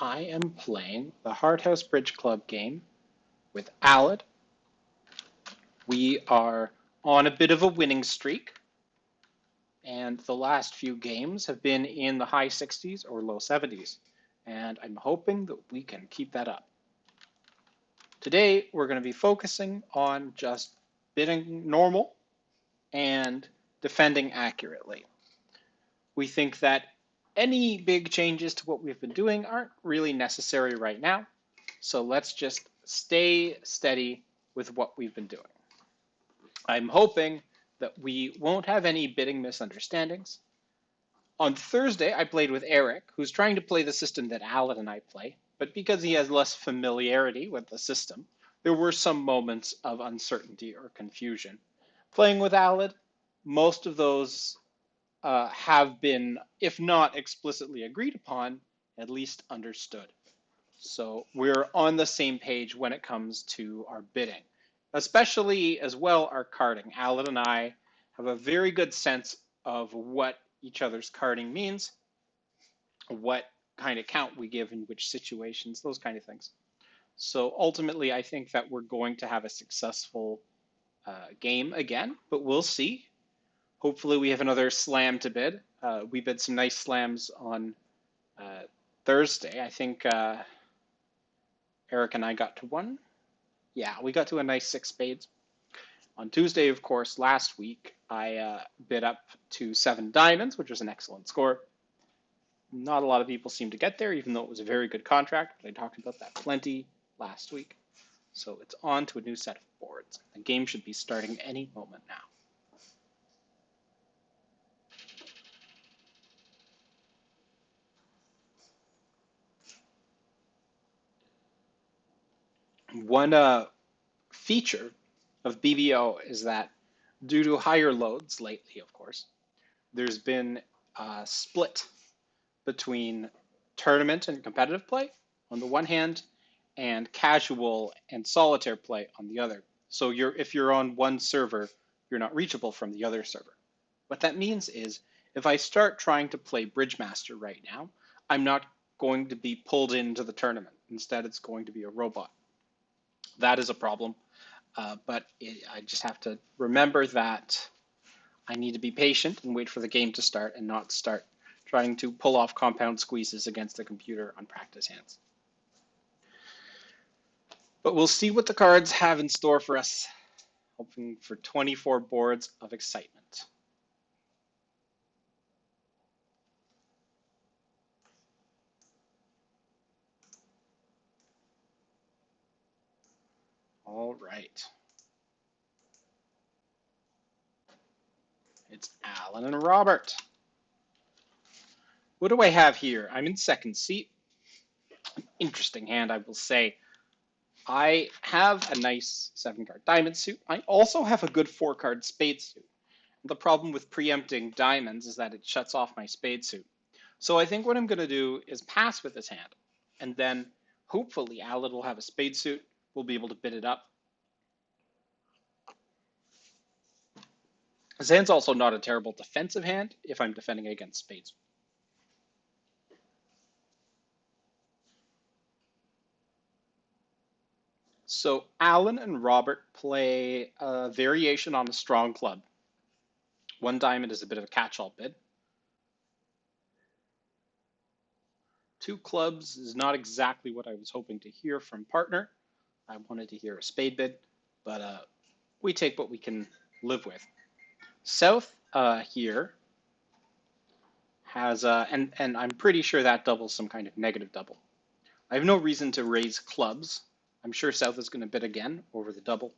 I am playing the Hart House Bridge Club game with Alad. We are on a bit of a winning streak, and the last few games have been in the high 60s or low 70s, and I'm hoping that we can keep that up. Today, we're going to be focusing on just bidding normal and defending accurately. We think that any big changes to what we've been doing aren't really necessary right now, so let's just stay steady with what we've been doing. I'm hoping that we won't have any bidding misunderstandings. On Thursday, I played with Eric, who's trying to play the system that Alan and I play, but because he has less familiarity with the system, there were some moments of uncertainty or confusion. Playing with Alan, most of those have been, if not explicitly agreed upon, at least understood. So we're on the same page when it comes to our bidding, especially as well our carding. Alan and I have a very good sense of what each other's carding means, what kind of count we give in which situations, those kind of things. So ultimately, I think that we're going to have a successful game again, but we'll see. Hopefully, we have another slam to bid. We bid some nice slams on Thursday. I think Eric and I got to one. Yeah, we got to a nice 6 spades. On Tuesday, of course, last week, I bid up to 7 diamonds, which was an excellent score. Not a lot of people seem to get there, even though it was a very good contract, but I talked about that plenty last week. So it's on to a new set of boards. The game should be starting any moment now. One feature of BBO is that due to higher loads lately, of course, there's been a split between tournament and competitive play on the one hand and casual and solitaire play on the other. So if you're on one server, you're not reachable from the other server. What that means is if I start trying to play Bridgemaster right now, I'm not going to be pulled into the tournament. Instead, it's going to be a robot. That is a problem, but I just have to remember that I need to be patient and wait for the game to start and not start trying to pull off compound squeezes against the computer on practice hands. But we'll see what the cards have in store for us, hoping for 24 boards of excitement. All right. It's Alan and Robert. What do I have here? I'm in second seat. An interesting hand, I will say. I have a nice 7-card diamond suit. I also have a good 4-card spade suit. The problem with preempting diamonds is that it shuts off my spade suit. So I think what I'm going to do is pass with this hand, and then hopefully Alan will have a spade suit. We'll be able to bid it up. This hand's also not a terrible defensive hand if I'm defending against spades. So Alan and Robert play a variation on a strong club. 1 diamond is a bit of a catch-all bid. 2 clubs is not exactly what I was hoping to hear from partner. I wanted to hear a spade bid, but we take what we can live with. South here has, and I'm pretty sure that doubles some kind of negative double. I have no reason to raise clubs. I'm sure South is going to bid again over the double.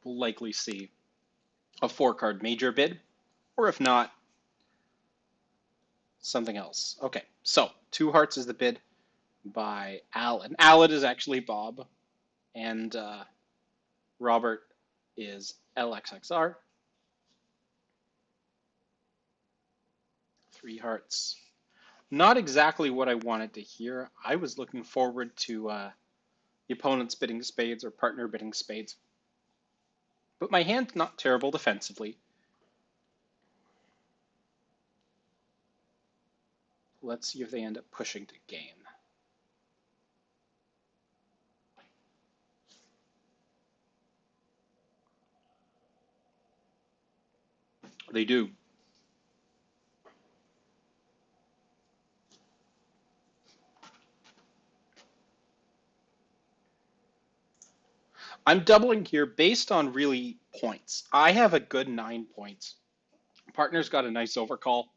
We'll likely see a 4-card major bid, or if not, something else. Okay, so 2 hearts is the bid by Alan. Alan is actually Bob, and Robert is LXXR. 3 hearts. Not exactly what I wanted to hear. I was looking forward to the opponent's bidding spades or partner bidding spades. But my hand's not terrible defensively. let's see if they end up pushing to game. They do. I'm doubling here based on really points. I have a good 9 points. Partner's got a nice overcall,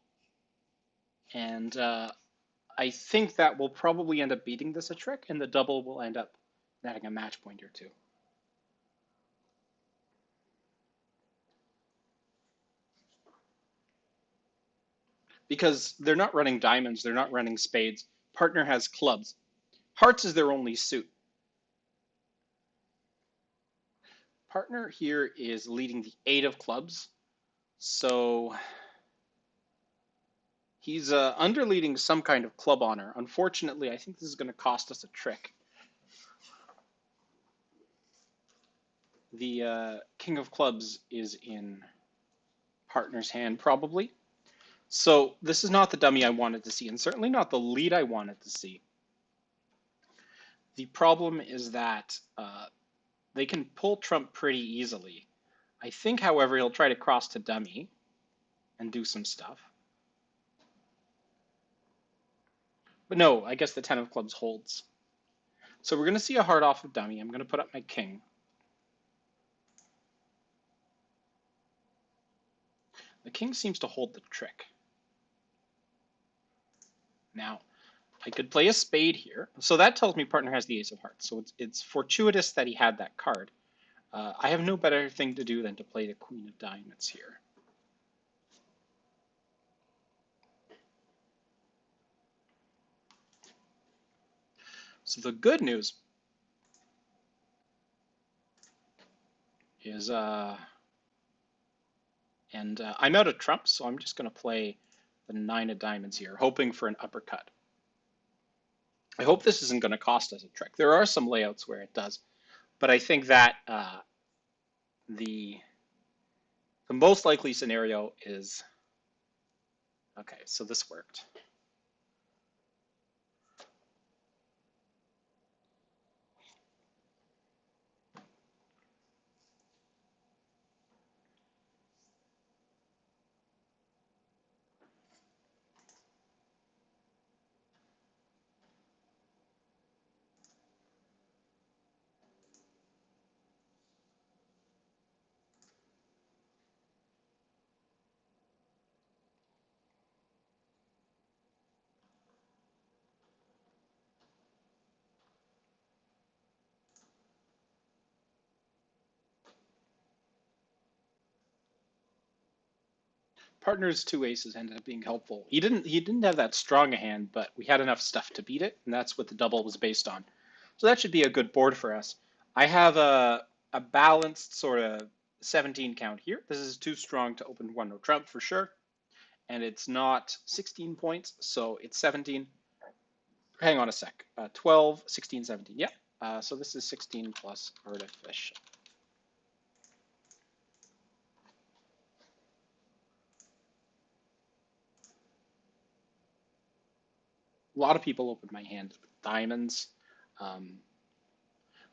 and I think that will probably end up beating this a trick, and the double will end up netting a match point or two. Because they're not running diamonds, they're not running spades. Partner has clubs. Hearts is their only suit. Partner here is leading the 8 of clubs, so he's underleading some kind of club honor. Unfortunately, I think this is going to cost us a trick. The King of Clubs is in Partner's hand, probably. So this is not the dummy I wanted to see, and certainly not the lead I wanted to see. The problem is that they can pull trump pretty easily. I think, however, he'll try to cross to dummy and do some stuff. But no, I guess the 10 of clubs holds. So we're going to see a heart off of dummy. I'm going to put up my king. The king seems to hold the trick. Now, I could play a spade here. So that tells me partner has the ace of hearts. So it's fortuitous that he had that card. I have no better thing to do than to play the queen of diamonds here. So the good news is, I'm out of trump, so I'm just going to play the 9 of diamonds here, hoping for an uppercut. I hope this isn't going to cost us a trick. There are some layouts where it does, but I think that the most likely scenario is, okay, so this worked. Partner's 2 aces ended up being helpful. He didn't have that strong a hand, but we had enough stuff to beat it, and that's what the double was based on. So that should be a good board for us. I have a balanced sort of 17 count here. This is too strong to open 1 no trump for sure, and it's not 16 points, so it's 17. Hang on a sec. 12, 16, 17. Yeah. So this is 16 plus artificial. A lot of people opened my hand with diamonds.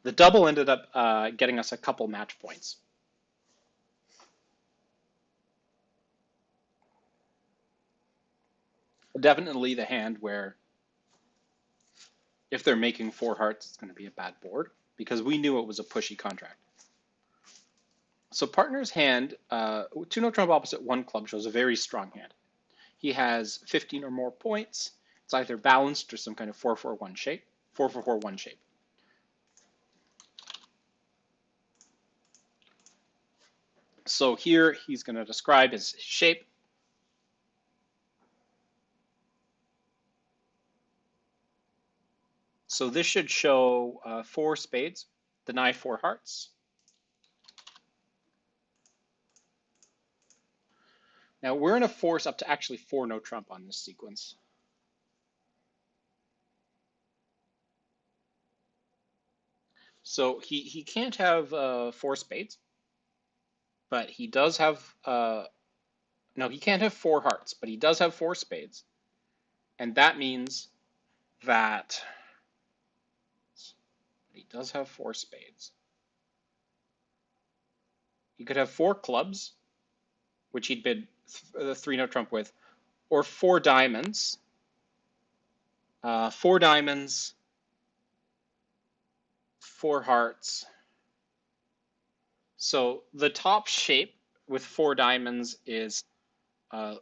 The double ended up getting us a couple match points. Definitely the hand where if they're making 4 hearts, it's going to be a bad board because we knew it was a pushy contract. So partner's hand, 2 no trump opposite 1 club shows a very strong hand. He has 15 or more points. It's either balanced or some kind of 4-4-1 shape, 4-4-4-1 shape. So here he's going to describe his shape. So this should show 4 spades, deny 4 hearts. Now we're going to force up to actually 4 no trump on this sequence. So he can't have 4 spades, but he does have, no, he can't have 4 hearts, but he does have 4 spades. And that means that he does have four spades. He could have four clubs, which he'd bid the three-note trump with, or four diamonds. Four diamonds, four hearts. So the top shape with four diamonds is uh,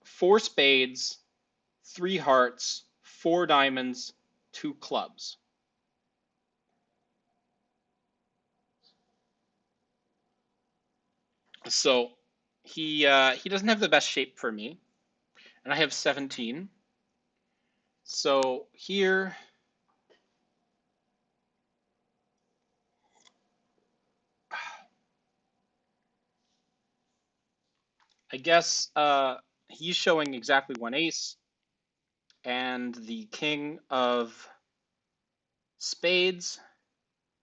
four spades, three hearts, four diamonds, two clubs. So he doesn't have the best shape for me, and I have 17. So here, I guess he's showing exactly one ace, and the king of spades,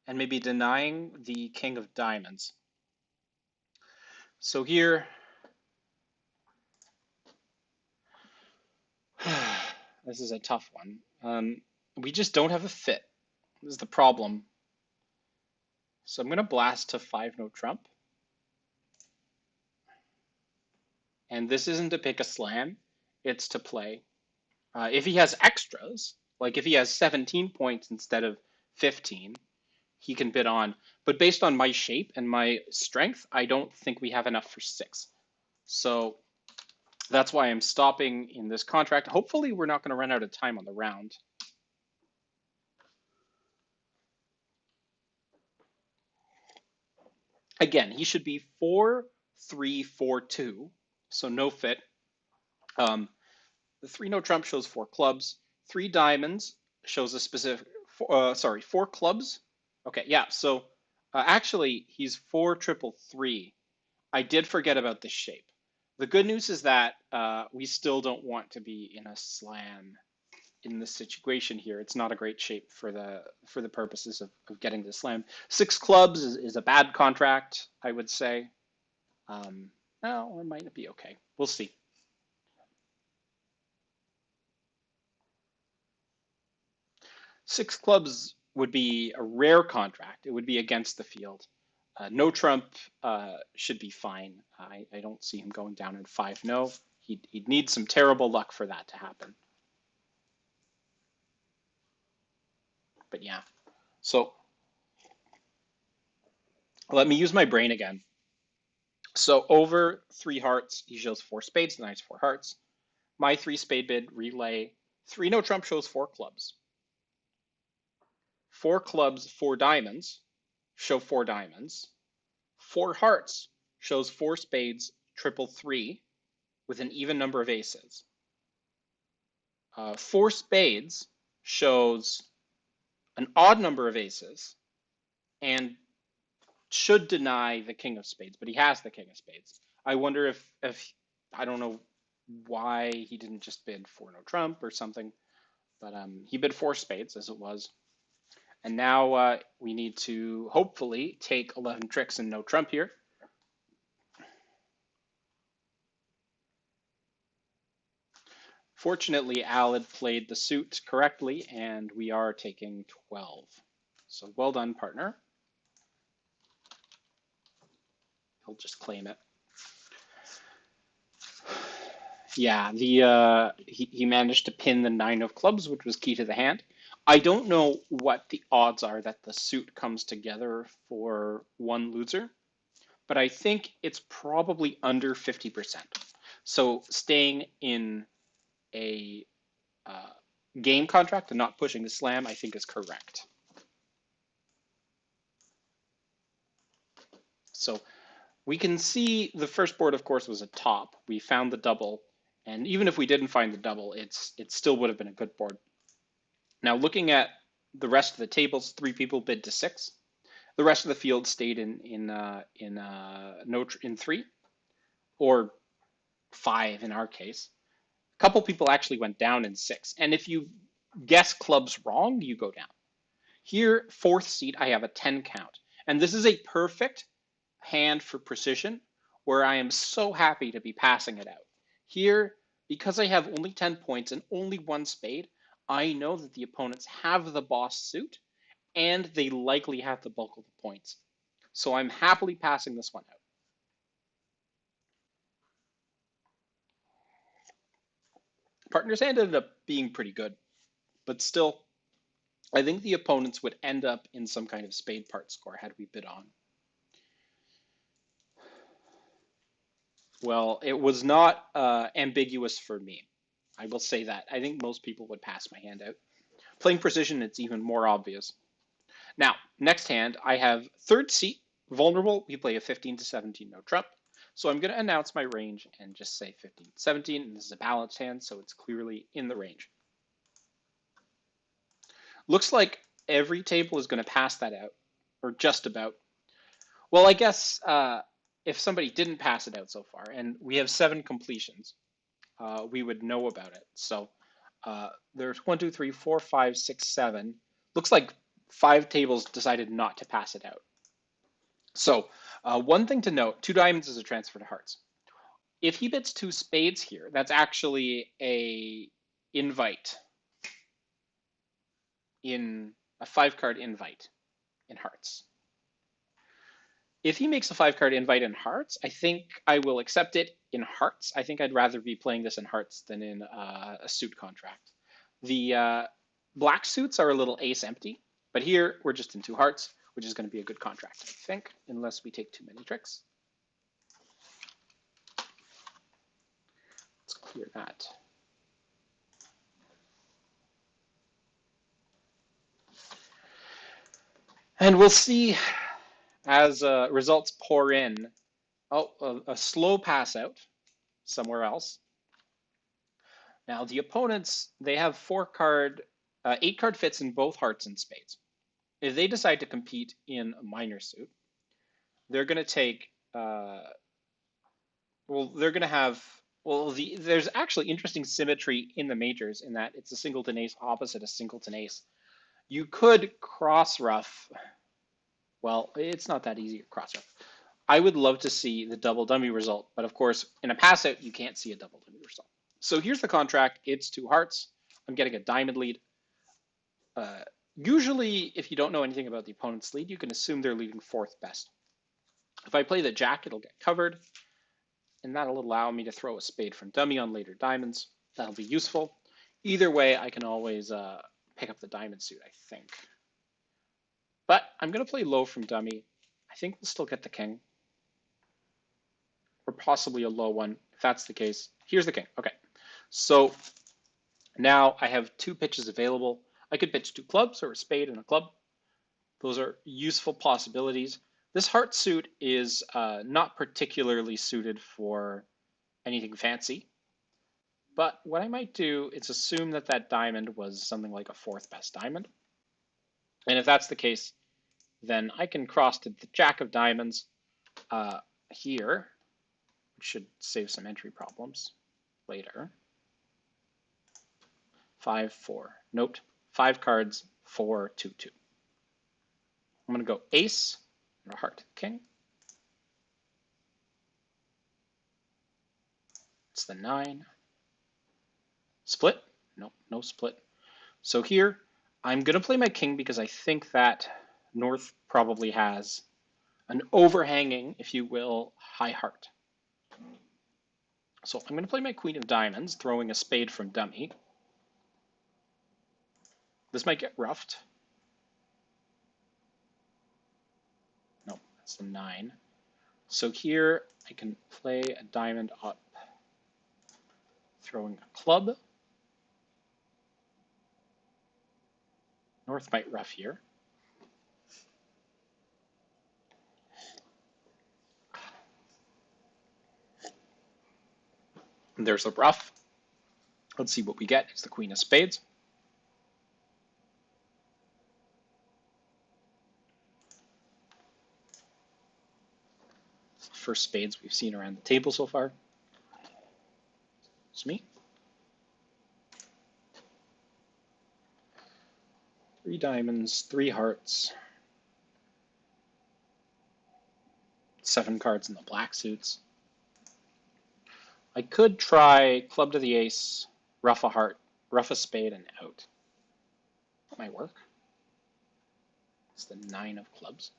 and maybe denying the king of diamonds. So here, this is a tough one. We just don't have a fit. This is the problem. So I'm going to blast to five-note trump. And this isn't to pick a slam, it's to play. If he has extras, like if he has 17 points instead of 15, he can bid on. But based on my shape and my strength, I don't think we have enough for six. So that's why I'm stopping in this contract. Hopefully we're not going to run out of time on the round. Again, he should be 4-3-4-2, so no fit. The three no trump shows four clubs. Three diamonds shows a specific, sorry, four clubs. Okay, yeah, so actually he's 4-3-3. I did forget about this shape. The good news is that we still don't want to be in a slam in this situation here. It's not a great shape for the purposes of getting the slam. Six clubs is a bad contract, I would say. No, it might be okay. We'll see. Six clubs would be a rare contract. It would be against the field. No trump should be fine. I don't see him going down in five. No, he'd need some terrible luck for that to happen. But yeah, so let me use my brain again. So over three hearts, he shows four spades, denies four hearts. My three spade bid relay, three no trump shows four clubs. Four clubs, four diamonds show four diamonds. Four hearts shows four spades, triple three, with an even number of aces. Four spades shows an odd number of aces and should deny the king of spades, but he has the king of spades. I wonder if I don't know why he didn't just bid for no trump or something, but he bid four spades as it was. And now we need to hopefully take 11 tricks and no trump here. Fortunately, Alid played the suit correctly, and we are taking 12. So well done, partner. He'll just claim it. Yeah, he managed to pin the nine of clubs, which was key to the hand. I don't know what the odds are that the suit comes together for one loser, but I think it's probably under 50%. So staying in a game contract and not pushing the slam, I think is correct. So we can see the first board, of course, was a top. We found the double, and even if we didn't find the double, it still would have been a good board. Now, looking at the rest of the tables, three people bid to six. The rest of the field stayed in three or five in our case. A couple people actually went down in six, and if you guess clubs wrong, you go down. Here, fourth seat, I have a 10 count, and this is a perfect hand for precision where I am so happy to be passing it out. Here, Because I have only 10 points and only one spade, I know that the opponents have the boss suit and they likely have the bulk of the points. So I'm happily passing this one out. Partner's hand ended up being pretty good, but still, I think the opponents would end up in some kind of spade part score had we bid on. Well, it was not ambiguous for me. I will say that. I think most people would pass my hand out. Playing precision, it's even more obvious. Now, next hand, I have third seat, vulnerable. We play a 15 to 17, no trump. So I'm going to announce my range and just say 15 to 17. And this is a balanced hand, so it's clearly in the range. Looks like every table is going to pass that out, or just about. Well, I guess if somebody didn't pass it out so far, and we have 7 completions, we would know about it. So there's 1, 2, 3, 4, 5, 6, 7. Looks like 5 tables decided not to pass it out. So one thing to note, 2 diamonds is a transfer to hearts. If he bids 2 spades here, that's actually a invite in a 5-card invite in hearts. If he makes a 5-card invite in hearts, I think I will accept it in hearts. I think I'd rather be playing this in hearts than in a suit contract. The black suits are a little ace empty, but here we're just in 2 hearts, which is going to be a good contract, I think, unless we take too many tricks. Let's clear that. And we'll see as results pour in. Oh, a slow pass out somewhere else. Now the opponents, they have 8-card fits in both hearts and spades. If they decide to compete in a minor suit, they're going to take, they're going to have, there's actually interesting symmetry in the majors in that it's a singleton ace opposite a singleton ace. You could cross rough. Well, it's not that easy to cross rough. I would love to see the double dummy result, but of course, in a pass out, you can't see a double dummy result. So here's the contract. It's 2 hearts. I'm getting a diamond lead. Usually, if you don't know anything about the opponent's lead, you can assume they're leading 4th best. If I play the jack, it'll get covered, and that'll allow me to throw a spade from dummy on later diamonds. That'll be useful. Either way, I can always pick up the diamond suit, I think. But I'm going to play low from dummy. I think we'll still get the king. Or possibly a low one. If that's the case, here's the king. Okay, so now I have 2 pitches available. I could pitch 2 clubs or a spade and a club. Those are useful possibilities. This heart suit is not particularly suited for anything fancy. But what I might do is assume that that diamond was something like a 4th best diamond. And if that's the case, then I can cross to the jack of diamonds here, which should save some entry problems later. 5, 4. Note, 5 cards, 4, 2, 2. I'm going to go ace, and a heart, king. It's the 9. Split? Nope, no split. So here, I'm going to play my king because I think that North probably has an overhanging, if you will, high heart. So I'm going to play my queen of diamonds, throwing a spade from dummy. This might get roughed. Nope, that's the 9. So here I can play a diamond up, throwing a club. North might rough here. And there's the rough. Let's see what we get. It's the queen of spades. First spades we've seen around the table so far. It's me. 3 diamonds, 3 hearts, 7 cards in the black suits. I could try club to the ace, ruff a heart, ruff a spade, and out. That might work. It's the 9 of clubs.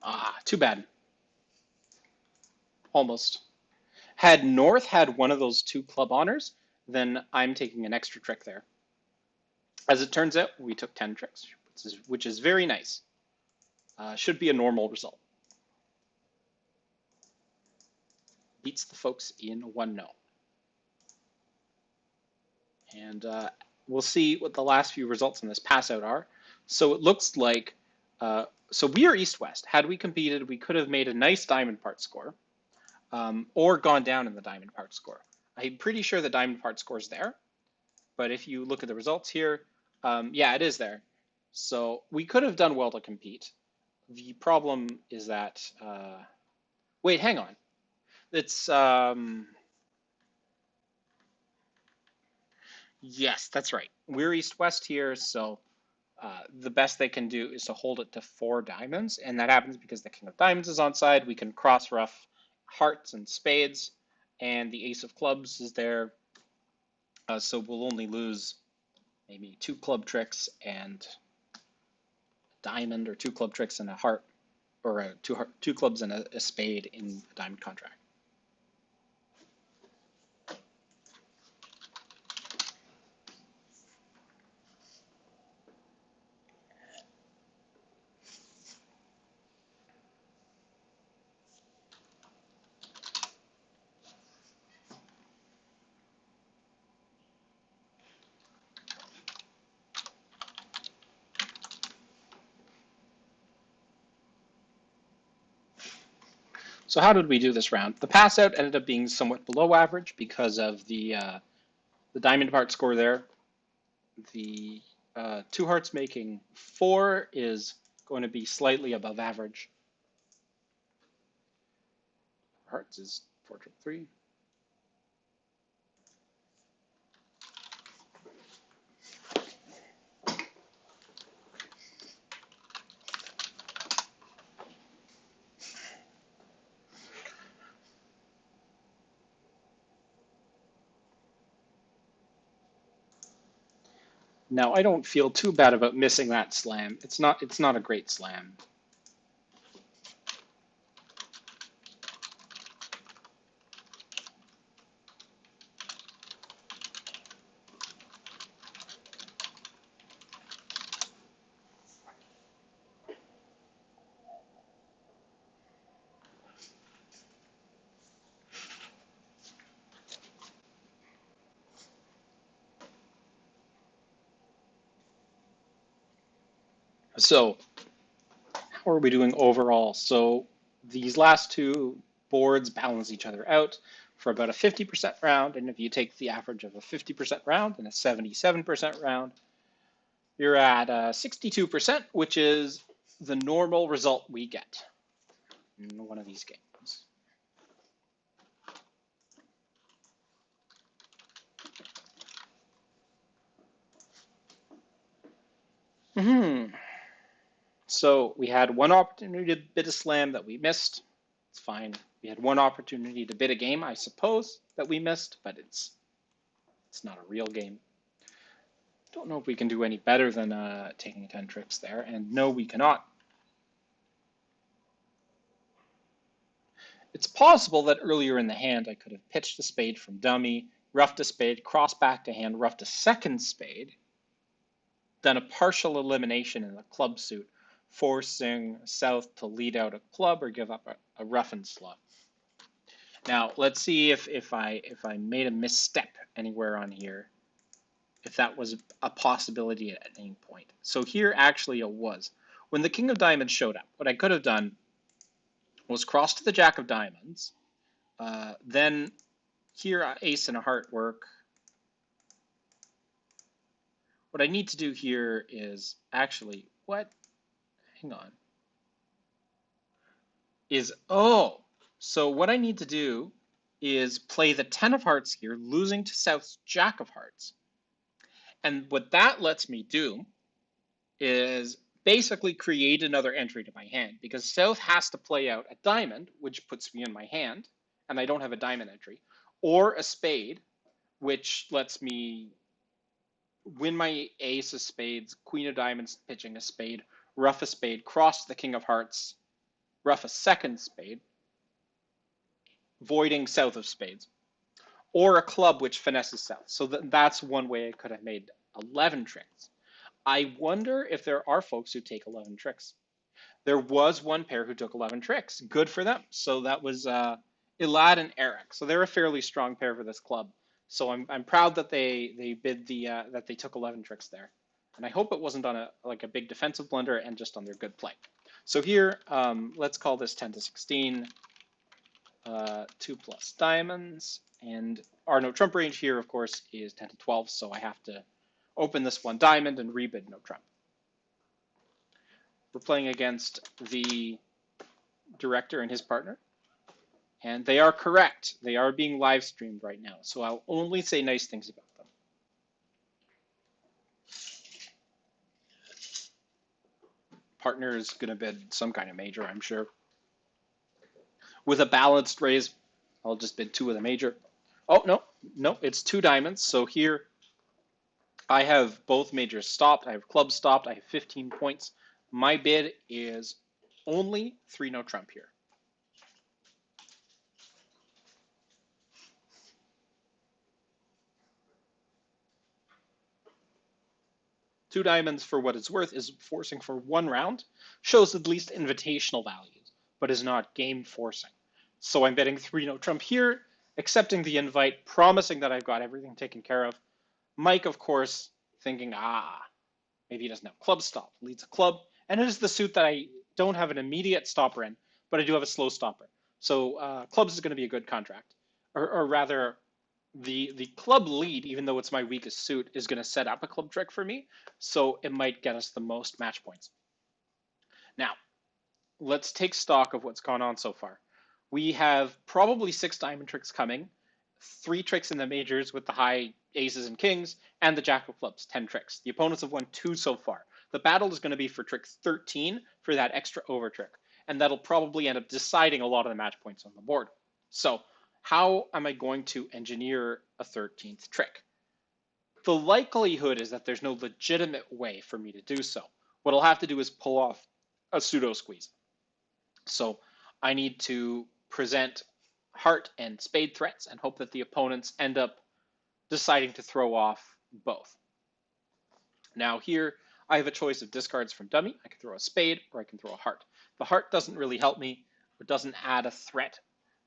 Ah, too bad. Almost. Had North had one of those 2 club honors, then I'm taking an extra trick there. As it turns out, we took 10 tricks, which is very nice. Should be a normal result. Beats the folks in 1-0. And we'll see what the last few results in this pass out are. So it looks like, so we are east-west. Had we competed, we could have made a nice diamond part score, or gone down in the diamond part score. I'm pretty sure the diamond part score is there, but if you look at the results here, yeah, it is there. So we could have done well to compete. The problem is that, wait, hang on. It's, yes, that's right. We're east-west here, so the best they can do is to hold it to 4 diamonds, and that happens because the king of diamonds is on side. We can cross ruff hearts and spades, and the ace of clubs is there. So we'll only lose maybe 2 club tricks and a diamond, or 2 club tricks and a heart, or 2 clubs and a spade in a diamond contract. So how did we do this round? The pass out ended up being somewhat below average because of the diamond part score there. The 2 hearts making 4 is going to be slightly above average. Hearts is 4-3. Now, I don't feel too bad about missing that slam. It's not a great slam. So, how are we doing overall? So, these last 2 boards balance each other out for about a 50% round, and if you take the average of a 50% round and a 77% round, you're at 62%, which is the normal result we get in one of these games. So we had one opportunity to bid a slam that we missed. It's fine. We had one opportunity to bid a game, I suppose, that we missed, but it's not a real game. Don't know if we can do any better than taking 10 tricks there, and no, we cannot. It's possible that earlier in the hand I could have pitched a spade from dummy, roughed a spade, crossed back to hand, roughed a second spade, done a partial elimination in the club suit, forcing South to lead out a club or give up a rough and slot. Now let's see if I made a misstep anywhere on here, if that was a possibility at any point. So here actually it was. When the king of diamonds showed up, what I could have done was cross to the jack of diamonds, then here ace and a heart work. What I need to do here is actually, what? Hang on. Oh, So what I need to do is play the 10 of hearts here, losing to South's Jack of hearts. And what that lets me do is basically create another entry to my hand, because South has to play out a diamond, which puts me in my hand, and I don't have a diamond entry, or a spade, which lets me win my ace of spades, queen of diamonds pitching a spade, ruff a spade, cross the king of hearts, ruff a second spade, voiding South of spades, or a club which finesses South. So that's one way I could have made 11 tricks. I wonder if there are folks who take 11 tricks. There was one pair who took 11 tricks. Good for them. So that was Elad and Eric. So they're a fairly strong pair for this club. So I'm proud that they bid the that they took 11 tricks there, and I hope it wasn't on a big defensive blunder and just on their good play. So here, let's call this 10 to 16, 2 plus diamonds, and our no trump range here, of course, is 10 to 12. So I have to open this one diamond and rebid no trump. We're playing against the director and his partner, and they are correct. They are being live streamed right now, so I'll only say nice things about them. Partner is going to bid some kind of major, I'm sure. With a balanced raise, I'll just bid 2 with a major. Oh, no, it's 2 diamonds. So here I have both majors stopped. I have clubs stopped. I have 15 points. My bid is only 3 no trump here. Two diamonds, for what it's worth, is forcing for 1 round, shows at least invitational values, but is not game forcing. So I'm betting 3 no trump here, accepting the invite, promising that I've got everything taken care of. Mike, of course, thinking, maybe he doesn't have club stop, leads a club, and it is the suit that I don't have an immediate stopper in, but I do have a slow stopper. So clubs is going to be a good contract, or rather, the club lead, even though it's my weakest suit, is going to set up a club trick for me, so it might get us the most match points. Now, let's take stock of what's gone on so far. We have probably 6 diamond tricks coming, 3 tricks in the majors with the high aces and kings, and the jack of clubs, 10 tricks. The opponents have won 2 so far. The battle is going to be for trick 13 for that extra over trick, and that'll probably end up deciding a lot of the match points on the board. So how am I going to engineer a 13th trick? The likelihood is that there's no legitimate way for me to do so. What I'll have to do is pull off a pseudo squeeze. So I need to present heart and spade threats and hope that the opponents end up deciding to throw off both. Now here, I have a choice of discards from dummy. I can throw a spade or I can throw a heart. The heart doesn't really help me. It doesn't add a threat.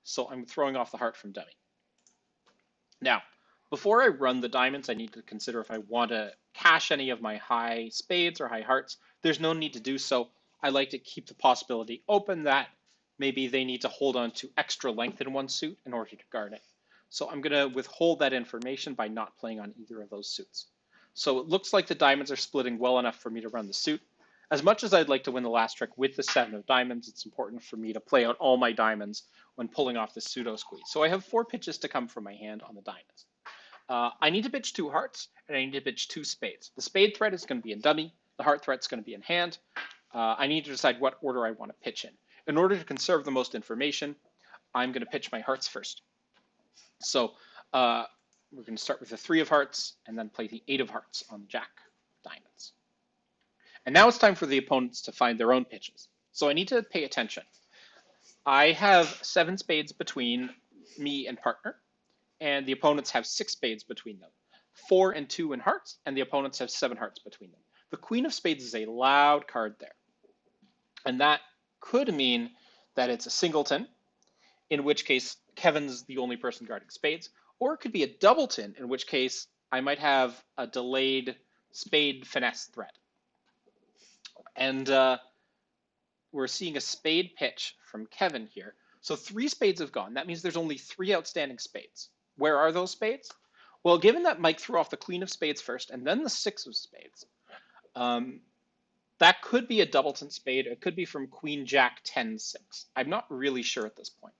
So I'm throwing off the heart from dummy. Now, before I run the diamonds, I need to consider if I want to cash any of my high spades or high hearts. There's no need to do so. I like to keep the possibility open that maybe they need to hold on to extra length in one suit in order to guard it. So I'm going to withhold that information by not playing on either of those suits. So it looks like the diamonds are splitting well enough for me to run the suit. As much as I'd like to win the last trick with the 7 of diamonds, it's important for me to play out all my diamonds when pulling off the pseudo squeeze. So I have 4 pitches to come from my hand on the diamonds. I need to pitch 2 hearts, and I need to pitch 2 spades. The spade threat is going to be in dummy. The heart threat is going to be in hand. I need to decide what order I want to pitch in. In order to conserve the most information, I'm going to pitch my hearts first. So we're going to start with the 3 of hearts and then play the 8 of hearts on the jack of diamonds. And now it's time for the opponents to find their own pitches. So I need to pay attention. I have 7 spades between me and partner, and the opponents have 6 spades between them. 4 and 2 in hearts, and the opponents have 7 hearts between them. The queen of spades is a loud card there. And that could mean that it's a singleton, in which case Kevin's the only person guarding spades, or it could be a doubleton, in which case I might have a delayed spade finesse threat. And we're seeing a spade pitch from Kevin here. So 3 spades have gone. That means there's only 3 outstanding spades. Where are those spades? Well, given that Mike threw off the queen of spades first and then the 6 of spades, that could be a doubleton spade. It could be from queen jack 10 6. I'm not really sure at this point.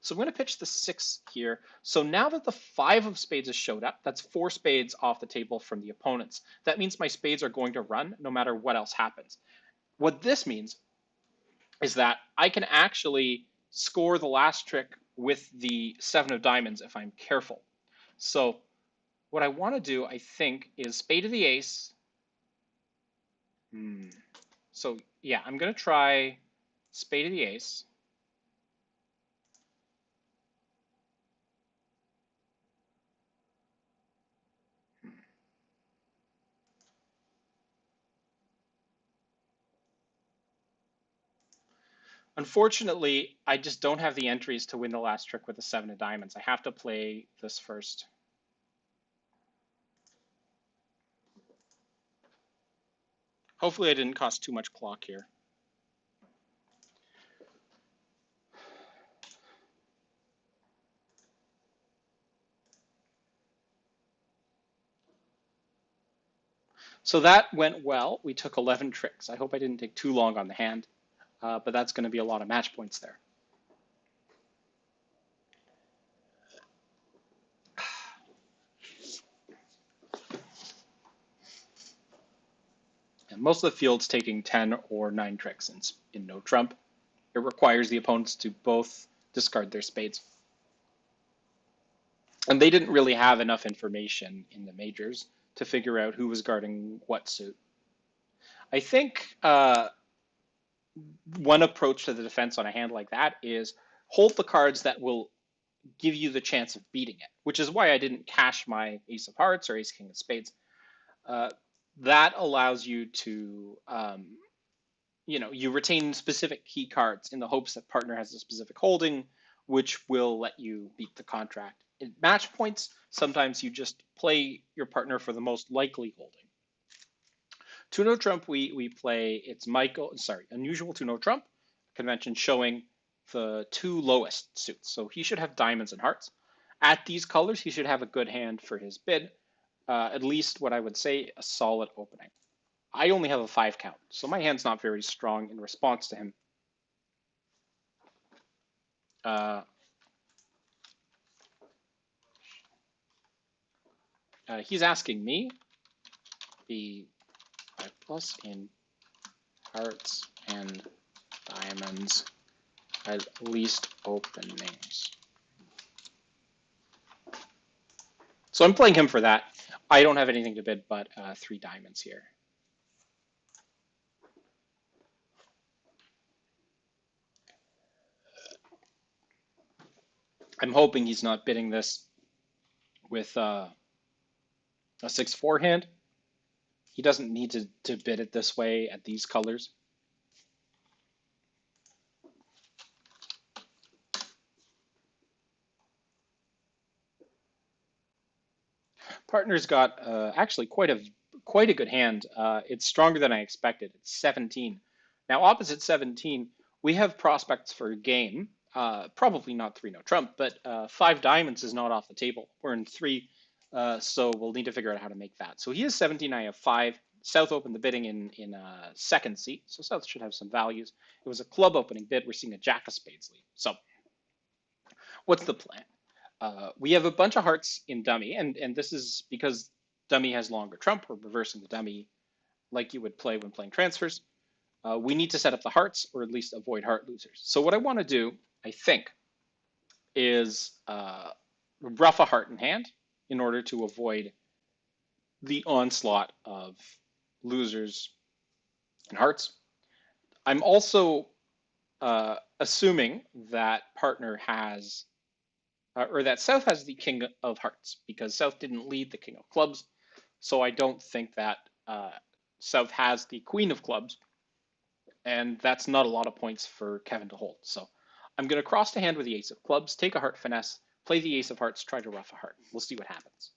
So I'm going to pitch the 6 here. So now that the 5 of spades has showed up, that's 4 spades off the table from the opponents. That means my spades are going to run no matter what else happens. What this means is that I can actually score the last trick with the 7 of diamonds if I'm careful. So what I want to do, I think, is spade of the ace. So yeah, I'm going to try spade of the ace. Unfortunately, I just don't have the entries to win the last trick with the 7 of diamonds. I have to play this first. Hopefully I didn't cost too much clock here. So that went well. We took 11 tricks. I hope I didn't take too long on the hand, but that's going to be a lot of match points there. And most of the field's taking 10 or 9 tricks in no trump. It requires the opponents to both discard their spades. And they didn't really have enough information in the majors to figure out who was guarding what suit. I think one approach to the defense on a hand like that is hold the cards that will give you the chance of beating it, which is why I didn't cash my ace of hearts or ace king of spades. That allows you to, you retain specific key cards in the hopes that partner has a specific holding, which will let you beat the contract. In match points, sometimes you just play your partner for the most likely holding. To no trump, we play, it's unusual to no trump convention showing the 2 lowest suits. So he should have diamonds and hearts. At these colors, he should have a good hand for his bid, at least what I would say a solid opening. I only have a 5 count, so my hand's not very strong in response to him. He's asking me the 5+ in hearts and diamonds at least openings. So I'm playing him for that. I don't have anything to bid but 3 diamonds here. I'm hoping he's not bidding this with a 6-4 hand. He doesn't need to bid it this way at these colors. Partner's got actually quite a good hand. It's stronger than I expected. It's 17. Now opposite 17, we have prospects for a game. Probably not 3 no trump, but 5 diamonds is not off the table. We're in 3, so we'll need to figure out how to make that. So he has 17. I have 5. South opened the bidding in second seat, so South should have some values. It was a club opening bid. We're seeing a jack of spades lead. So what's the plan? We have a bunch of hearts in dummy, and this is because dummy has longer trump. We're reversing the dummy like you would play when playing transfers. We need to set up the hearts, or at least avoid heart losers. So what I want to do, I think, is rough a heart in hand in order to avoid the onslaught of losers and hearts. I'm also assuming that partner has or that South has the king of hearts, because South didn't lead the king of clubs. So I don't think that South has the queen of clubs, and that's not a lot of points for Kevin to hold. So I'm going to cross the hand with the ace of clubs, take a heart finesse, play the ace of hearts, try to rough a heart. We'll see what happens.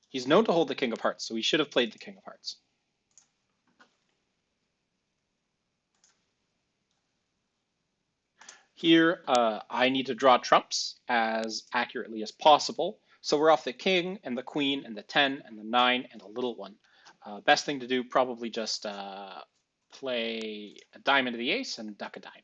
He's known to hold the king of hearts, so he should have played the king of hearts. Here, I need to draw trumps as accurately as possible. So we're off the king and the queen and the 10 and the 9 and the little one. Best thing to do, probably just play a diamond to the ace and duck a diamond.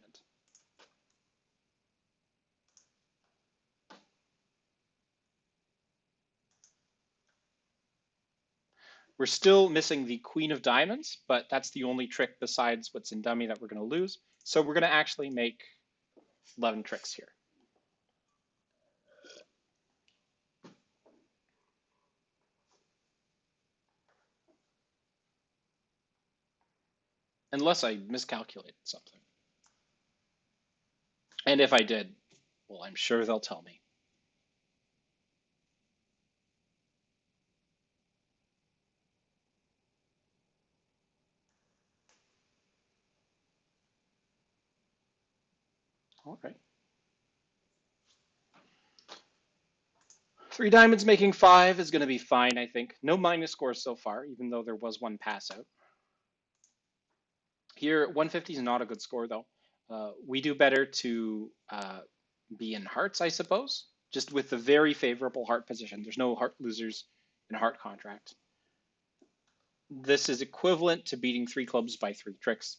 We're still missing the queen of diamonds, but that's the only trick besides what's in dummy that we're going to lose. So we're going to actually make 11 tricks here. Unless I miscalculated something. And if I did, well, I'm sure they'll tell me. All right. 3 diamonds making 5 is going to be fine, I think. No minus scores so far, even though there was one pass out. Here, 150 is not a good score, though. We do better to be in hearts, I suppose, just with the very favorable heart position. There's no heart losers in heart contract. This is equivalent to beating 3 clubs by 3 tricks.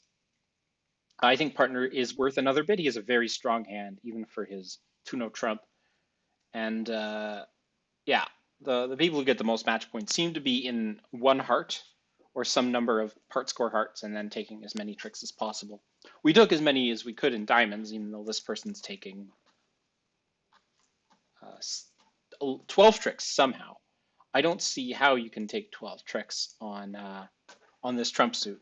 I think partner is worth another bid. He has a very strong hand, even for his 2-no trump. And yeah, the people who get the most match points seem to be in 1 heart or some number of part score hearts and then taking as many tricks as possible. We took as many as we could in diamonds, even though this person's taking 12 tricks somehow. I don't see how you can take 12 tricks on this trump suit.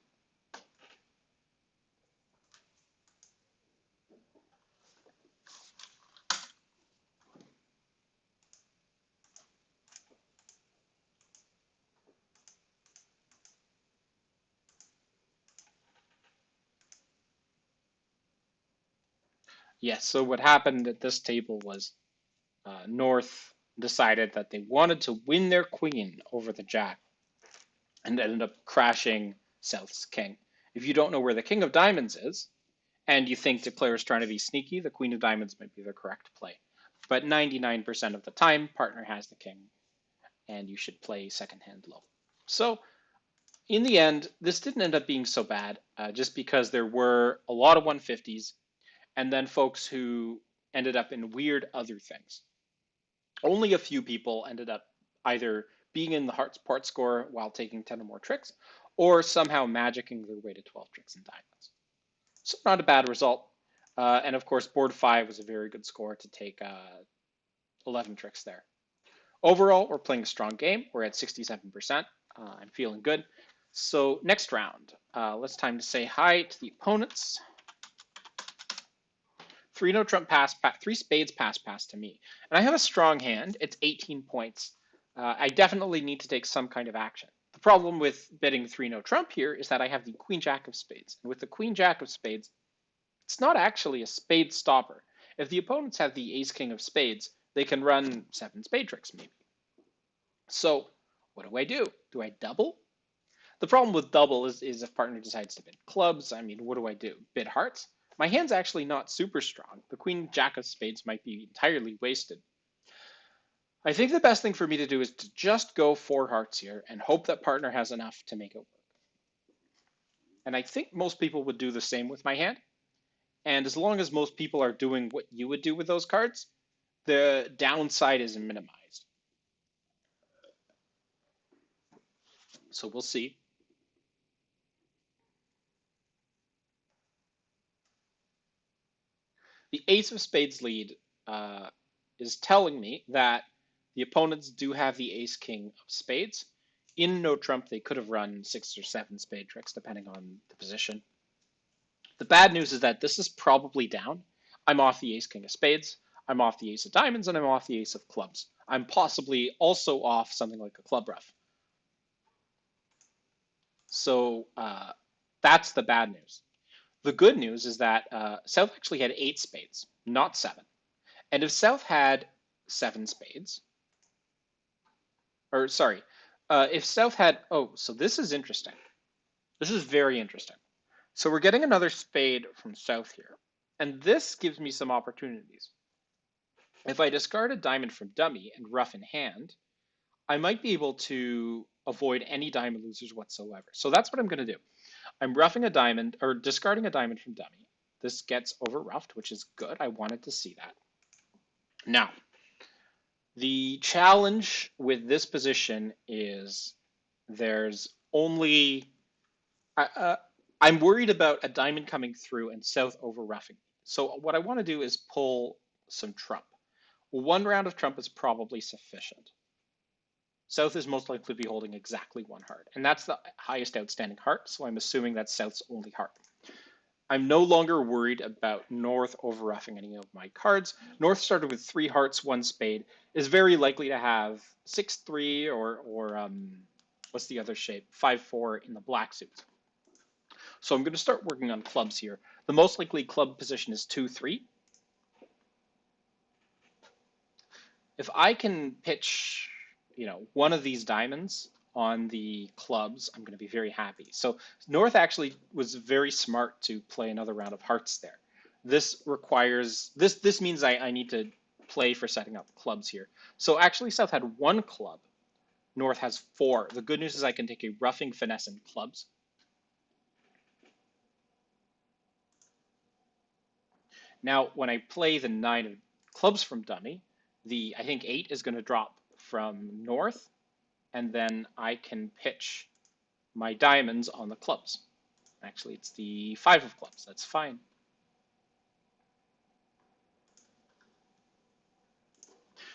Yes, so what happened at this table was North decided that they wanted to win their queen over the jack and ended up crashing South's king. If you don't know where the king of diamonds is, and you think the player is trying to be sneaky, the queen of diamonds might be the correct play. But 99% of the time, partner has the king, and you should play second hand low. So in the end, this didn't end up being so bad, just because there were a lot of 150s, and then folks who ended up in weird other things. Only a few people ended up either being in the hearts part score while taking 10 or more tricks, or somehow magicking their way to 12 tricks and diamonds. So not a bad result. And of course, board 5 was a very good score to take 11 tricks there. Overall, we're playing a strong game. We're at 67%. I'm feeling good. So next round, let's time to say hi to the opponents. 3 no trump pass, 3 spades pass to me. And I have a strong hand. It's 18 points. I definitely need to take some kind of action. The problem with betting 3 no trump here is that I have the queen jack of spades. And with the queen jack of spades, it's not actually a spade stopper. If the opponents have the ace king of spades, they can run 7 spade tricks maybe. So what do? Do I double? The problem with double is if partner decides to bid clubs. I mean, what do I do? Bid hearts? My hand's actually not super strong. The queen jack of spades might be entirely wasted. I think the best thing for me to do is to just go 4 hearts here and hope that partner has enough to make it work. And I think most people would do the same with my hand. And as long as most people are doing what you would do with those cards, the downside is minimized. So we'll see. The ace of spades lead is telling me that the opponents do have the ace king of spades. In no trump, they could have run 6 or 7 spade tricks, depending on the position. The bad news is that this is probably down. I'm off the ace king of spades. I'm off the ace of diamonds, and I'm off the ace of clubs. I'm possibly also off something like a club ruff. So that's the bad news. The good news is that South actually had 8 spades, not 7. And if South had 7 spades, or sorry, if South had, oh, so this is interesting. This is very interesting. So we're getting another spade from South here. And this gives me some opportunities. If I discard a diamond from dummy and rough in hand, I might be able to avoid any diamond losers whatsoever. So that's what I'm going to do. I'm roughing a diamond or discarding a diamond from dummy. This gets over roughed, which is good. I wanted to see that. Now, the challenge with this position is there's only I'm worried about a diamond coming through and south over roughing. So what I want to do is pull some trump. One round of trump is probably sufficient. South is most likely to be holding exactly one heart, and that's the highest outstanding heart, so I'm assuming that's South's only heart. I'm no longer worried about North overroughing any of my cards. North started with 3 hearts, 1 spade, is very likely to have 6-3 or what's the other shape? 5-4 in the black suits. So I'm going to start working on clubs here. The most likely club position is 2-3. If I can pitch, one of these diamonds on the clubs, I'm going to be very happy. So North actually was very smart to play another round of hearts there. This requires this means I need to play for setting up clubs here. So actually South had 1 club. North has 4. The good news is I can take a roughing, finesse, and clubs. Now, when I play the 9 of clubs from dummy, I think 8 is going to drop from North, and then I can pitch my diamonds on the clubs. Actually, it's the 5 of clubs. That's fine.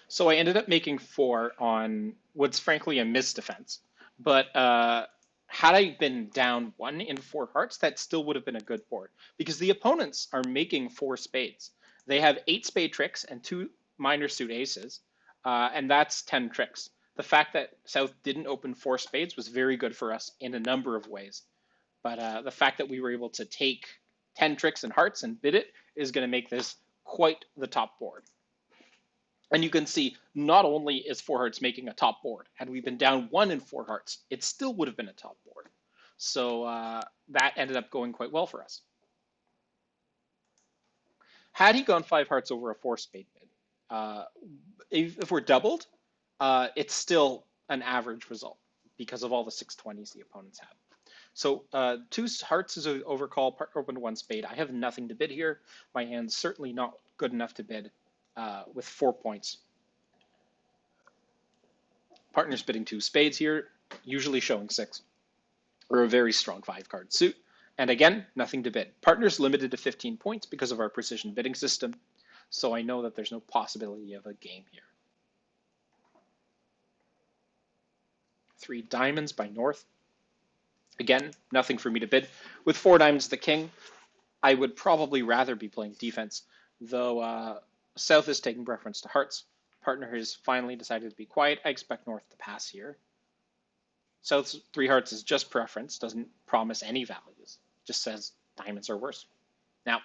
So I ended up making 4 on what's frankly a misdefense. But had I been down 1 in 4 hearts, that still would have been a good board because the opponents are making 4 spades. They have 8 spade tricks and 2 minor suit aces, and that's 10 tricks. The fact that South didn't open 4 spades was very good for us in a number of ways. But the fact that we were able to take 10 tricks and hearts and bid it is going to make this quite the top board. And you can see not only is 4 hearts making a top board, had we been down 1 in 4 hearts, it still would have been a top board. So that ended up going quite well for us. Had he gone 5 hearts over a 4 spade bid, if we're doubled, it's still an average result because of all the 620s the opponents have. So 2 hearts is an overcall, partner opened 1 spade. I have nothing to bid here. My hand's certainly not good enough to bid with 4 points. Partner's bidding 2 spades here, usually showing 6, or a very strong 5-card suit. And again, nothing to bid. Partner's limited to 15 points because of our precision bidding system, so I know that there's no possibility of a game here. 3 diamonds by North. Again, nothing for me to bid. With 4 diamonds the king, I would probably rather be playing defense, though South is taking preference to hearts. Partner has finally decided to be quiet. I expect North to pass here. South's 3 hearts is just preference, doesn't promise any values, just says diamonds are worse. Now,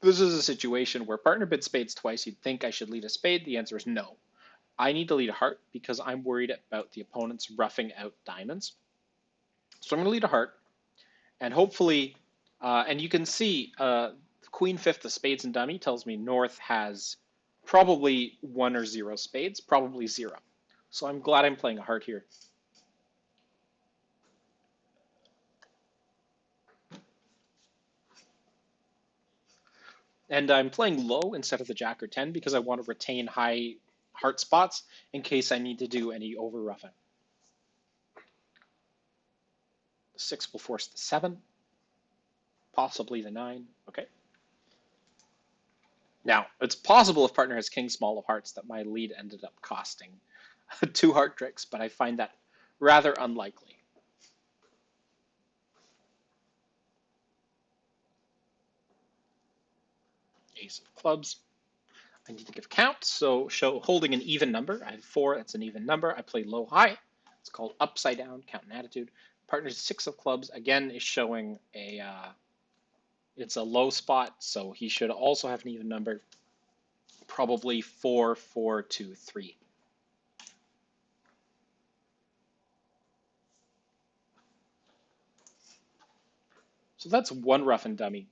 this is a situation where partner bid spades twice. You'd think I should lead a spade. The answer is no. I need to lead a heart because I'm worried about the opponents roughing out diamonds. So I'm going to lead a heart, and hopefully, and you can see Queen 5th of spades and dummy tells me North has probably 1 or 0 spades, probably 0. So I'm glad I'm playing a heart here. And I'm playing low instead of the jack or 10 because I want to retain high heart spots in case I need to do any over roughing. The 6 will force the 7, possibly the 9. Okay. Now, it's possible if partner has king small of hearts that my lead ended up costing 2 heart tricks, but I find that rather unlikely. Ace of clubs. I need to give count, so show holding an even number. I have 4, that's an even number. I play low high. It's called upside down, count and attitude. Partner's 6 of clubs, again, is showing it's a low spot, so he should also have an even number. Probably 4, 4, 2, 3. So that's 1 rough and dummy.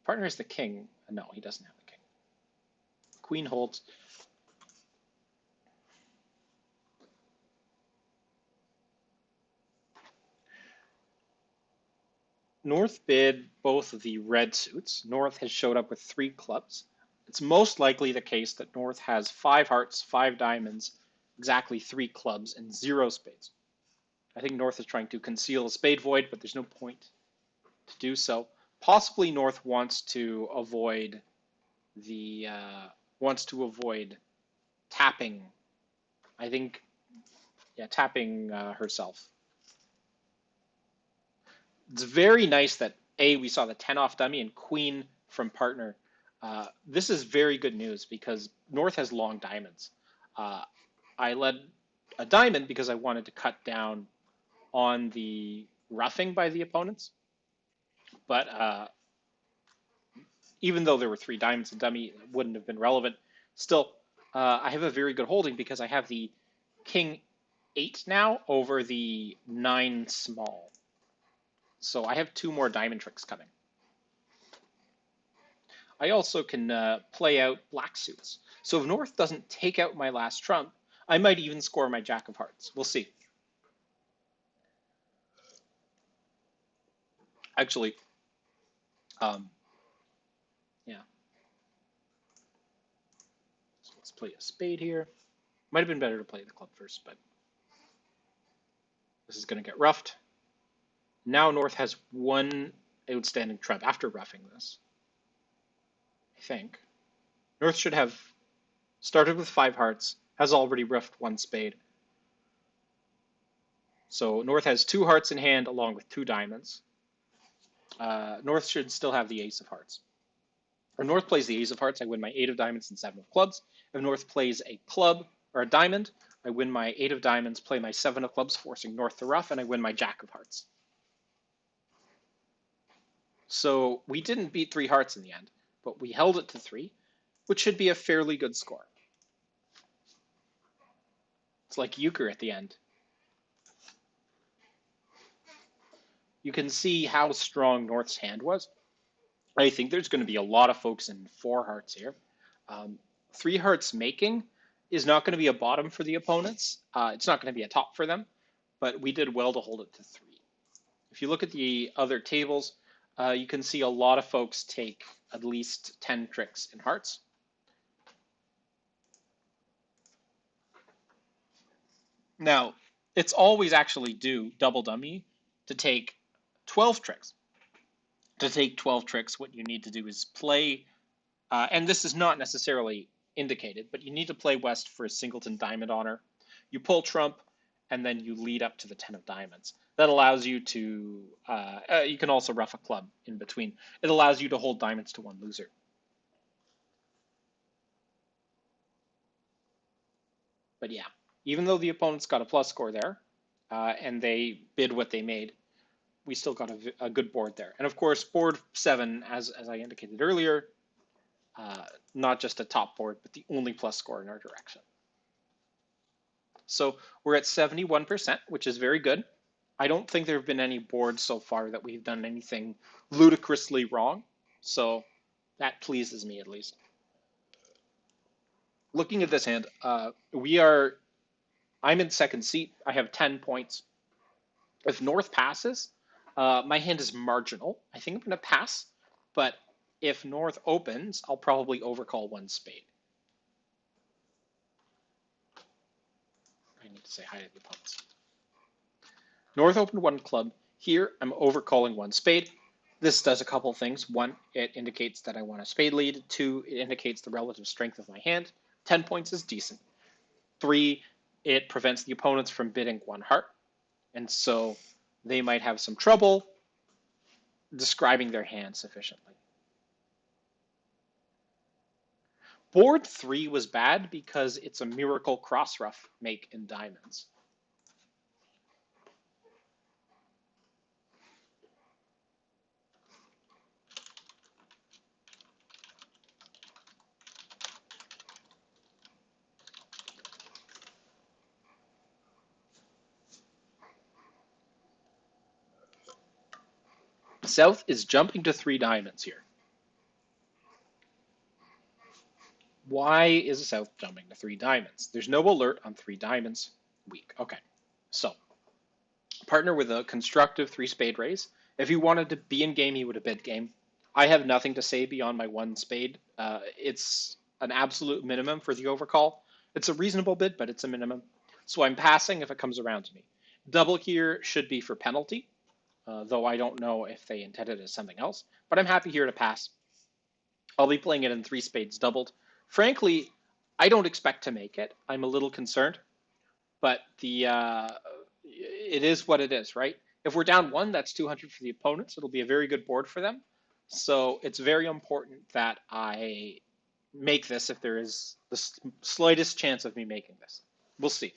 Partner is the king. No, he doesn't have the king. Queen holds. North bid both of the red suits. North has showed up with 3 clubs. It's most likely the case that North has 5 hearts, 5 diamonds, exactly 3 clubs, and 0 spades. I think North is trying to conceal a spade void, but there's no point to do so. Possibly North wants to avoid the tapping. I think, yeah, tapping herself. It's very nice that we saw the 10 off dummy and queen from partner. This is very good news because North has long diamonds. I led a diamond because I wanted to cut down on the roughing by the opponents, but even though there were 3 diamonds in dummy, it wouldn't have been relevant. Still, I have a very good holding because I have the king 8 now over the 9 small. So I have 2 more diamond tricks coming. I also can play out black suits. So if North doesn't take out my last trump, I might even score my jack of hearts. We'll see. Actually, yeah. So let's play a spade here. Might have been better to play the club first, but this is going to get roughed. Now North has 1 outstanding trump after roughing this. I think. North should have started with 5 hearts, has already roughed 1 spade. So North has 2 hearts in hand along with 2 diamonds. North should still have the ace of hearts. If North plays the ace of hearts, I win my 8 of diamonds and 7 of clubs. If North plays a club or a diamond, I win my 8 of diamonds, play my 7 of clubs, forcing North to rough, and I win my jack of hearts. So we didn't beat 3 hearts in the end, but we held it to 3, which should be a fairly good score. It's like euchre at the end. You can see how strong North's hand was. I think there's going to be a lot of folks in 4 hearts here. 3 hearts making is not going to be a bottom for the opponents. It's not going to be a top for them, but we did well to hold it to 3. If you look at the other tables, you can see a lot of folks take at least 10 tricks in hearts. Now, it's always actually due double dummy to take 12 tricks. To take 12 tricks, what you need to do is play, and this is not necessarily indicated, but you need to play West for a singleton diamond honor. You pull trump, and then you lead up to the 10 of diamonds. That allows you to, you can also rough a club in between. It allows you to hold diamonds to 1 loser. But yeah, even though the opponents got a plus score there, and they bid what they made, we still got a good board there. And of course, board 7, as I indicated earlier, not just a top board, but the only plus score in our direction. So we're at 71%, which is very good. I don't think there have been any boards so far that we've done anything ludicrously wrong. So that pleases me at least. Looking at this hand, I'm in second seat. I have 10 points. If North passes, my hand is marginal. I think I'm going to pass, but if North opens, I'll probably overcall 1 spade. I need to say hi to the opponents. North opened 1 club. Here, I'm overcalling 1 spade. This does a couple things. 1, it indicates that I want a spade lead. 2, it indicates the relative strength of my hand. 10 points is decent. 3, it prevents the opponents from bidding 1 heart. And so they might have some trouble describing their hand sufficiently. Board 3 was bad because it's a miracle cross rough make in diamonds. South is jumping to 3 diamonds here. Why is South jumping to 3 diamonds? There's no alert on 3 diamonds. Weak. Okay. So, partner with a constructive 3 spade raise. If he wanted to be in game, he would have bid game. I have nothing to say beyond my 1 spade. It's an absolute minimum for the overcall. It's a reasonable bid, but it's a minimum. So I'm passing if it comes around to me. Double here should be for penalty, though I don't know if they intended it as something else. But I'm happy here to pass. I'll be playing it in 3 spades doubled. Frankly, I don't expect to make it. I'm a little concerned, but it is what it is, right? If we're down 1, that's 200 for the opponents. It'll be a very good board for them. So it's very important that I make this if there is the slightest chance of me making this. We'll see.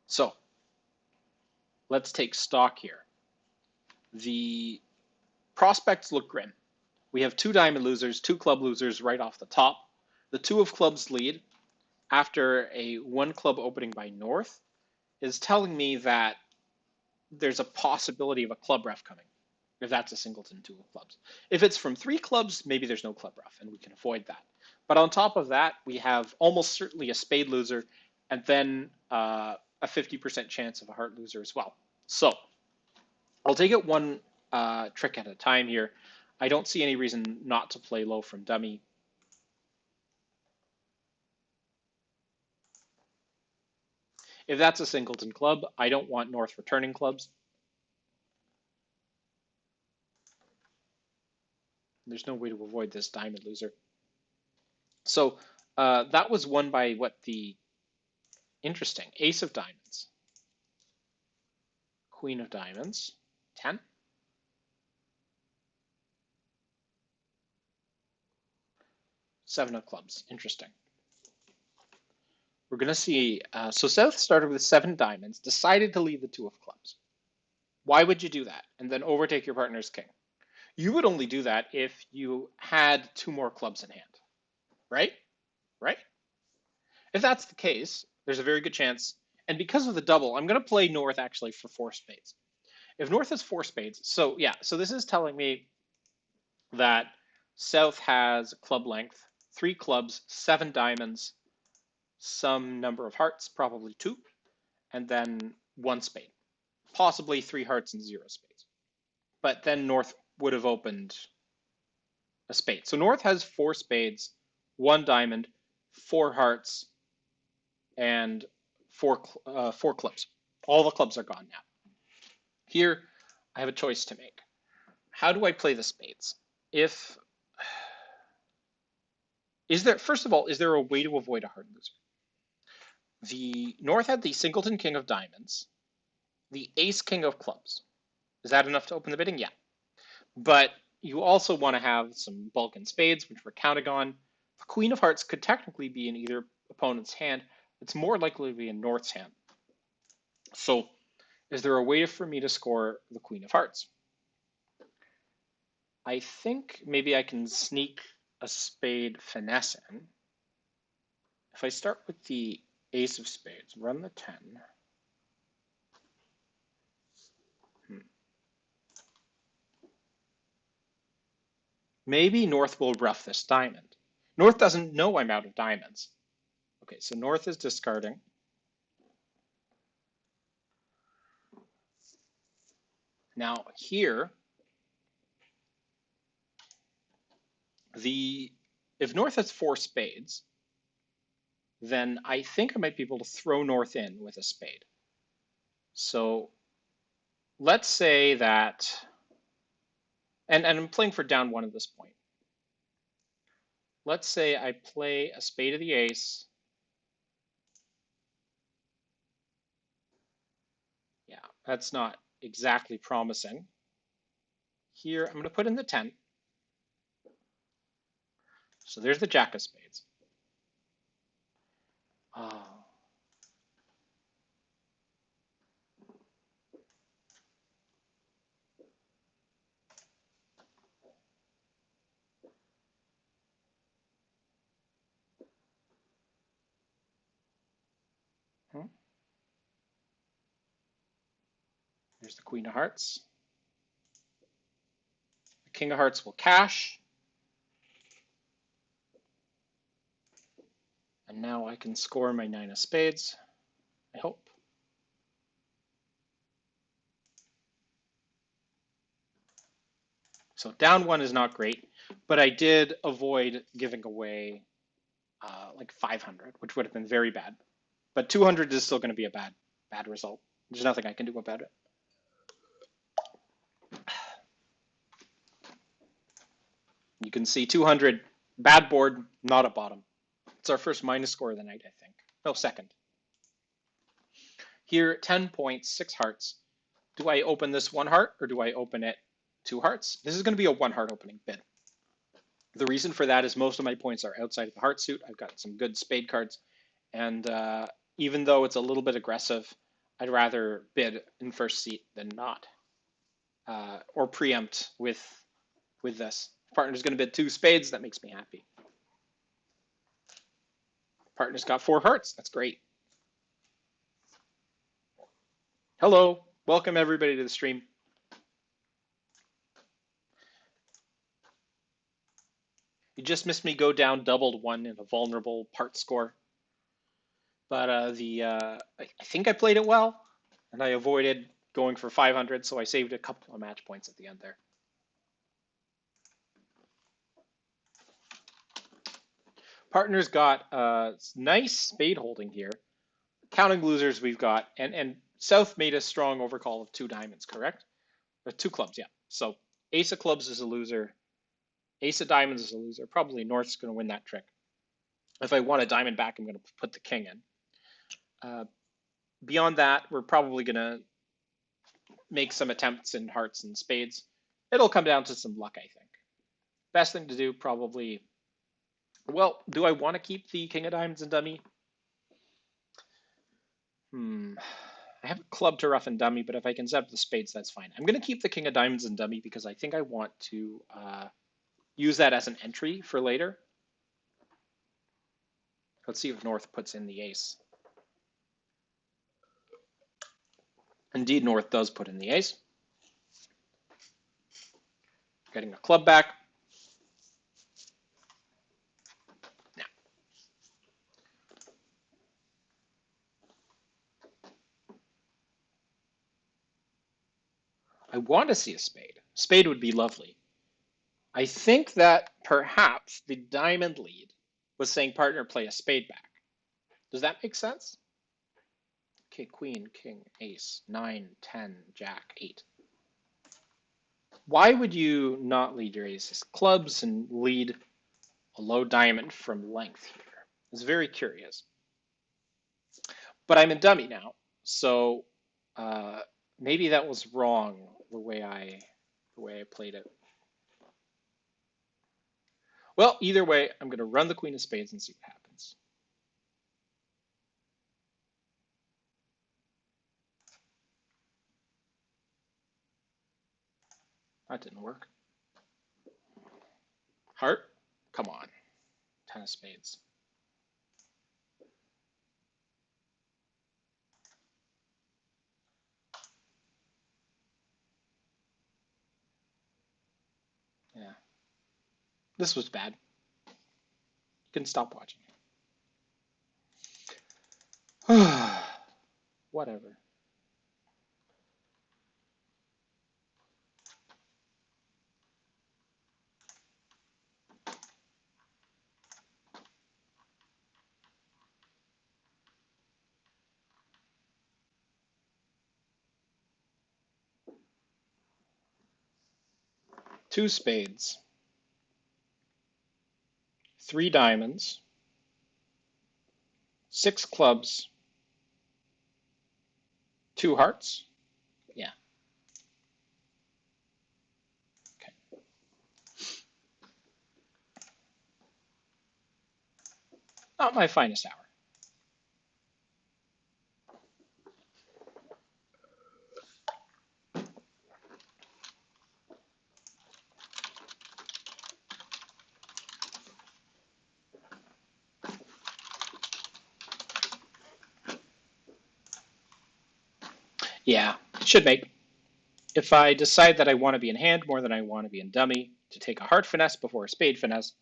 So let's take stock here. The prospects look grim. We have 2 diamond losers, 2 club losers right off the top. The 2 of clubs lead after a 1 club opening by North is telling me that there's a possibility of a club ref coming, if that's a singleton 2 of clubs. If it's from 3 clubs, maybe there's no club ref, and we can avoid that. But on top of that, we have almost certainly a spade loser, and then a 50% chance of a heart loser as well. So I'll take it one trick at a time here. I don't see any reason not to play low from dummy. If that's a singleton club, I don't want North returning clubs. There's no way to avoid this diamond loser. So that was won by what the interesting ace of diamonds, queen of diamonds, 10. Seven of clubs, interesting. We're going to see, so South started with 7 diamonds, decided to leave the 2 of clubs. Why would you do that and then overtake your partner's king? You would only do that if you had 2 more clubs in hand, right? Right? If that's the case, there's a very good chance, and because of the double, I'm going to play North actually for 4 spades. If North has 4 spades, so yeah, so this is telling me that South has club length, 3 clubs, 7 diamonds, some number of hearts, probably 2, and then 1 spade, possibly 3 hearts and 0 spades. But then North would have opened a spade. So North has 4 spades, 1 diamond, 4 hearts, and 4 clubs. All the clubs are gone now. Here, I have a choice to make. How do I play the spades? First of all, is there a way to avoid a hard loser? The North had the singleton king of diamonds, the ace king of clubs. Is that enough to open the bidding? Yeah. But you also want to have some Balkan spades, which we're counting on. The queen of hearts could technically be in either opponent's hand. It's more likely to be in North's hand. So is there a way for me to score the queen of hearts? I think maybe I can sneak a spade finesse in. If I start with the ace of spades, run the 10. Maybe North will ruff this diamond. North doesn't know I'm out of diamonds. Okay, so North is discarding. Now here, if North has 4 spades, then I think I might be able to throw North in with a spade. So let's say that, and I'm playing for down 1 at this point. Let's say I play a spade of the ace. Yeah, that's not exactly promising. Here, I'm going to put in the 10. So there's the jack of spades. Oh. There's the Queen of Hearts. The King of Hearts will cash. And now I can score my 9 of spades, I hope. So down 1 is not great, but I did avoid giving away like 500, which would have been very bad. But 200 is still going to be a bad result. There's nothing I can do about it. You can see 200, bad board, not a bottom. It's our first minus score of the night, I think. No, second. Here, 10 points, 6 hearts. Do I open this 1 heart or do I open it 2 hearts? This is going to be a 1 heart opening bid. The reason for that is most of my points are outside of the heart suit. I've got some good spade cards. And even though it's a little bit aggressive, I'd rather bid in first seat than not. Or preempt with this. Partner's going to bid 2 spades. That makes me happy. Partner's got 4 hearts. That's great. Hello. Welcome everybody to the stream. You just missed me go down doubled 1 in a vulnerable part score. But I think I played it well, and I avoided going for 500, so I saved a couple of match points at the end there. Partner's got a nice spade holding here. Counting losers we've got, and South made a strong overcall of 2 diamonds, correct? Or 2 clubs, yeah. So ace of clubs is a loser. Ace of diamonds is a loser. Probably North's going to win that trick. If I want a diamond back, I'm going to put the king in. Beyond that, we're probably going to make some attempts in hearts and spades. It'll come down to some luck, I think. Best thing to do probably, well, do I want to keep the king of diamonds and dummy? I have a club to rough and dummy, but if I can set up the spades, that's fine. I'm going to keep the king of diamonds and dummy because I think I want to use that as an entry for later. Let's see if North puts in the ace. Indeed, North does put in the ace. Getting a club back. Now. I want to see a spade. Spade would be lovely. I think that perhaps the diamond lead was saying partner play a spade back. Does that make sense? Okay, queen, king, ace, 9, 10, jack, 8. Why would you not lead your aces? Clubs and lead a low diamond from length here. It's very curious. But I'm in dummy now, so maybe that was wrong the way I played it. Well, either way, I'm going to run the queen of spades and see what happens. That didn't work. Heart? Come on. 10 of spades. Yeah. This was bad. You can stop watching. Whatever. Two spades, 3 diamonds, 6 clubs, 2 hearts. Yeah. Okay. Not my finest hour. Yeah, it should make. If I decide that I want to be in hand more than I want to be in dummy, to take a heart finesse before a spade finesse,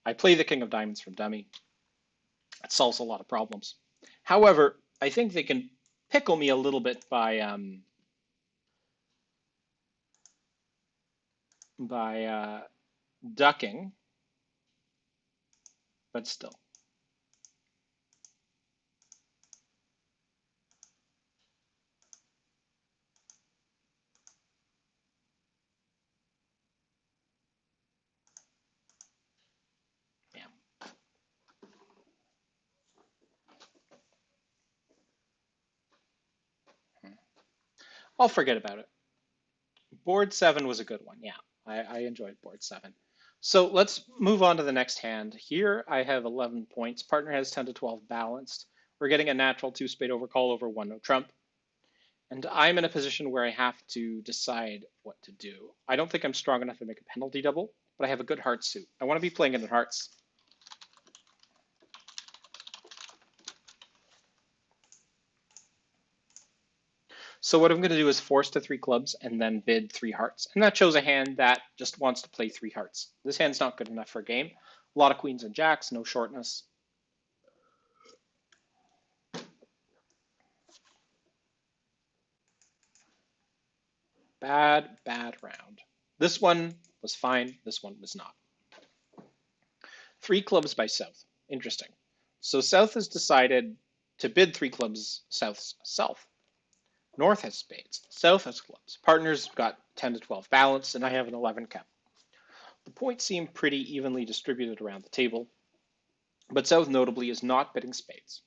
I play the king of diamonds from dummy. It solves a lot of problems. However, I think they can pickle me a little bit by ducking, but still. Yeah. I'll forget about it. Board 7 was a good one. Yeah, I enjoyed board 7. So let's move on to the next hand. Here I have 11 points. Partner has 10 to 12 balanced. We're getting a natural two spade overcall over one no trump. And I'm in a position where I have to decide what to do. I don't think I'm strong enough to make a penalty double, but I have a good heart suit. I want to be playing it in hearts. So what I'm going to do is force to three clubs and then bid three hearts. And that shows a hand that just wants to play three hearts. This hand's not good enough for a game. A lot of queens and jacks, no shortness. Bad round. This one was fine. This one was not. Three clubs by South. Interesting. So South has decided to bid three clubs South's self. North has spades. South has clubs. Partners got 10 to 12 balanced, and I have an 11 cap. The points seem pretty evenly distributed around the table, but South notably is not bidding spades.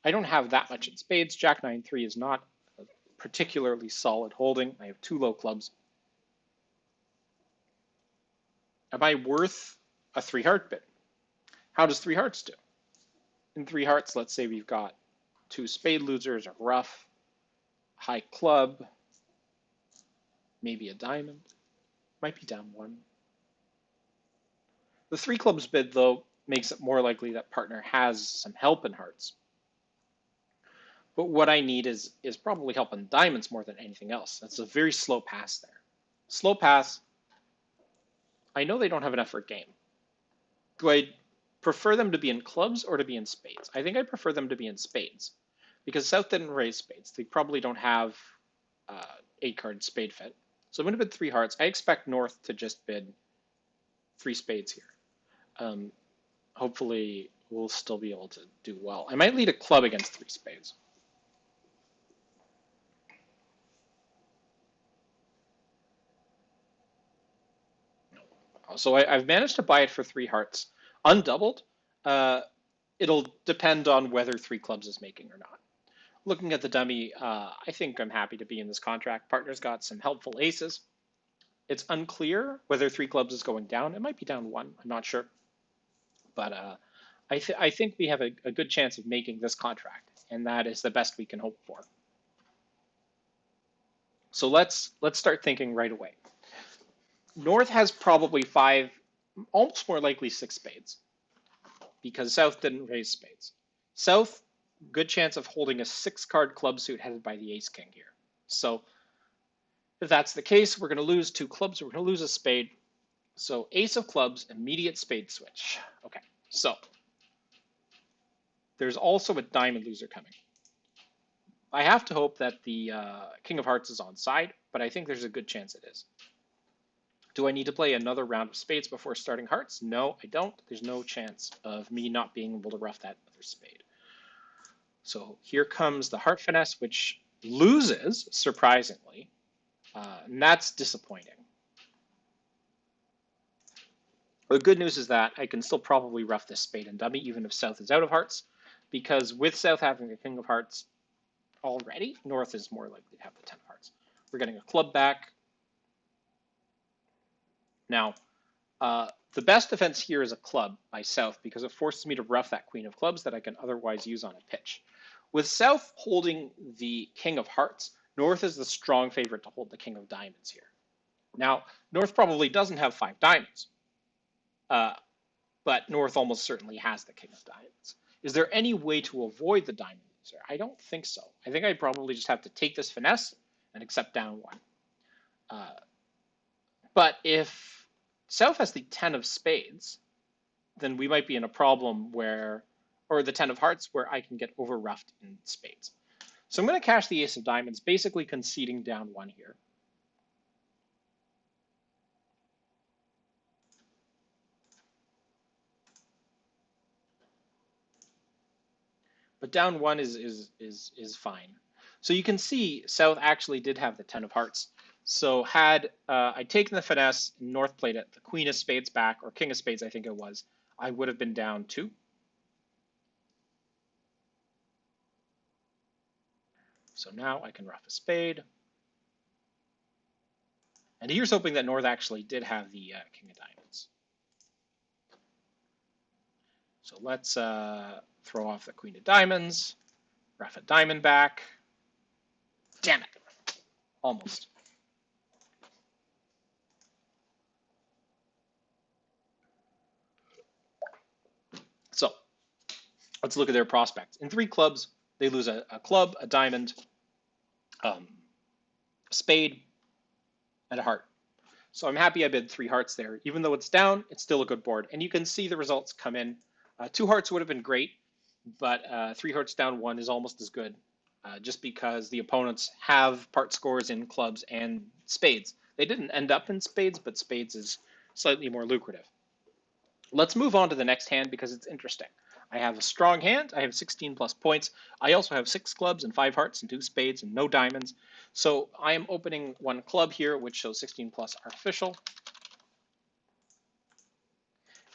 I don't have that much in spades. Jack 9-3 is not a particularly solid holding. I have two low clubs. Am I worth a three heart bid? How does three hearts do? In three hearts, let's say we've got two spade losers, a ruff, high club, maybe a diamond. Might be down one. The three clubs bid, though, makes it more likely that partner has some help in hearts. But what I need is probably help in diamonds more than anything else. That's a very slow pass there. Slow pass. I know they don't have enough for a game. Do I prefer them to be in clubs or to be in spades? I think I prefer them to be in spades because South didn't raise spades. They probably don't have 8-card spade fit. So I'm going to bid three hearts. I expect North to just bid three spades here. Hopefully we'll still be able to do well. I might lead a club against three spades. So I've managed to buy it for three hearts. Undoubled, it'll depend on whether three clubs is making or not. Looking at the dummy, I think I'm happy to be in this contract. Partner's got some helpful aces. It's unclear whether three clubs is going down. It might be down one. I'm not sure. But I think we have a good chance of making this contract, and that is the best we can hope for. So let's start thinking right away. North has probably five, almost more likely six spades, because South didn't raise spades. South, good chance of holding a 6-card club suit headed by the ace king here. So if that's the case, we're going to lose two clubs. We're going to lose a spade. So ace of clubs, immediate spade switch. Okay, so there's also a diamond loser coming. I have to hope that the king of hearts is on side, but I think there's a good chance it is. Do I need to play another round of spades before starting hearts? No, I don't. There's no chance of me not being able to rough that other spade. So here comes the heart finesse, which loses, surprisingly, and that's disappointing. The good news is that I can still probably rough this spade and dummy, even if South is out of hearts, because with South having a king of hearts already, North is more likely to have the 10 of hearts. We're getting a club back. Now, the best defense here is a club by South because it forces me to rough that queen of clubs that I can otherwise use on a pitch. With South holding the king of hearts, North is the strong favorite to hold the king of diamonds here. Now, North probably doesn't have 5 diamonds, but North almost certainly has the king of diamonds. Is there any way to avoid the diamond loser? I don't think so. I think I probably just have to take this finesse and accept down one. But if South has the 10 of spades, then we might be in a problem where, or the 10 of hearts, where I can get over roughed in spades. So I'm going to cash the ace of diamonds, basically conceding down one here. But down one is fine. So you can see South actually did have the 10 of hearts. So had I taken the finesse, North played it, the queen of spades back, or king of spades, I think it was, I would have been down 2. So now I can ruff a spade. And here's hoping that North actually did have the king of diamonds. So let's throw off the queen of diamonds, ruff a diamond back. Damn it, almost. So let's look at their prospects. In 3 clubs, they lose a club, a diamond, a spade, and a heart. So I'm happy I bid 3 hearts there. Even though it's down, it's still a good board. And you can see the results come in. 2 hearts would have been great, but 3 hearts down 1 is almost as good, just because the opponents have part scores in clubs and spades. They didn't end up in spades, but spades is slightly more lucrative. Let's move on to the next hand because it's interesting. I have a strong hand. I have 16 plus points. I also have 6 clubs and 5 hearts and 2 spades and no diamonds. So I am opening 1 club here, which shows 16 plus artificial.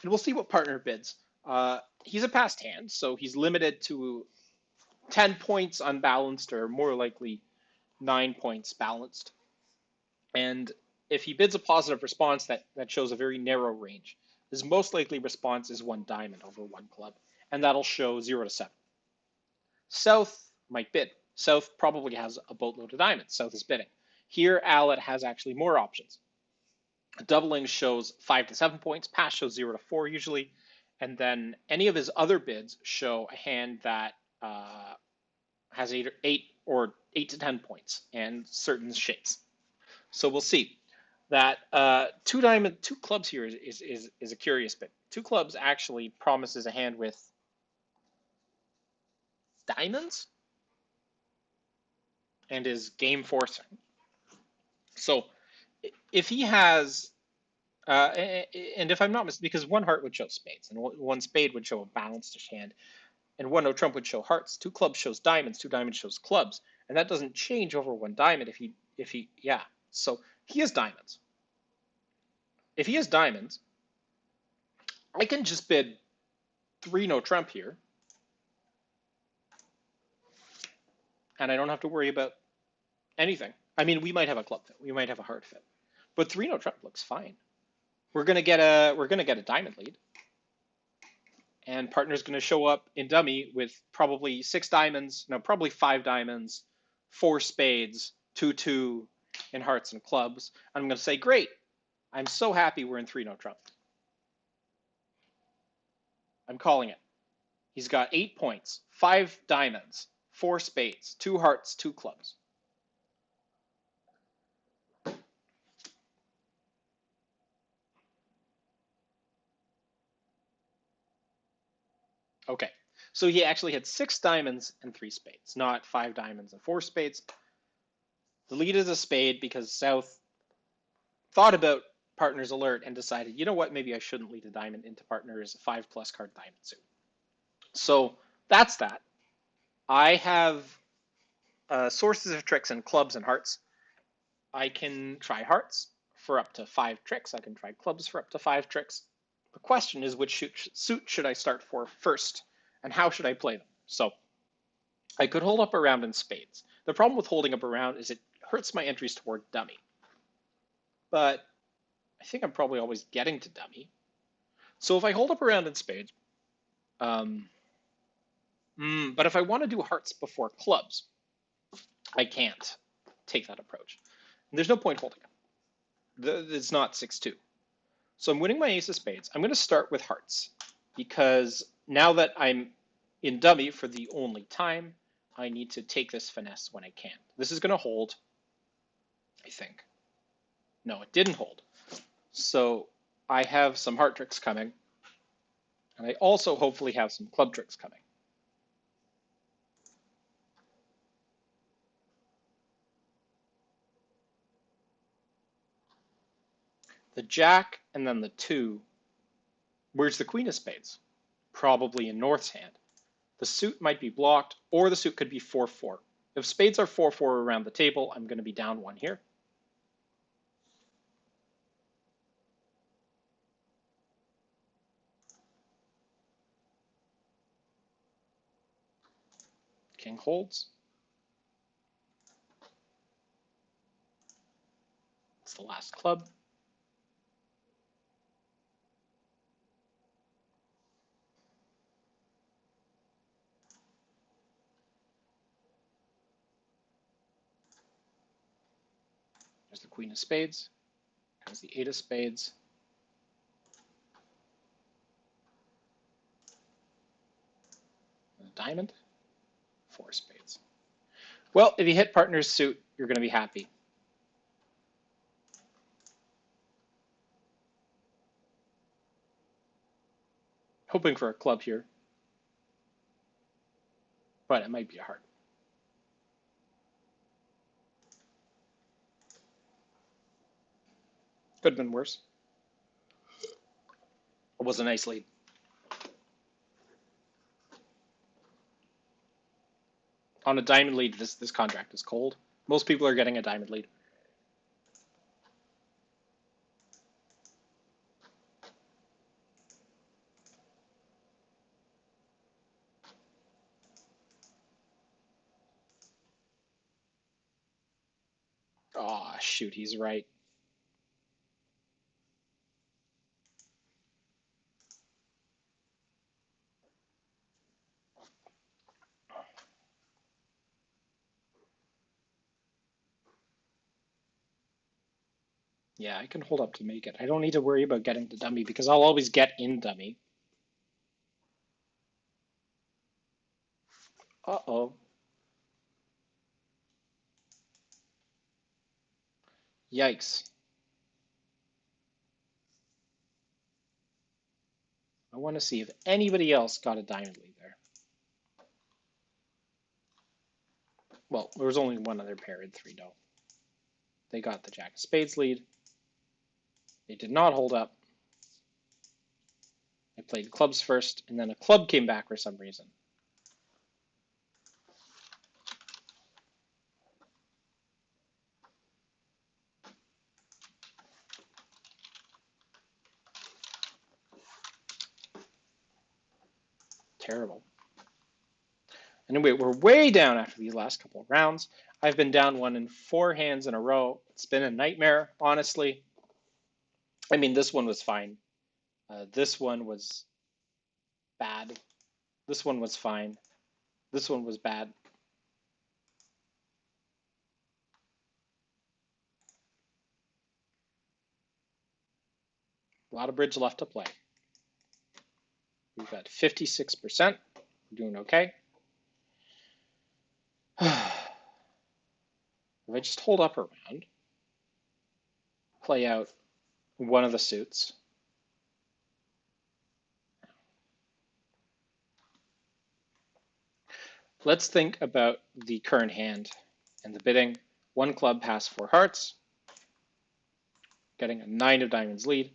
And we'll see what partner bids. He's a passed hand, so he's limited to 10 points unbalanced, or more likely 9 points balanced. And if he bids a positive response, that shows a very narrow range. His most likely response is 1 diamond over 1 club, and that'll show 0 to 7. South might bid. South probably has a boatload of diamonds. South is bidding. Here, Allet has actually more options. Doubling shows 5 to 7 points. Pass shows 0 to 4 usually. And then any of his other bids show a hand that has 8 to 10 points and certain shapes. So we'll see. That 2 clubs here is a curious bit. 2 clubs actually promises a hand with diamonds and is game forcing. So if he has, and if I'm not mistaken, because 1 heart would show spades and 1 spade would show a balanced hand, and 1 no trump would show hearts. 2 clubs shows diamonds, 2 diamonds shows clubs, and that doesn't change over 1 diamond if he yeah. So he has diamonds. If he has diamonds, I can just bid 3 no trump here, and I don't have to worry about anything. I mean, we might have a club fit, we might have a heart fit, but 3 no trump looks fine. We're gonna get a diamond lead, and partner's gonna show up in dummy with probably 6 diamonds, no, probably 5 diamonds, 4 spades, 2-2 in hearts and clubs. I'm gonna say, great, I'm so happy we're in 3 no trump. I'm calling it. He's got 8 points, 5 diamonds, 4 spades, 2 hearts, 2 clubs. Okay, so he actually had 6 diamonds and 3 spades, not 5 diamonds and 4 spades. The lead is a spade because South thought about partner's alert and decided, you know what, maybe I shouldn't lead a diamond into partner as a 5+ card diamond suit. So that's that. I have sources of tricks in clubs and hearts. I can try hearts for up to 5 tricks. I can try clubs for up to 5 tricks. The question is, which suit should I start for first, and how should I play them? So I could hold up a round in spades. The problem with holding up a round is it hurts my entries toward dummy. But I think I'm probably always getting to dummy. So if I hold up a round in spades, but if I want to do hearts before clubs, I can't take that approach. And there's no point holding it. It's not 6-2. So I'm winning my ace of spades. I'm going to start with hearts because now that I'm in dummy for the only time, I need to take this finesse when I can. This is going to hold. I think. No, it didn't hold. So I have some heart tricks coming, and I also hopefully have some club tricks coming. The jack and then the 2. Where's the queen of spades? Probably in North's hand. The suit might be blocked, or the suit could be 4-4. If spades are 4-4 around the table, I'm going to be down 1 here. King holds. It's the last club. There's the queen of spades. There's the 8 of spades. And a diamond. 4 spades. Well, if you hit partner's suit, you're going to be happy. Hoping for a club here. But it might be a heart. Could have been worse. It was a nice lead. On a diamond lead, this contract is cold. Most people are getting a diamond lead. Oh, shoot, he's right. Yeah, I can hold up to make it. I don't need to worry about getting to dummy because I'll always get in dummy. Uh-oh. Yikes. I want to see if anybody else got a diamond lead there. Well, there was only one other pair in 3-0. They got the jack of spades lead. They did not hold up. I played clubs first, and then a club came back for some reason. Terrible. Anyway, we're way down after these last couple of rounds. I've been down 1 in 4 hands in a row. It's been a nightmare, honestly. I mean, this one was fine. This one was bad. This one was fine. This one was bad. A lot of bridge left to play. We've got 56%. We're doing okay. If I just hold up around, play out one of the suits. Let's think about the current hand and the bidding. 1 club has 4 hearts, getting a 9 of diamonds lead.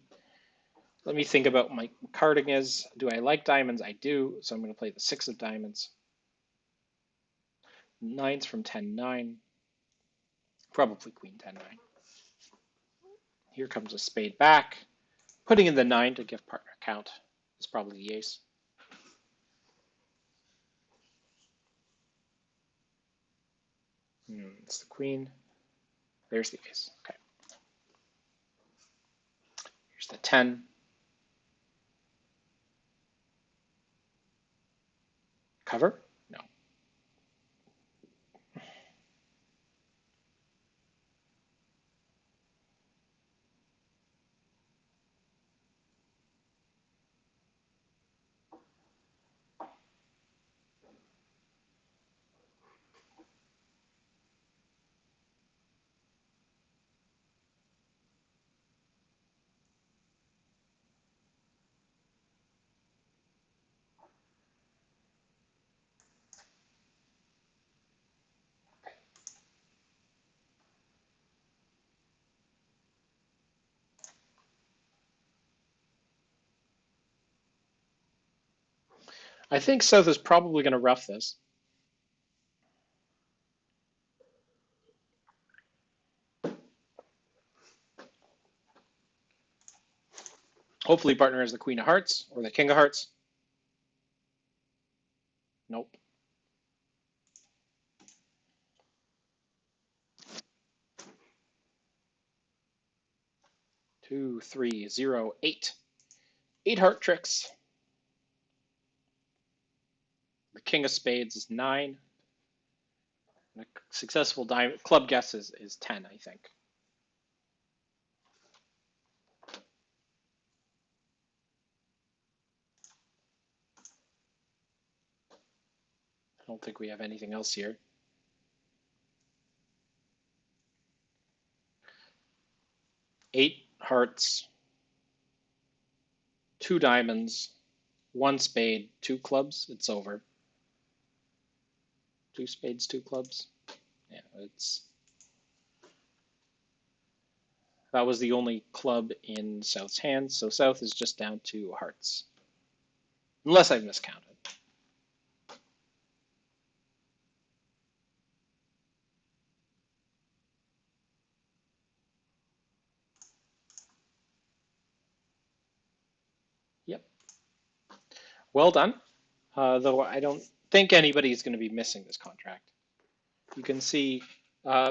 Let me think about what my carding is. Do I like diamonds? I do, so I'm going to play the 6 of diamonds. 9's from 10-9. Probably queen 10-9. Here comes a spade back. Putting in the 9 to give partner count is probably the ace. It's the queen. There's the ace. Okay. Here's the 10. Cover? No. I think South is probably going to rough this. Hopefully partner has the Queen of Hearts or the King of Hearts. Nope. Two, three, zero, eight. 8 heart tricks. The King of Spades is 9. And a successful diamond club guess is 10, I think. I don't think we have anything else here. Eight hearts, 2 diamonds, 1 spade, 2 clubs. It's over. 2 spades, 2 clubs. Yeah, that was the only club in South's hand, so South is just down to hearts. Unless I've miscounted. Yep. Well done. Though I don't think anybody's going to be missing this contract. You can see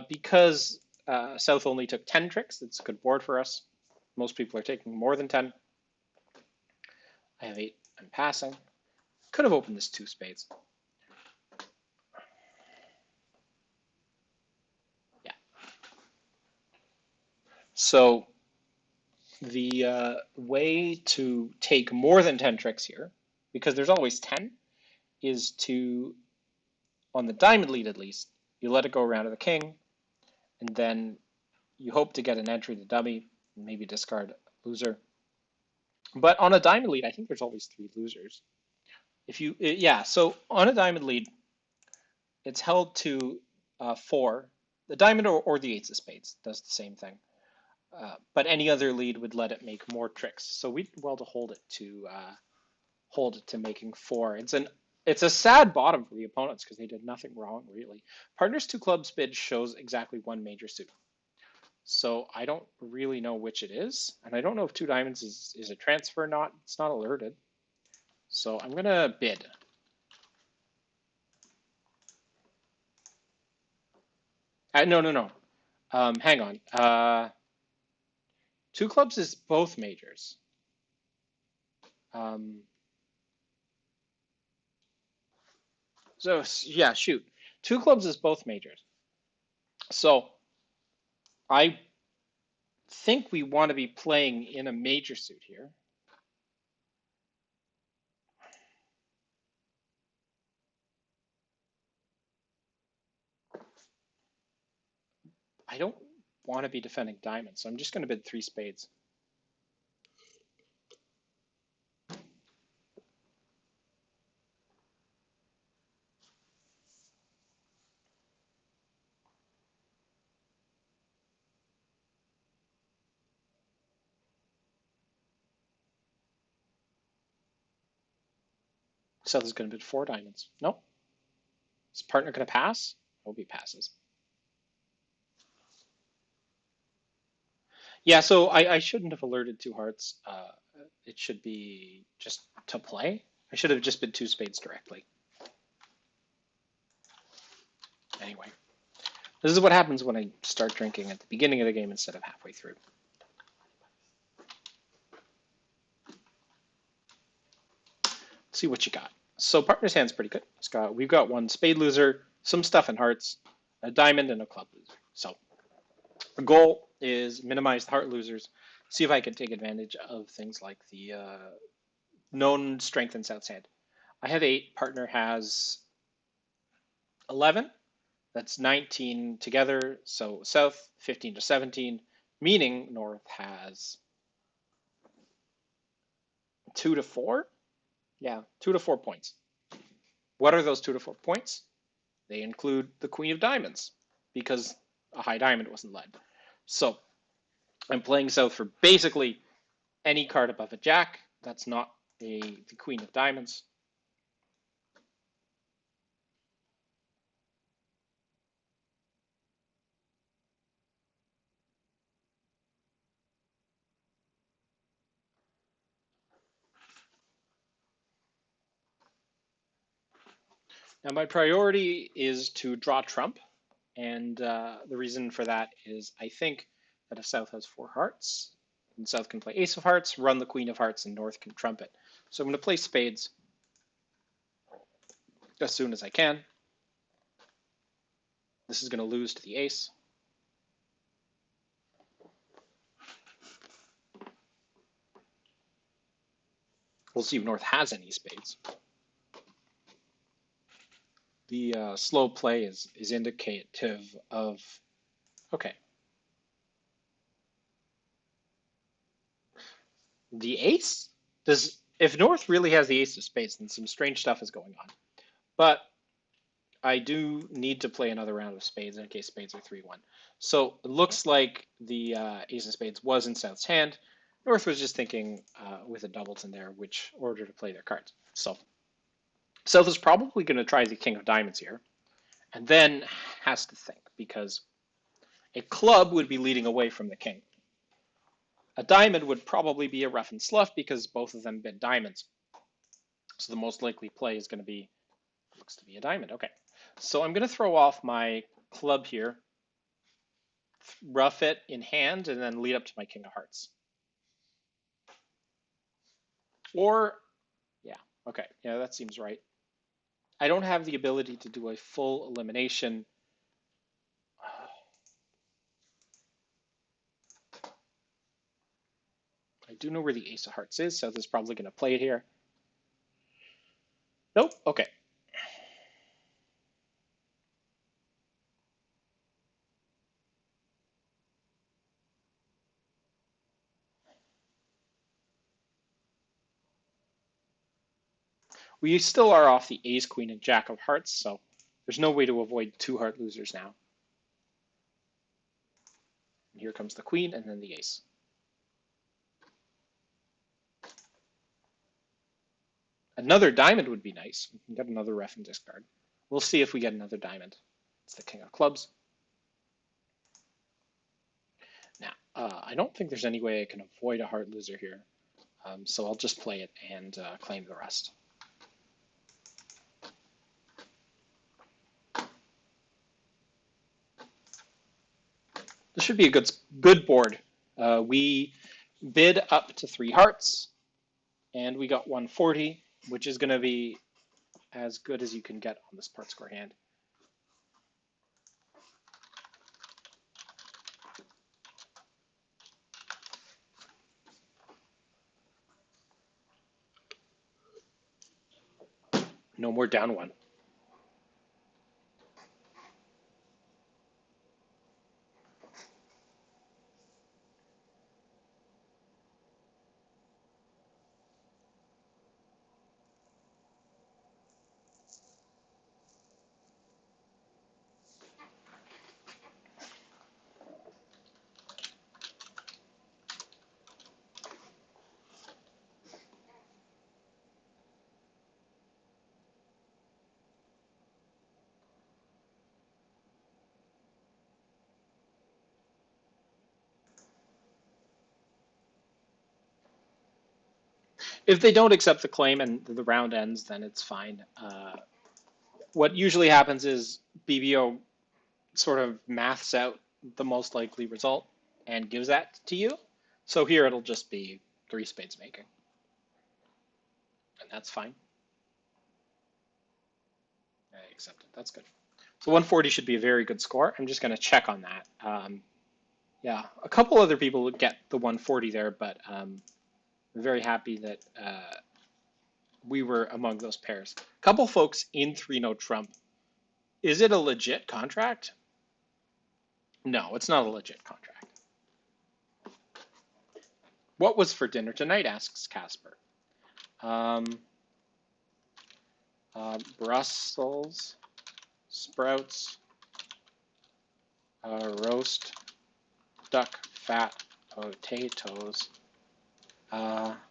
because South only took 10 tricks, it's a good board for us. Most people are taking more than 10. I have 8. I'm passing. Could have opened this 2 spades. Yeah. So the way to take more than 10 tricks here, because there's always 10, is to, on the diamond lead at least, you let it go around to the king, and then you hope to get an entry to dummy, maybe discard loser. But on a diamond lead, I think there's always 3 losers. Yeah, so on a diamond lead, it's held to 4. The diamond or the eights of spades does the same thing. But any other lead would let it make more tricks. So we did well to hold it to making 4. It's a sad bottom for the opponents because they did nothing wrong really. Partners 2 clubs bid shows exactly 1 major suit. So I don't really know which it is, and I don't know if 2 diamonds is a transfer or not. It's not alerted. So I'm gonna bid. No. Hang on. 2 clubs is both majors. Um, so yeah, shoot. 2 clubs is both majors. So I think we want to be playing in a major suit here. I don't want to be defending diamonds, so I'm just going to bid 3 spades. South is going to bid 4 diamonds. Nope. Is partner going to pass? I hope he passes. Yeah, so I shouldn't have alerted 2 hearts. It should be just to play. I should have just bid 2 spades directly. Anyway, this is what happens when I start drinking at the beginning of the game instead of halfway through. See what you got. So partner's hand's pretty good. We've got 1 spade loser, some stuff in hearts, a diamond, and a club loser. So the goal is minimize the heart losers, see if I can take advantage of things like the known strength in South's hand. I have 8, partner has 11. That's 19 together. So South 15 to 17, meaning North has 2 to 4. Yeah, 2 to 4 points. What are those 2 to 4 points? They include the Queen of Diamonds because a high diamond wasn't led. So I'm playing South for basically any card above a Jack. That's not the Queen of Diamonds. Now my priority is to draw trump, and the reason for that is I think that if South has 4 hearts, then South can play Ace of Hearts, run the Queen of Hearts, and North can trump it. So I'm going to play spades as soon as I can. This is going to lose to the ace. We'll see if North has any spades. The slow play is indicative of, okay, the ace? If North really has the ace of spades, then some strange stuff is going on. But I do need to play another round of spades in case spades are 3-1. So it looks like the ace of spades was in South's hand. North was just thinking with a doubles in there which order to play their cards. So South is probably going to try the king of diamonds here, and then has to think, because a club would be leading away from the king. A diamond would probably be a rough and slough because both of them bid diamonds. So the most likely play is going to be, looks to be a diamond. Okay, so I'm going to throw off my club here, rough it in hand, and then lead up to my king of hearts. Or, yeah, okay, yeah, that seems right. I don't have the ability to do a full elimination. I do know where the ace of hearts is, so this is probably going to play it here. Nope, okay. We still are off the ace, queen, and jack of hearts, so there's no way to avoid 2 heart losers now. And here comes the queen and then the ace. Another diamond would be nice. We can get another ref and discard. We'll see if we get another diamond. It's the king of clubs. Now, I don't think there's any way I can avoid a heart loser here. So I'll just play it and claim the rest. This should be a good board. We bid up to 3 hearts, and we got 140, which is going to be as good as you can get on this part score hand. No more down 1. If they don't accept the claim and the round ends, then it's fine. What usually happens is BBO sort of maths out the most likely result and gives that to you. So here it'll just be 3 spades making. And that's fine. I accept it. That's good. So 140 should be a very good score. I'm just going to check on that. Yeah, a couple other people would get the 140 there, but I'm very happy that we were among those pairs. A couple folks in 3-note trump. Is it a legit contract? No, it's not a legit contract. What was for dinner tonight, asks Casper. Brussels sprouts, roast duck, fat potatoes, AAA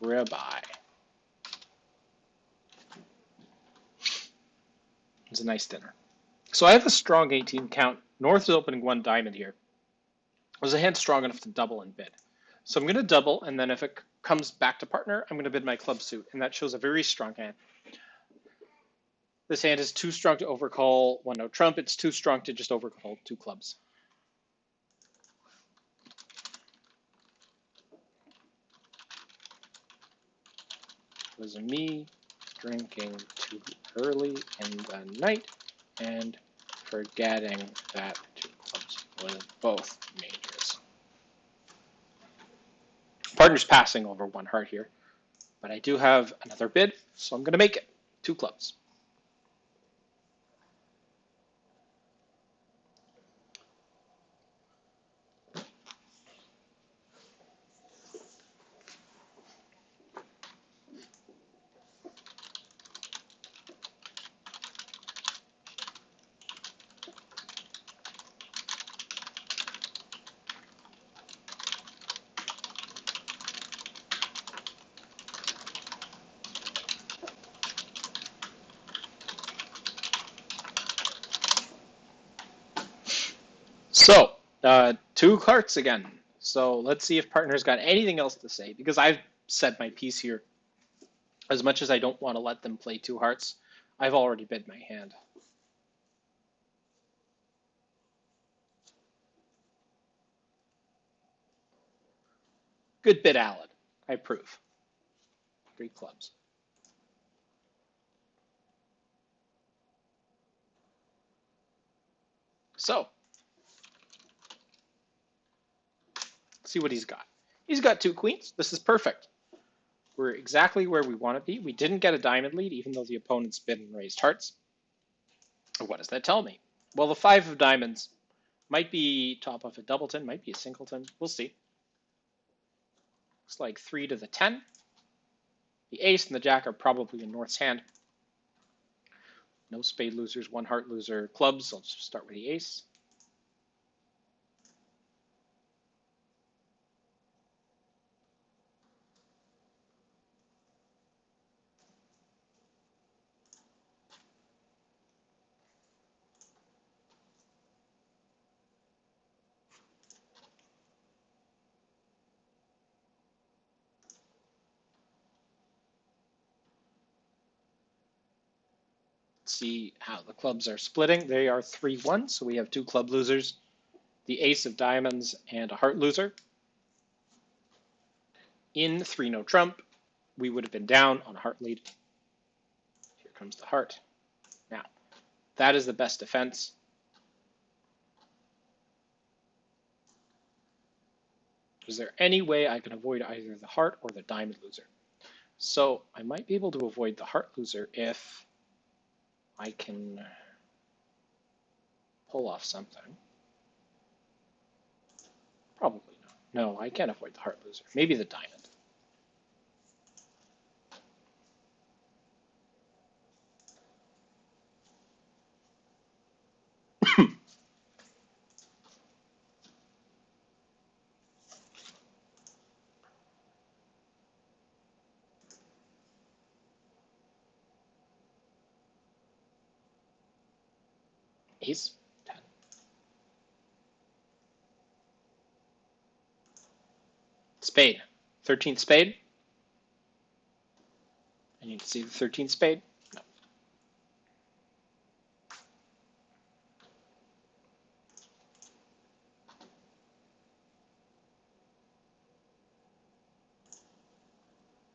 ribeye. It's a nice dinner. So I have a strong 18 count. North is opening 1 diamond here. Was a hand strong enough to double and bid. So I'm going to double, and then if it comes back to partner, I'm going to bid my club suit, and that shows a very strong hand. This hand is too strong to overcall one no trump. It's too strong to just overcall two clubs. It was me drinking too early in the night and forgetting that two clubs was both majors. Partner's passing over one heart here, but I do have another bid, so I'm going to make it. Two clubs. So, two carts again. So let's see if partner's got anything else to say, because I've said my piece here. As much as I don't want to let them play two hearts, I've already bid my hand. Good bid, Alan. I approve. Three clubs. So, let's see what he's got. He's got two queens. This is perfect. We're exactly where we want to be. We didn't get a diamond lead, even though the opponent's bid and raised hearts. What does that tell me? Well, the five of diamonds might be top of a doubleton, might be a singleton. We'll see. Looks like 3 to the 10. The ace and the jack are probably in North's hand. No spade losers, one heart loser. Clubs, I'll just start with the ace. See how the clubs are splitting. They are 3-1, so we have two club losers, the ace of diamonds and a heart loser. In 3 no trump, we would have been down on a heart lead. Here comes the heart. Now, that is the best defense. Is there any way I can avoid either the heart or the diamond loser? So I might be able to avoid the heart loser if I can pull off something. Probably not. No, I can't avoid the heart loser. Maybe the diamond. Ace, 10. Spade, 13th spade. I need to see the 13th spade. No.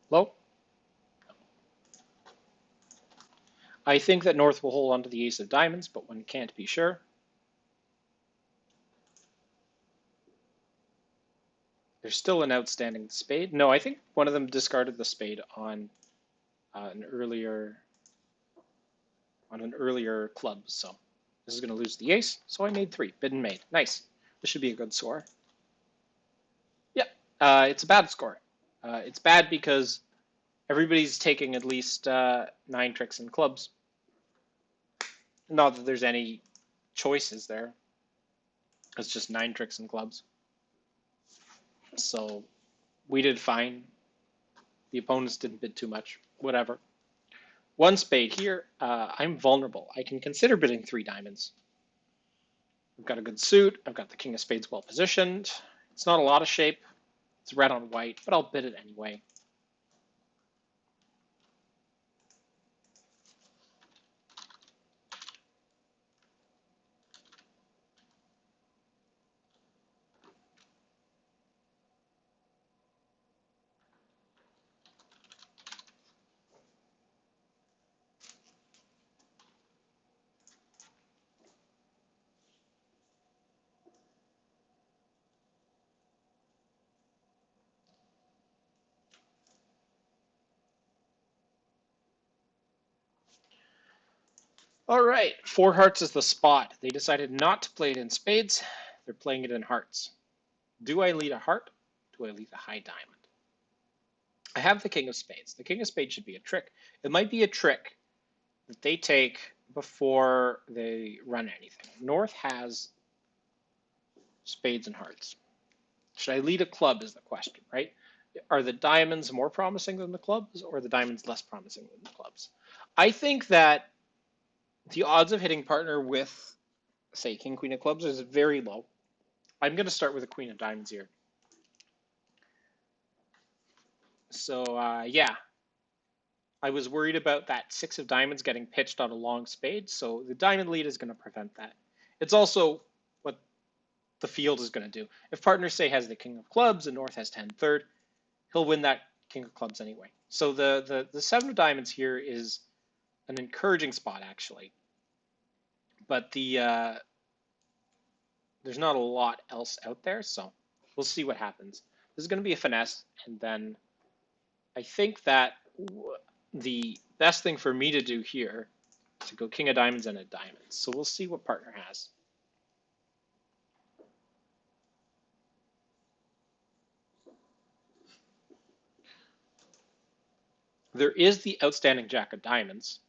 Low. I think that North will hold on to the ace of diamonds, but one can't be sure. There's still an outstanding spade. No, I think one of them discarded the spade on an earlier club. So this is going to lose the ace. So I made 3. Bid and made. Nice. This should be a good score. Yep. It's a bad score. It's bad because everybody's taking at least 9 tricks and clubs. Not that there's any choices there. It's just 9 tricks and clubs. So we did fine. The opponents didn't bid too much. Whatever. 1 spade here. I'm vulnerable. I can consider bidding 3 diamonds. I've got a good suit. I've got the king of spades well positioned. It's not a lot of shape. It's red on white, but I'll bid it anyway. All right, four hearts is the spot. They decided not to play it in spades. They're playing it in hearts. Do I lead a heart? Do I lead a high diamond? I have the king of spades. The king of spades should be a trick. It might be a trick that they take before they run anything. North has spades and hearts. Should I lead a club is the question, right? Are the diamonds more promising than the clubs, or are the diamonds less promising than the clubs? I think that the odds of hitting partner with, say, king, queen of clubs is very low. I'm going to start with a queen of diamonds here. So, yeah, I was worried about that six of diamonds getting pitched on a long spade, so the diamond lead is going to prevent that. It's also what the field is going to do. If partner, say, has the king of clubs and North has 10-3, he'll win that king of clubs anyway. So the seven of diamonds here is an encouraging spot, actually. But there's not a lot else out there, so we'll see what happens. This is going to be a finesse, and then I think that the best thing for me to do here is to go king of diamonds and a diamond. So we'll see what partner has. There is the outstanding jack of diamonds.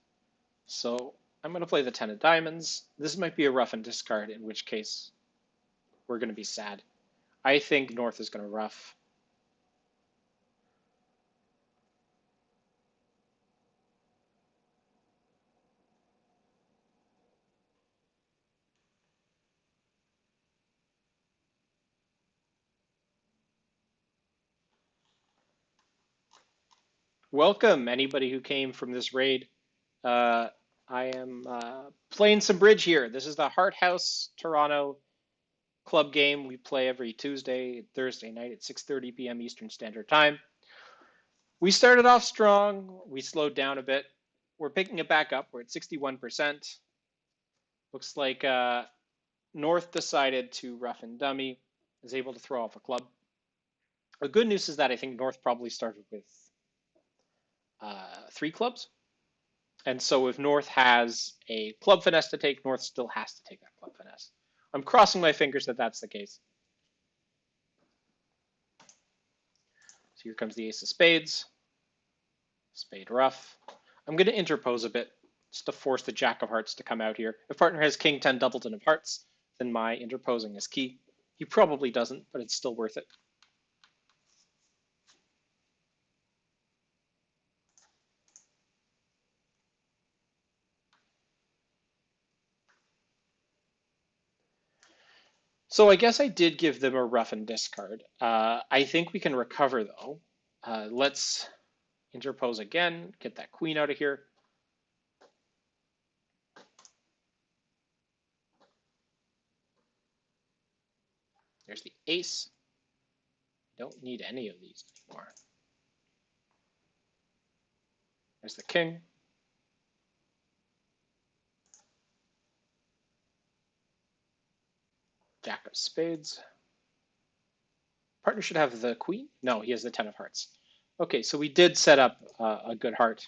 So I'm going to play the 10 of diamonds. This might be a rough and discard, in which case we're going to be sad. I think North is going to rough. Welcome, anybody who came from this raid. Uh, I am playing some bridge here. This is the Hart House Toronto club game. We play every Tuesday, Thursday night at 6:30 p.m. Eastern Standard Time. We started off strong. We slowed down a bit. We're picking it back up. We're at 61%. Looks like North decided to rough and dummy, is able to throw off a club. The good news is that I think North probably started with three clubs. And so if North has a club finesse to take, North still has to take that club finesse. I'm crossing my fingers that that's the case. So here comes the ace of spades. Spade rough. I'm going to interpose a bit just to force the jack of hearts to come out here. If partner has king 10 doubleton of hearts, then my interposing is key. He probably doesn't, but it's still worth it. So I guess I did give them a rough and discard. I think we can recover though. Let's interpose again, get that queen out of here. There's the ace. Don't need any of these anymore. There's the king. Jack of spades. Partner should have the queen. No, he has the 10 of hearts. Okay, so we did set up a good heart,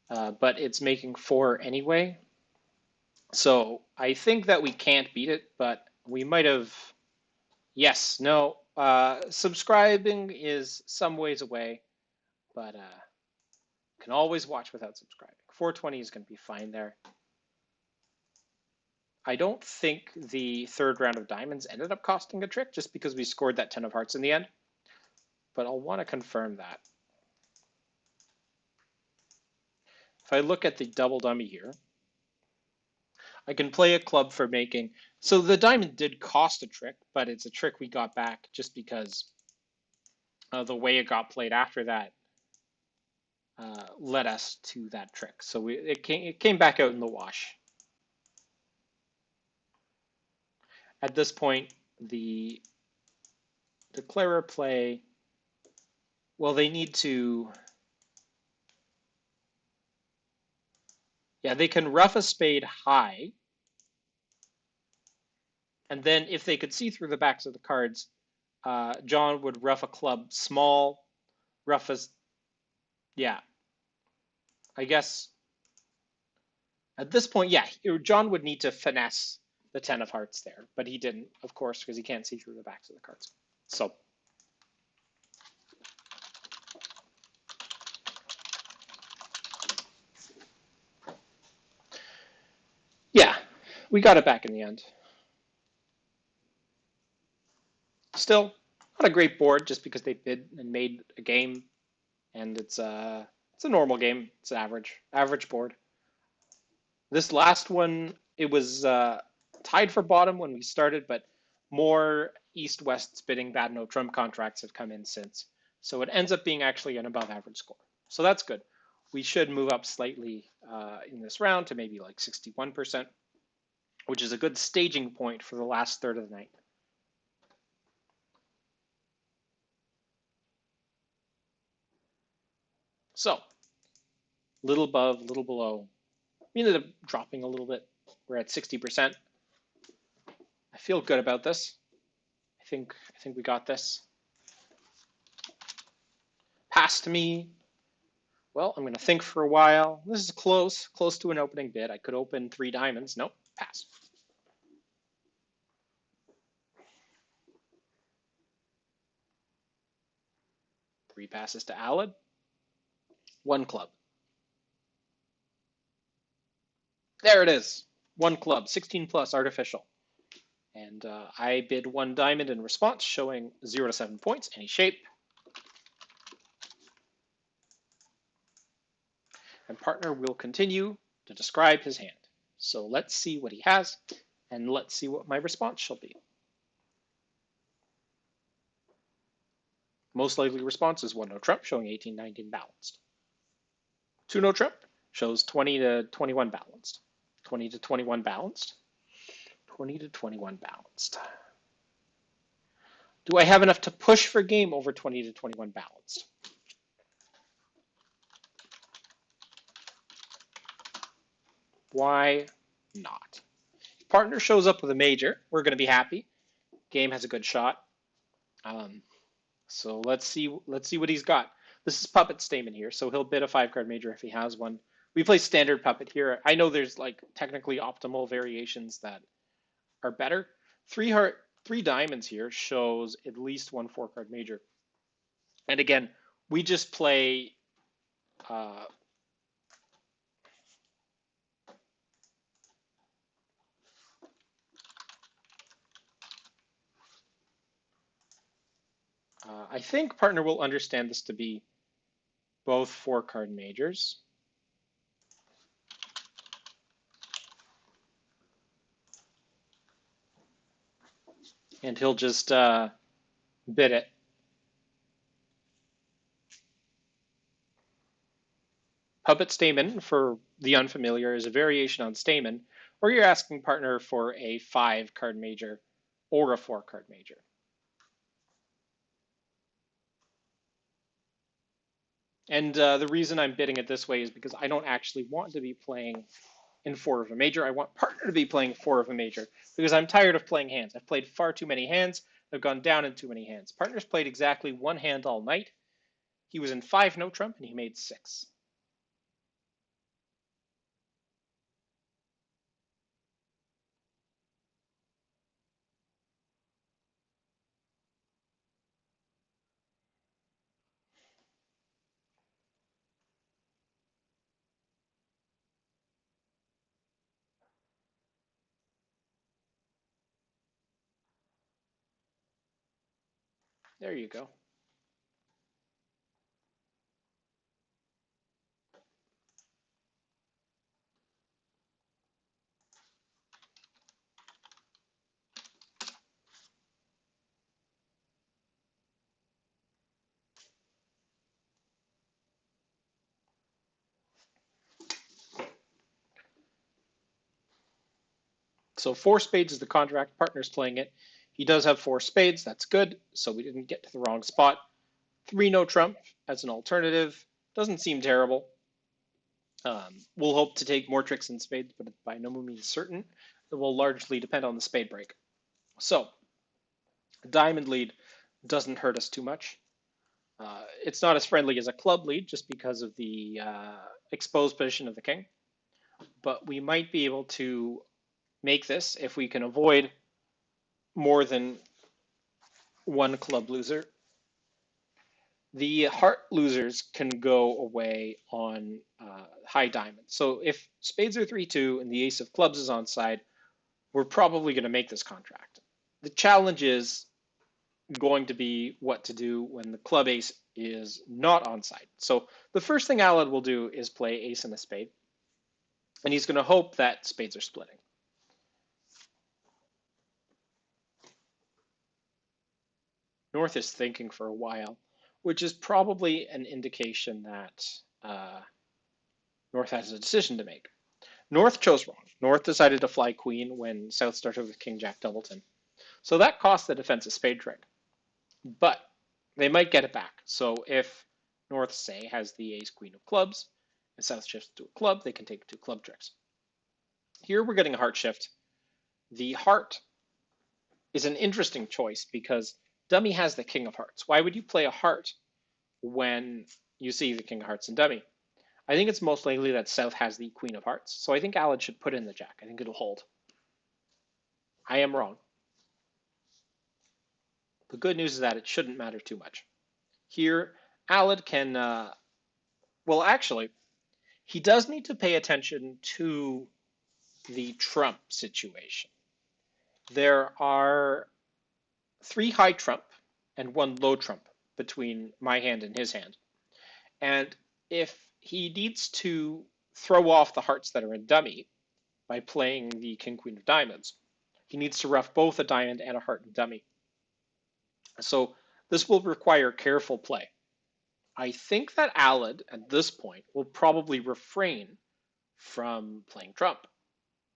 but it's making 4 anyway. So I think that we can't beat it, but we might have. Yes, no. Subscribing is some ways away, but can always watch without subscribing. 420 is going to be fine there. I don't think the third round of diamonds ended up costing a trick just because we scored that 10 of hearts in the end, but I'll want to confirm that. If I look at the double dummy here, I can play a club for making. So the diamond did cost a trick, but it's a trick we got back just because the way it got played after that led us to that trick. So it came back out in the wash. At this point, the declarer play, well, they need to, yeah, they can rough a spade high. And then if they could see through the backs of the cards, John would rough a club small, rough as, yeah, I guess At this point, yeah, John would need to finesse the 10 of hearts there, but he didn't, of course, because he can't see through the backs of the cards. So, yeah, we got it back in the end. Still, not a great board just because they bid and made a game, and it's a normal game. It's an average board. This last one, it was tied for bottom when we started, but more East-West spitting bad no trump contracts have come in since. So it ends up being actually an above average score. So that's good. We should move up slightly in this round to maybe like 61%, which is a good staging point for the last third of the night. So, little above, little below. We ended up dropping a little bit. We're at 60%. I feel good about this. I think we got this. Pass to me. Well, I'm going to think for a while. This is close to an opening bid. I could open 3 diamonds. Nope, pass. Three passes to Alad. 1 club. There it is. 1 club, 16 plus artificial. And I bid 1 diamond in response, showing 0 to 7 points, any shape. And partner will continue to describe his hand. So let's see what he has, and let's see what my response shall be. Most likely response is 1 no trump, showing 18-19 balanced. 2 no trump shows 20 to 21 balanced. 20 to 21 balanced. 20 to 21 balanced. Do I have enough to push for game over 20 to 21 balanced? Why not? Partner shows up with a major. We're going to be happy. Game has a good shot. So let's see what he's got. This is Puppet Stamen here, so he'll bid a 5-card major if he has one. We play standard Puppet here. I know there's like technically optimal variations that are better. 3 diamonds here shows at least 1 4-card major. And again, we just play I think partner will understand this to be both 4-card majors. And he'll just bid it. Puppet Stamen, for the unfamiliar, is a variation on Stamen, where you're asking partner for a 5-card major or a 4-card major. And the reason I'm bidding it this way is because I don't actually want to be playing in 4 of a major. I want partner to be playing 4 of a major because I'm tired of playing hands. I've played far too many hands. I've gone down in too many hands. Partner's played exactly 1 hand all night. He was in 5 no trump and he made 6. There you go. So 4 spades is the contract. Partner's playing it. He does have 4 spades. That's good. So we didn't get to the wrong spot. 3 no trump as an alternative. Doesn't seem terrible. We'll hope to take more tricks in spades, but by no means certain. It will largely depend on the spade break. So, a diamond lead doesn't hurt us too much. It's not as friendly as a club lead just because of the exposed position of the king. but we might be able to make this if we can avoid more than one club loser. The heart losers can go away on high diamonds. So if spades are 3-2 and the ace of clubs is on side, we're probably going to make this contract. The challenge is going to be what to do when the club ace is not on side. So the first thing Alad will do is play ace and a spade, and he's going to hope that spades are splitting. North is thinking for a while, which is probably an indication that North has a decision to make. North chose wrong. North decided to fly queen when South started with King Jack Doubleton. So that cost the defense a spade trick. But they might get it back. So if North, say, has the ace queen of clubs, and South shifts to a club, they can take 2 club tricks. Here we're getting a heart shift. The heart is an interesting choice because dummy has the king of hearts. Why would you play a heart when you see the king of hearts in dummy? I think it's most likely that South has the queen of hearts. So I think Alad should put in the jack. I think it'll hold. I am wrong. The good news is that it shouldn't matter too much. Here, Alad can, well, actually, he does need to pay attention to the trump situation. There are 3 high trump and 1 low trump between my hand and his hand. And if he needs to throw off the hearts that are in dummy by playing the king queen of diamonds, he needs to ruff both a diamond and a heart in dummy. So this will require careful play. I think that Alad at this point will probably refrain from playing trump.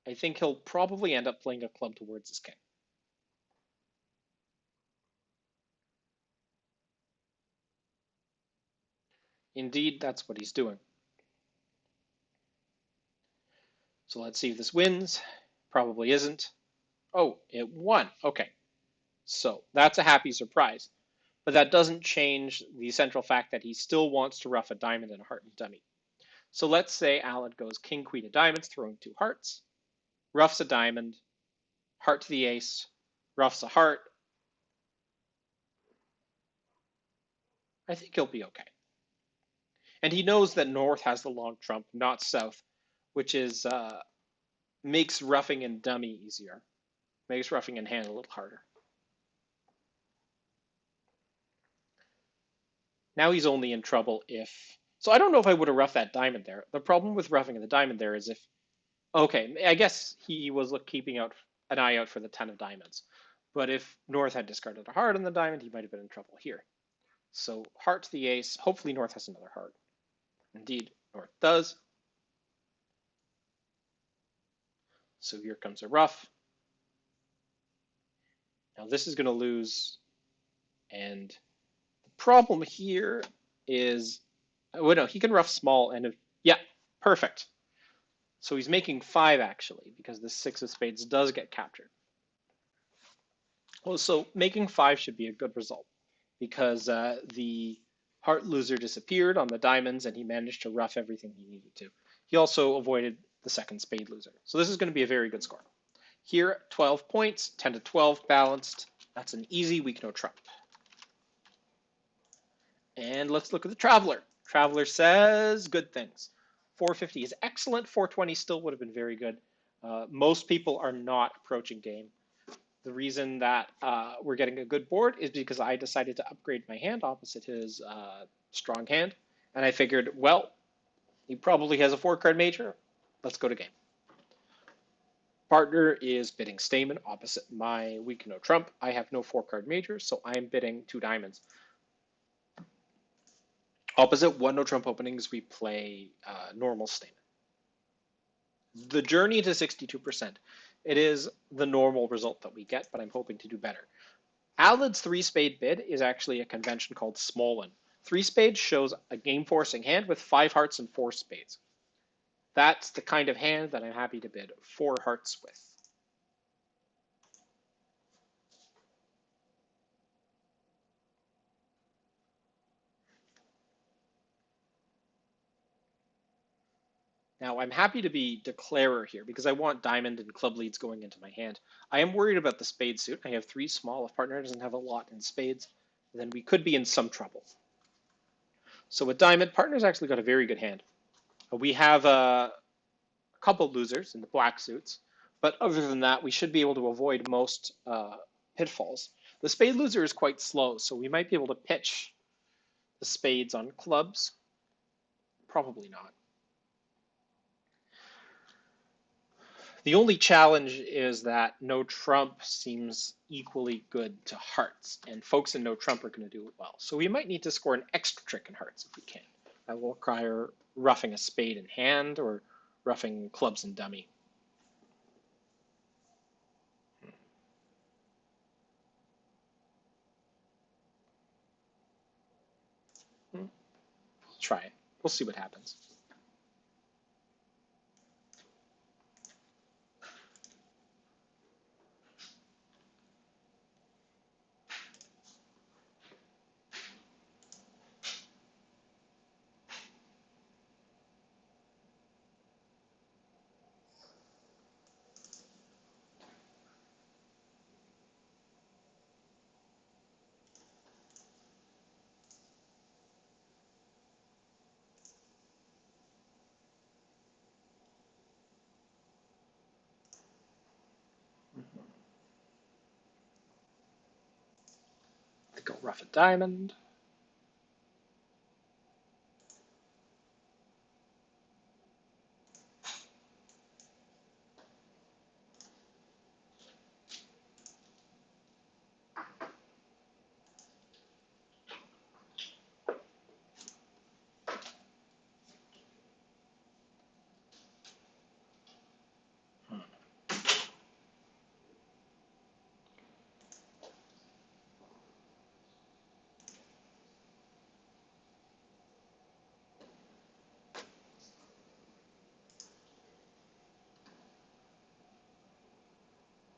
I think he'll probably end up playing a club towards his king. Indeed, that's what he's doing. So let's see if this wins. Probably isn't. Oh, it won. Okay. So that's a happy surprise. But that doesn't change the central fact that he still wants to ruff a diamond and a heart and dummy. So let's say Alad goes king, queen of diamonds, throwing 2 hearts, ruffs a diamond, heart to the ace, ruffs a heart. I think he'll be okay. And he knows that North has the long trump, not South, which is makes roughing and dummy easier, makes roughing and hand a little harder. Now he's only in trouble if. So I don't know if I would have roughed that diamond there. The problem with roughing the diamond there is if. Okay, I guess he was keeping out an eye out for the 10 of diamonds. But if North had discarded a heart on the diamond, he might have been in trouble here. So heart to the ace. Hopefully North has another heart. Indeed, North does. So here comes a ruff. Now this is going to lose. And the problem here is, oh no, he can ruff small and, yeah, perfect. So he's making 5 actually, because the 6 of spades does get captured. Well, so making 5 should be a good result because the heart loser disappeared on the diamonds and he managed to ruff everything he needed to. He also avoided the second spade loser. So this is going to be a very good score. Here, 12 points, 10 to 12 balanced. That's an easy weak no trump. And let's look at the Traveler. Traveler says good things. 450 is excellent. 420 still would have been very good. Most people are not approaching game. The reason that we're getting a good board is because I decided to upgrade my hand opposite his strong hand. And I figured, well, he probably has a 4-card major. Let's go to game. Partner is bidding Stamen opposite my weak no trump. I have no 4-card major, so I'm bidding 2 diamonds. Opposite 1 no trump openings, we play normal Stamen. The journey to 62%. It is the normal result that we get, but I'm hoping to do better. Alad's 3-spade bid is actually a convention called Smolin. 3 spades shows a game-forcing hand with 5 hearts and 4 spades. That's the kind of hand that I'm happy to bid 4 hearts with. Now, I'm happy to be declarer here because I want diamond and club leads going into my hand. I am worried about the spade suit. I have three small. If partner doesn't have a lot in spades, then we could be in some trouble. So with diamond, partner's actually got a very good hand. We have a couple losers in the black suits, but other than that, we should be able to avoid most pitfalls. The spade loser is quite slow, so we might be able to pitch the spades on clubs. Probably not. The only challenge is that no trump seems equally good to hearts, and folks in no trump are going to do well. So we might need to score an extra trick in hearts if we can. That will require roughing a spade in hand or roughing clubs in dummy. Try it. We'll see what happens. I think I'll rough a diamond.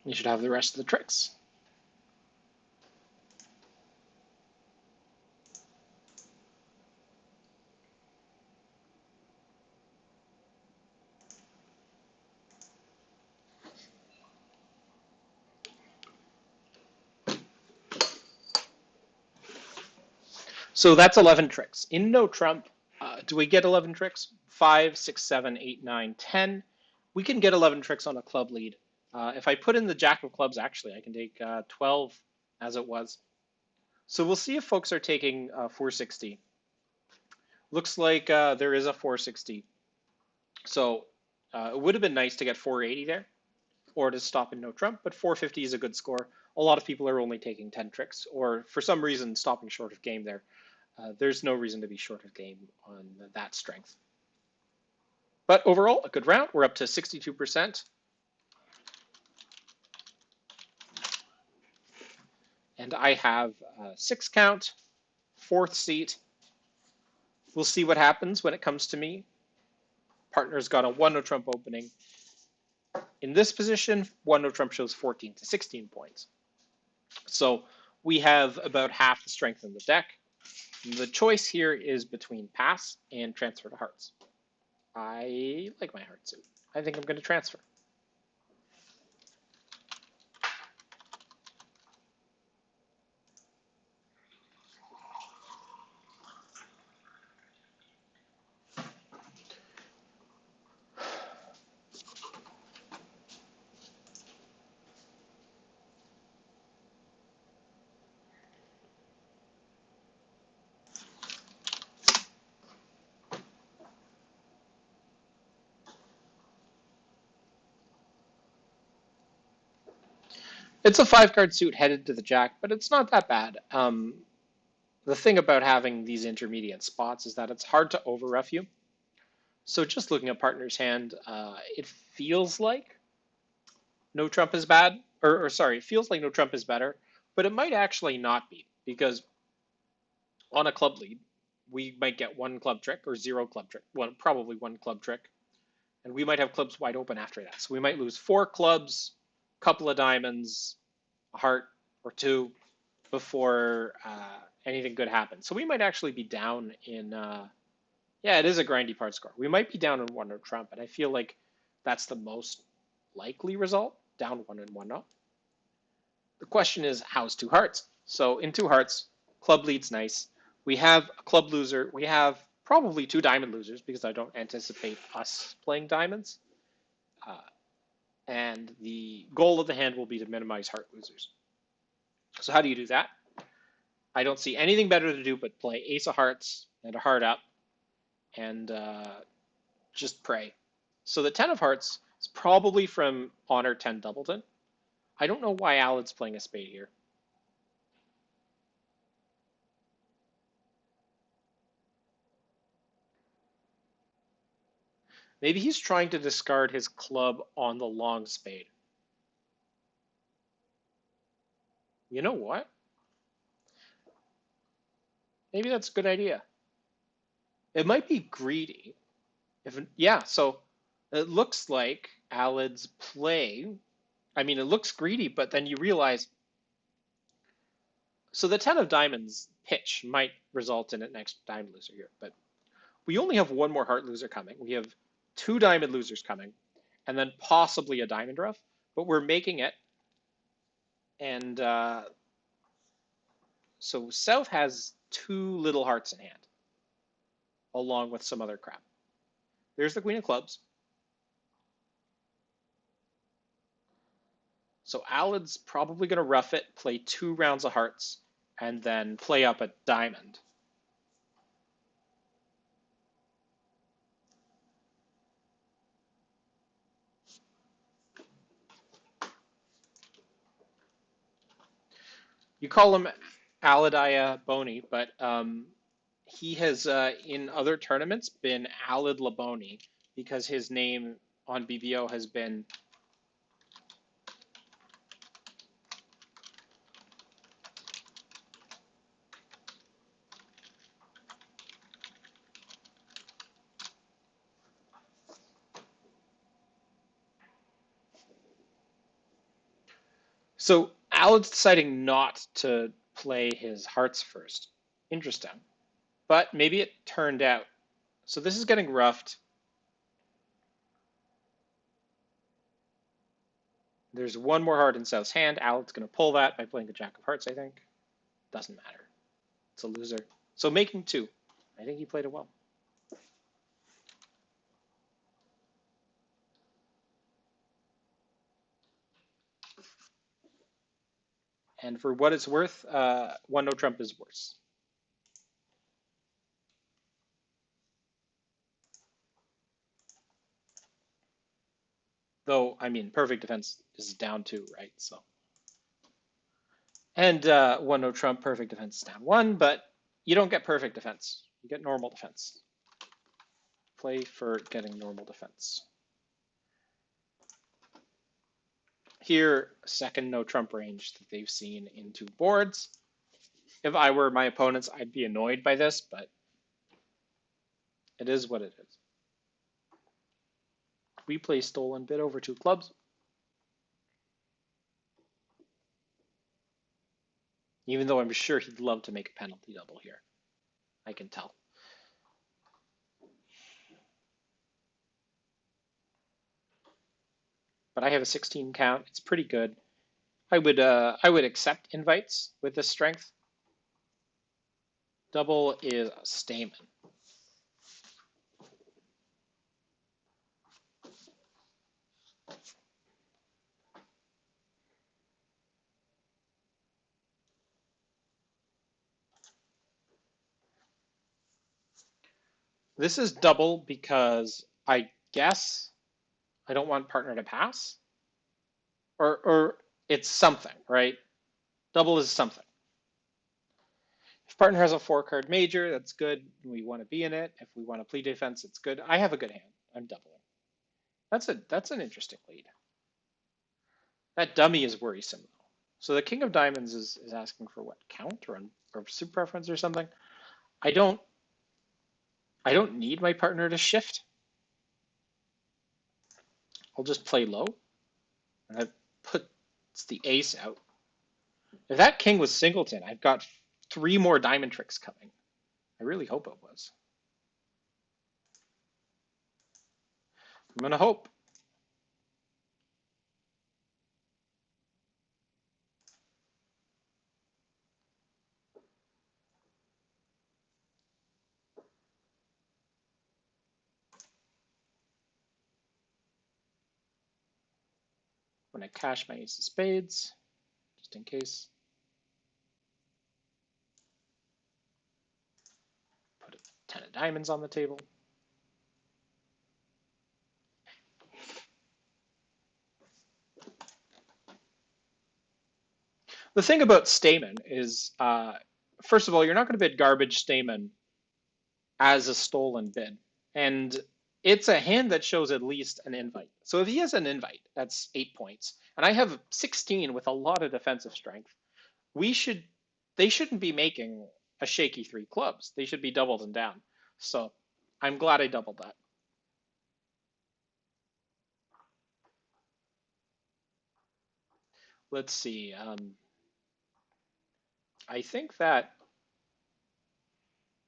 You should have the rest of the tricks. So that's 11 tricks. In no trump, do we get 11 tricks? 5, 6, 7, 8, 9, 10. We can get 11 tricks on a club lead. If I put in the jack of clubs, actually, I can take 12 as it was. So we'll see if folks are taking 460. Looks like there is a 460. So it would have been nice to get 480 there or to stop in no trump, but 450 is a good score. A lot of people are only taking 10 tricks or for some reason stopping short of game there. There's no reason to be short of game on that strength. But overall, a good round. We're up to 62%. And I have a 6 count, 4th seat. We'll see what happens when it comes to me. Partner's got a 1 no trump opening. In this position, 1 no trump shows 14 to 16 points. So we have about half the strength in the deck. The choice here is between pass and transfer to hearts. I like my heart suit. I think I'm going to transfer. It's a 5-card suit headed to the jack, but it's not that bad. The thing about having these intermediate spots is that it's hard to overref you. So just looking at partner's hand, it feels like no trump is bad, or sorry, it feels like no trump is better, but it might actually not be because on a club lead, we might get 1 club trick or 0 club trick, probably 1 club trick, and we might have clubs wide open after that. So we might lose 4 clubs, couple of diamonds, a heart or 2 before anything good happens. So we might actually be down in Yeah, it is a grindy part score. We might be down in 1-0 Trump, and I feel like that's the most likely result, down 1-1-0. The question is, how's two hearts? So in two hearts, club lead's nice. We have a club loser. We have probably two diamond losers because I don't anticipate us playing diamonds. Uh, and the goal of the hand will be to minimize heart losers. So how do you do that? I don't see anything better to do but play ace of hearts and a heart up and just pray. So the 10 of hearts is probably from Honor 10 Doubleton. I don't know why Alan's playing a spade here. Maybe he's trying to discard his club on the long spade. You know what? Maybe that's a good idea. It might be greedy. Yeah, so it looks like Alad's play. I mean, it looks greedy, but then you realize. So the 10 of diamonds pitch might result in an next diamond loser here, but we only have one more heart loser coming. We have two diamond losers coming, and then possibly a diamond rough, but we're making it. And so South has two little hearts in hand, along with some other crap. There's the Queen of Clubs. So Alad's probably going to rough it, play 2 rounds of hearts, and then play up a diamond. You call him Aladiah Boney, but he has in other tournaments been Alad Laboni because his name on BBO has been so Alad's deciding not to play his hearts first. Interesting. But maybe it turned out. So this is getting roughed. There's one more heart in South's hand. Alad's going to pull that by playing the Jack of Hearts, I think. Doesn't matter. It's a loser. So making 2. I think he played it well. And for what it's worth, 1-0 Trump is worse. Though, I mean, perfect defense is down 2, right? So, and 1-0 Trump, perfect defense is down 1, but you don't get perfect defense. You get normal defense. Play for getting normal defense. Here, second no Trump range that they've seen in 2 boards. If I were my opponents, I'd be annoyed by this, but it is what it is. We play stolen bid over 2 clubs. Even though I'm sure he'd love to make a penalty double here. I can tell. But I have a 16 count. It's pretty good. I would accept invites with this strength. Double is a Stamen. This is double because I guess I don't want partner to pass. Or it's something, right? Double is something. If partner has a 4-card major, that's good. We want to be in it. If we want to play defense, it's good. I have a good hand. I'm doubling. That's an interesting lead. That dummy is worrisome though. So the king of diamonds is asking for what, count or super preference or something. I don't need my partner to shift. I'll just play low. And I've put the ace out. If that king was singleton, I've got 3 more diamond tricks coming. I really hope it was. I'm gonna hope. When I cash my ace of spades, just in case. Put a 10 of diamonds on the table. The thing about Stamen is, first of all, you're not going to bid garbage Stamen as a stolen bid. And it's a hand that shows at least an invite. So if he has an invite, that's 8 points. And I have 16 with a lot of defensive strength. They shouldn't be making a shaky 3 clubs. They should be doubled and down. So I'm glad I doubled that. Let's see. I think that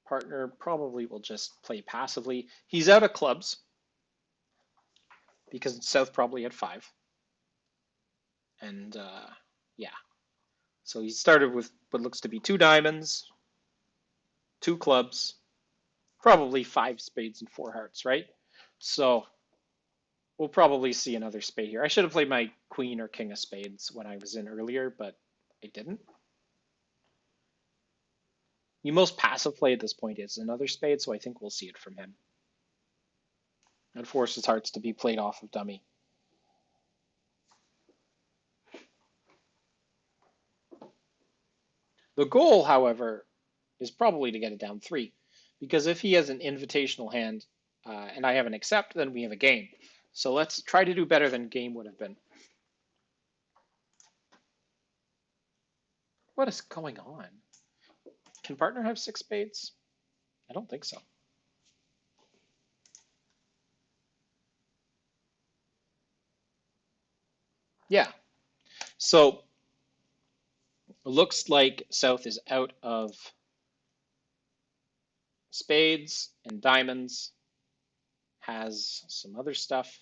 partner probably will just play passively. He's out of clubs because South probably had 5. And yeah. So he started with what looks to be 2 diamonds, 2 clubs, probably 5 spades and 4 hearts, right? So we'll probably see another spade here. I should have played my queen or king of spades when I was in earlier, but I didn't. The most passive play at this point is another spade, so I think we'll see it from him. And forces hearts to be played off of dummy. The goal, however, is probably to get it down 3, because if he has an invitational hand and I have an accept, then we have a game. So let's try to do better than game would have been. What is going on? Can partner have 6 spades? I don't think so. Yeah. So it looks like South is out of spades and diamonds, has some other stuff.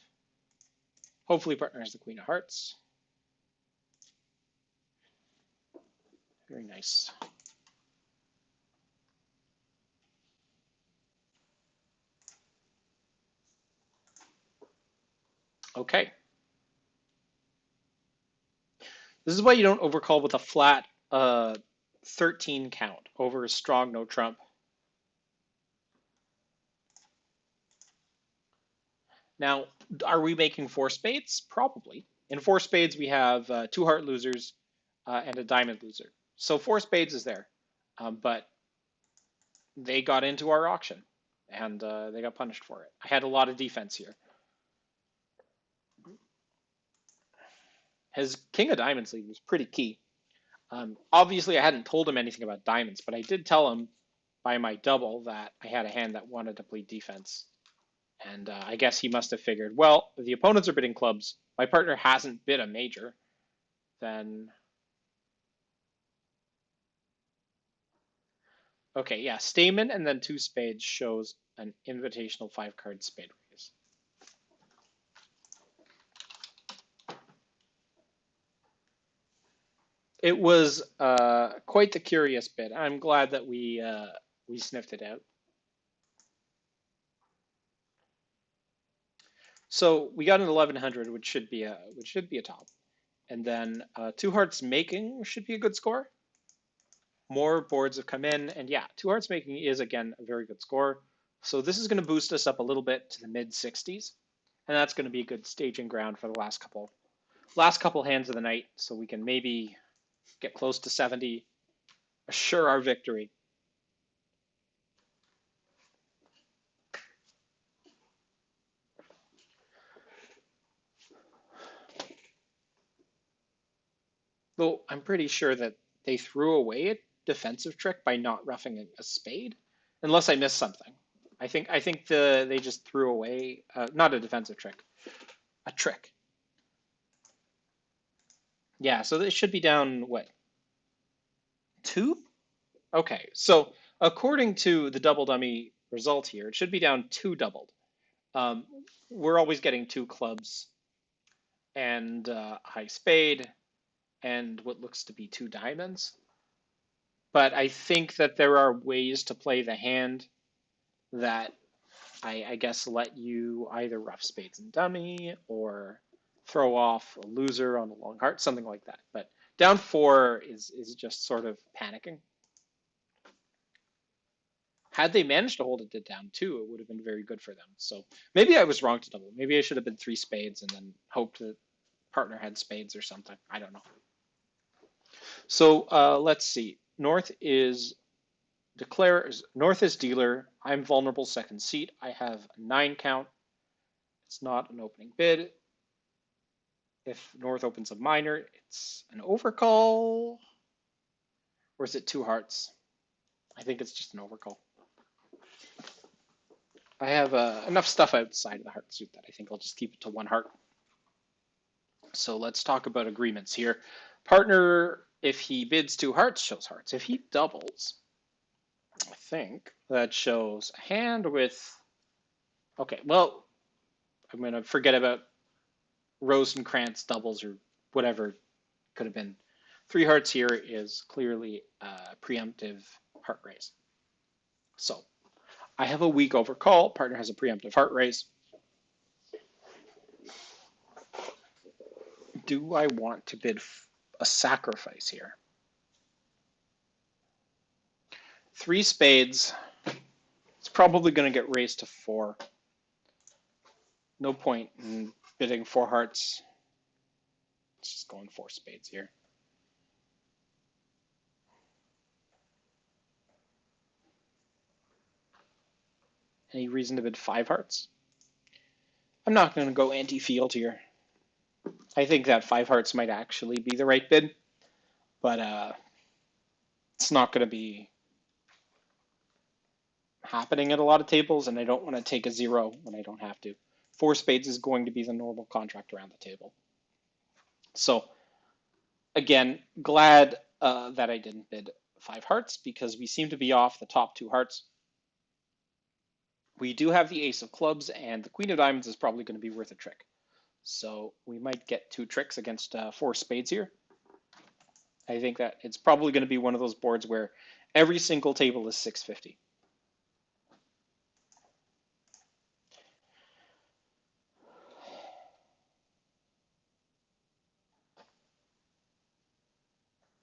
Hopefully partner has the queen of hearts. Very nice. Okay. This is why you don't overcall with a flat 13 count over a strong no trump. Now, are we making 4 spades? Probably. In 4 spades, we have 2 heart losers and a diamond loser. So 4 spades is there. But they got into our auction and they got punished for it. I had a lot of defense here. His king of diamonds lead was pretty key. Obviously, I hadn't told him anything about diamonds, but I did tell him by my double that I had a hand that wanted to play defense. And I guess he must have figured, well, the opponents are bidding clubs. My partner hasn't bid a major. Then, okay, yeah, Stamen and then 2 spades shows an invitational 5-card spade raise. It was quite the curious bit. I'm glad that we sniffed it out. So we got an 1100, which should be a top, and then 2 hearts making should be a good score. More boards have come in, and yeah, 2 hearts making is again a very good score. So this is going to boost us up a little bit to the mid 60s, and that's going to be a good staging ground for the last couple hands of the night, so we can maybe get close to 70, assure our victory. Though I'm pretty sure that they threw away a defensive trick by not roughing a spade, unless I missed something. I think they just threw away not a defensive trick, a trick. Yeah, so it should be down what, 2? Okay, so according to the double dummy result here, it should be down 2 doubled. Um, we're always getting two clubs and high spade and what looks to be two diamonds. But I think that there are ways to play the hand that I guess let you either rough spades and dummy or throw off a loser on a long heart, something like that. But down four is just sort of panicking. Had they managed to hold it to down two, it would have been very good for them. So maybe I was wrong to double. Maybe I should have been three spades and then hoped that partner had spades or something. I don't know. So let's see. North is dealer. I'm vulnerable second seat. I have a 9 count. It's not an opening bid. If North opens a minor, it's an overcall. Or is it two hearts? I think it's just an overcall. I have enough stuff outside of the heart suit that I think I'll just keep it to one heart. So let's talk about agreements here. Partner, if he bids two hearts, shows hearts. If he doubles, I think that shows a hand with, okay, well, I'm going to forget about Rosencrantz doubles or whatever could have been. Three hearts here is clearly a preemptive heart raise. So I have a weak overcall. Partner has a preemptive heart raise. Do I want to bid a sacrifice here? Three spades. It's probably going to get raised to four. No point in bidding four hearts. Let's just go in four spades here. Any reason to bid five hearts? I'm not going to go anti-field here. I think that five hearts might actually be the right bid, but it's not going to be happening at a lot of tables, and I don't want to take a zero when I don't have to. Four spades is going to be the normal contract around the table. So again, glad that I didn't bid five hearts because we seem to be off the top two hearts. We do have the ace of clubs, and the queen of diamonds is probably going to be worth a trick. So we might get two tricks against four spades here. I think that it's probably going to be one of those boards where every single table is 650.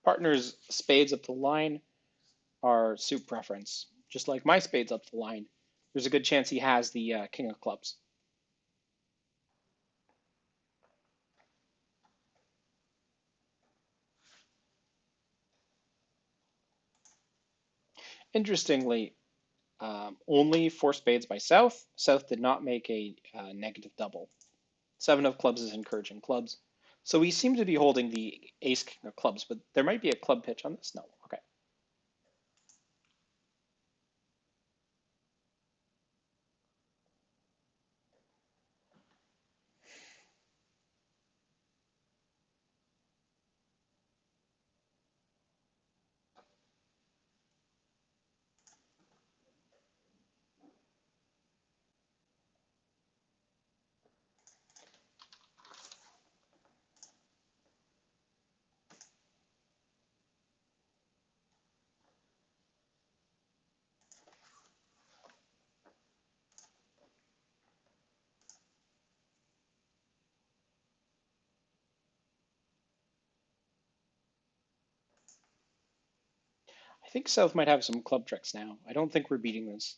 Partner's spades up the line are suit preference. Just like my spades up the line, there's a good chance he has the king of clubs. Interestingly, only four spades by South. South did not make a negative double. Seven of clubs is encouraging clubs. So we seem to be holding the ace king of clubs, but there might be a club pitch on this. No, okay. I think South might have some club tricks now. I don't think we're beating this.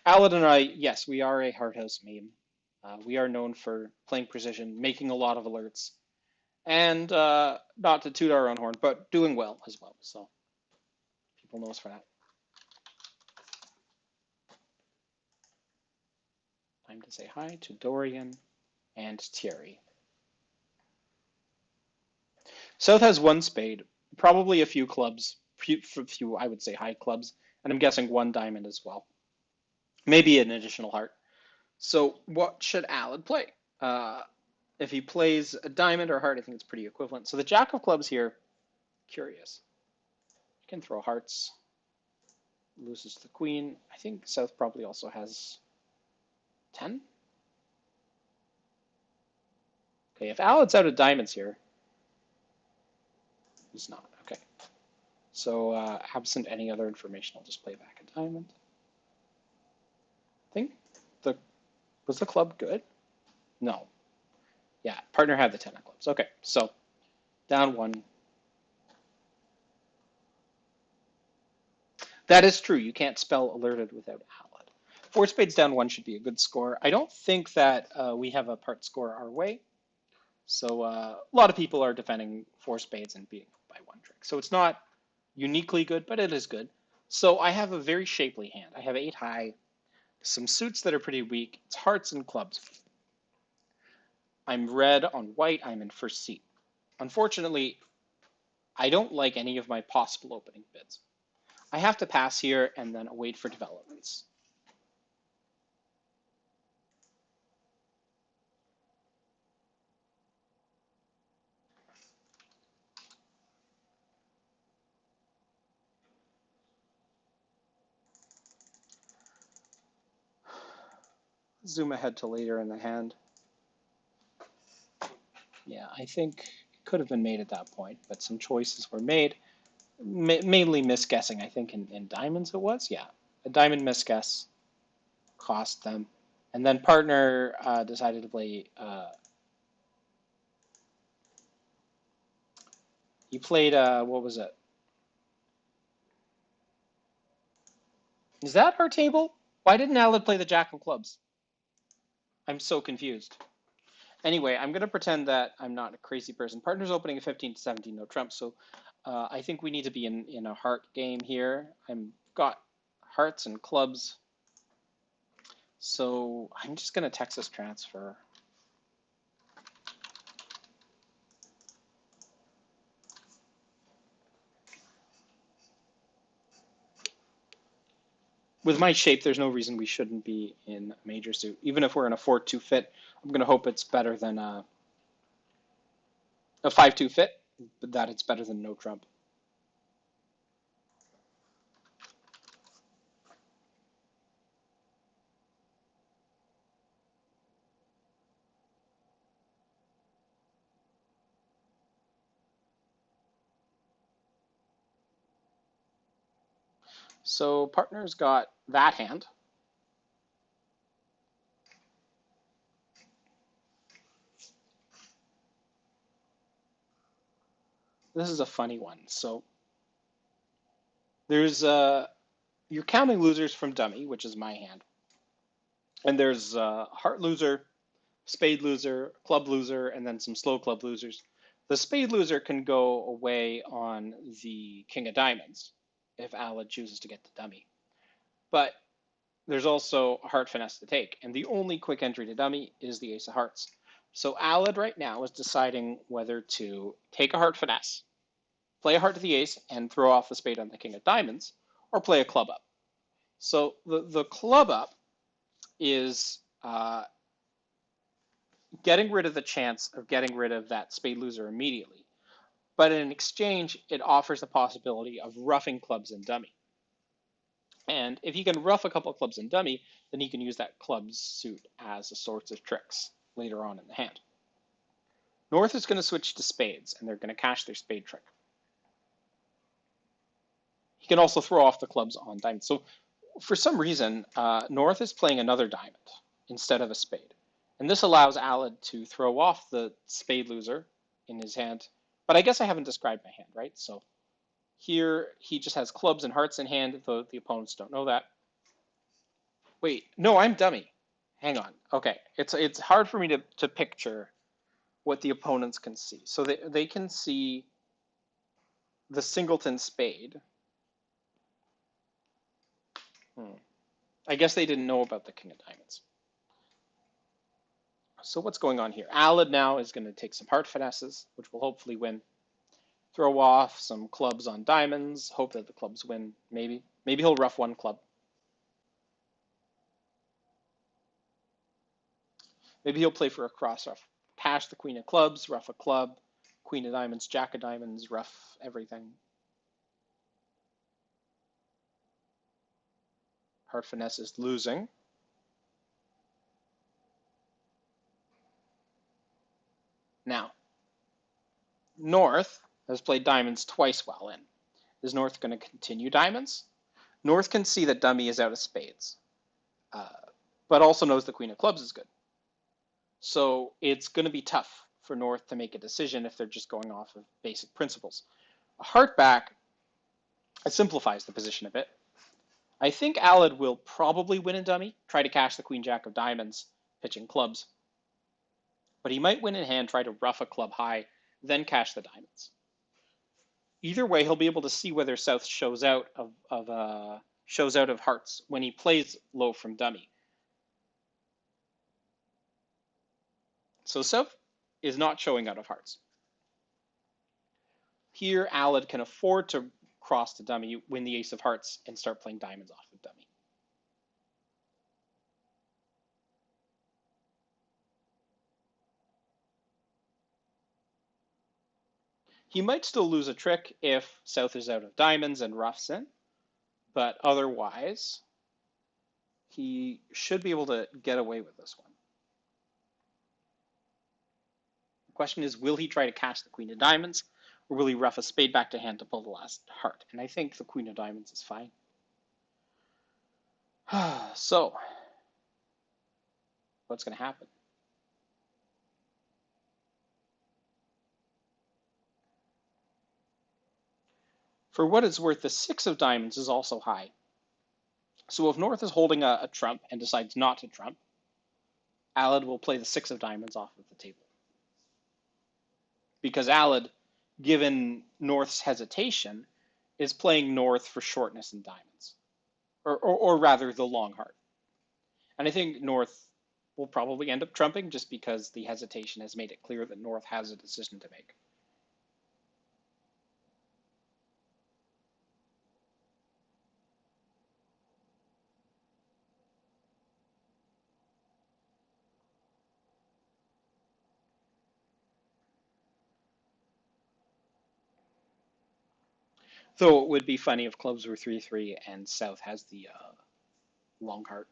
Alad and I, yes, we are a Hart House meme. We are known for playing precision, making a lot of alerts, and not to toot our own horn, but doing well as well. So people know us for that. Time to say hi to Dorian and Thierry. South has one spade, probably a few clubs, few I would say high clubs, and I'm guessing one diamond as well. Maybe an additional heart. So what should Alad play? If he plays a diamond or heart, I think it's pretty equivalent. So the jack of clubs here, curious. You can throw hearts. loses the queen. I think South probably also has 10. Okay, if Alad's out of diamonds here, he's not. Okay. So absent any other information, I'll just play back a diamond. I think the was the club good? No. Yeah, partner had the 10 of clubs. Okay, so down one. That is true. You can't spell alerted without Alad. Four spades down one should be a good score. I don't think that we have a part score our way. So a lot of people are defending four spades and beating by one trick. So it's not uniquely good, but it is good. So I have a very shapely hand. I have 8 high, some suits that are pretty weak. It's hearts and clubs. I'm red on white. I'm in first seat. Unfortunately, I don't like any of my possible opening bids. I have to pass here and then wait for developments. Zoom ahead to later in the hand. Yeah, I think it could have been made at that point, but some choices were made. Mainly misguessing, I think, in diamonds it was. Yeah, a diamond misguess cost them. And then partner decided to play. He played, what was it? Is that our table? Why didn't Alad play the Jack of Clubs? I'm so confused. Anyway, I'm going to pretend that I'm not a crazy person. Partner's opening a 15 to 17, no trump. So I think we need to be in a heart game here. I've got hearts and clubs. So I'm just going to Texas transfer. With my shape, there's no reason we shouldn't be in a major suit. Even if we're in a 4-2 fit, I'm going to hope it's better than a 5-2 fit, but that it's better than no trump. So partner's got that hand. This is a funny one. So there's you're counting losers from dummy, which is my hand, and there's heart loser, spade loser, club loser, and then some slow club losers. The spade loser can go away on the king of diamonds if Alad chooses to get the dummy, but there's also a heart finesse to take, and the only quick entry to dummy is the ace of hearts. So Alad right now is deciding whether to take a heart finesse, play a heart to the ace, and throw off the spade on the king of diamonds, or play a club up. So the club up is getting rid of the chance of getting rid of that spade loser immediately. But in exchange, it offers the possibility of roughing clubs in dummy. And if he can rough a couple of clubs in dummy, then he can use that club suit as a source of tricks later on in the hand. North is going to switch to spades, and they're going to cash their spade trick. He can also throw off the clubs on diamonds. So for some reason, North is playing another diamond instead of a spade. And this allows Alad to throw off the spade loser in his hand. But I guess I haven't described my hand, right? So here he just has clubs and hearts in hand, though the opponents don't know that. Wait, no, I'm dummy. Hang on. Okay, it's hard for me to picture what the opponents can see. So they can see the singleton spade. I guess they didn't know about the king of diamonds. So what's going on here? Alad now is going to take some heart finesses, which will hopefully win. Throw off some clubs on diamonds, hope that the clubs win, maybe. Maybe he'll rough one club. Maybe he'll play for a cross rough. Cash the queen of clubs, rough a club, queen of diamonds, jack of diamonds, rough everything. Hart Finesse is losing. Now, North has played diamonds twice well in. Is North going to continue diamonds? North can see that dummy is out of spades, uh, but also knows the queen of clubs is good. So it's going to be tough for North to make a decision if they're just going off of basic principles. A heart back, it simplifies the position a bit. I think Alad will probably win in dummy, try to cash the queen jack of diamonds, pitching clubs. But he might win in hand, try to ruff a club high, then cash the diamonds. Either way, he'll be able to see whether South shows out of hearts when he plays low from dummy. So South is not showing out of hearts. Here, Alad can afford to cross to dummy, win the ace of hearts, and start playing diamonds off of dummy. He might still lose a trick if South is out of diamonds and roughs in, but otherwise, he should be able to get away with this one. The question is, will he try to cash the queen of diamonds, or will he rough a spade back to hand to pull the last heart? And I think the queen of diamonds is fine. So, what's going to happen? For what it's worth, the six of diamonds is also high. So if North is holding a trump and decides not to trump, Alad will play the six of diamonds off of the table. Because Alad, given North's hesitation, is playing North for shortness in diamonds. Or rather, the long heart. And I think North will probably end up trumping just because the hesitation has made it clear that North has a decision to make. Though it would be funny if clubs were 3-3 and South has the long heart.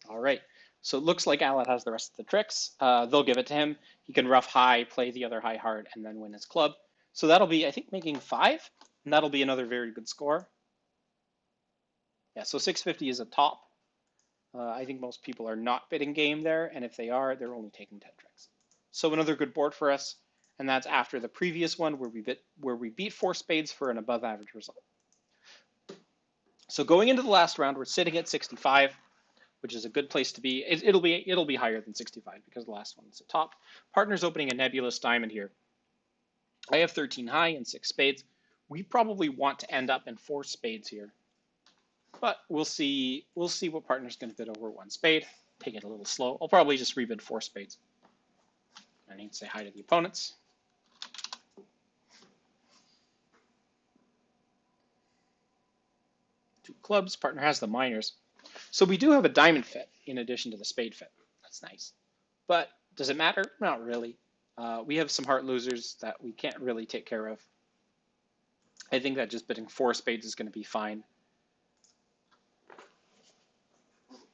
All right. So it looks like Alad has the rest of the tricks. They'll give it to him. He can rough high, play the other high heart, and then win his club. So that'll be, I think, making 5. And that'll be another very good score. Yeah, so 650 is a top. I think most people are not bidding game there, and if they are, they're only taking 10 tricks. So another good board for us, and that's after the previous one where we beat 4 spades for an above average result. So going into the last round, we're sitting at 65, which is a good place to be. It'll be higher than 65 because the last one is a top. Partner's opening a nebulous diamond here. I have 13 high and 6 spades. We probably want to end up in 4 spades here. But we'll see what partner's going to bid over 1 spade. Take it a little slow. I'll probably just rebid 4 spades. I need to say hi to the opponents. Two clubs. Partner has the minors. So we do have a diamond fit in addition to the spade fit. That's nice. But does it matter? Not really. We have some heart losers that we can't really take care of. I think that just bidding 4 spades is going to be fine.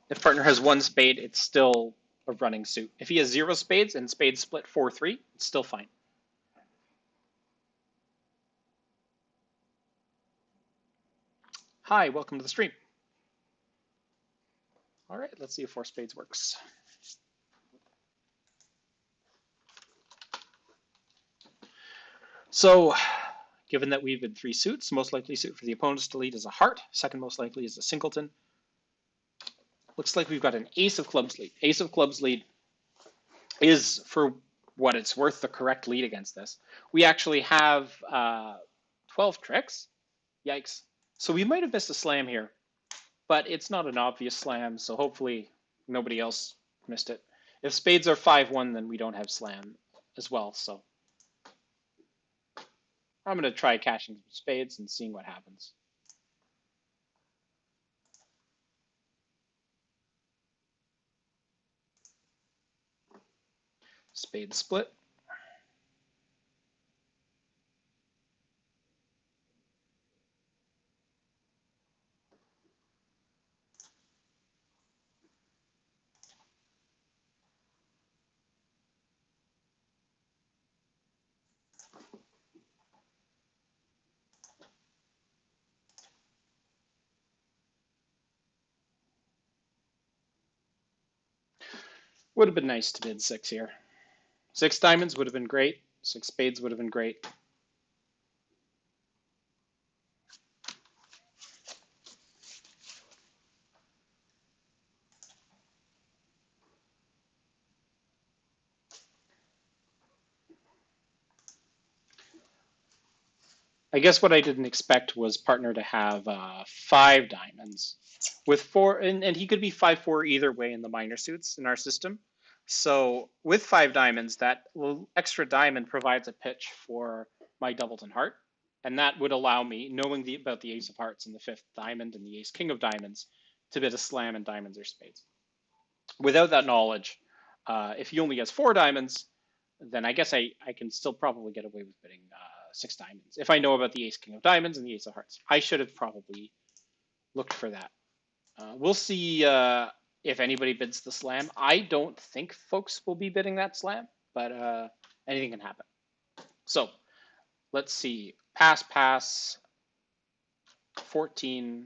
If partner has 1 spade, it's still a running suit. If he has 0 spades and spades split 4-3, it's still fine. Hi, welcome to the stream. All right, let's see if 4 spades works. So, given that we've been 3 suits, most likely suit for the opponents to lead is a heart. Second most likely is a singleton. Looks like we've got an ace of clubs lead. Ace of clubs lead is, for what it's worth, the correct lead against this. We actually have 12 tricks. Yikes. So we might have missed a slam here, but it's not an obvious slam, so hopefully nobody else missed it. If spades are 5-1, then we don't have slam as well, so I'm going to try cashing some spades and seeing what happens. Spade split. Would have been nice to bid 6 here. 6 diamonds would have been great. 6 spades would have been great. I guess what I didn't expect was partner to have 5 diamonds with 4, and he could be 5-4 either way in the minor suits in our system. So with 5 diamonds, that extra diamond provides a pitch for my Doubleton Heart, and that would allow me, knowing about the Ace of Hearts and the 5th diamond and the Ace King of Diamonds, to bid a slam in diamonds or spades. Without that knowledge, if he only has 4 diamonds, then I guess I can still probably get away with bidding 6 diamonds if I know about the Ace King of Diamonds and the Ace of Hearts. I should have probably looked for that. We'll see if anybody bids the slam. I don't think folks will be bidding that slam, but anything can happen. So let's see. Pass, 14.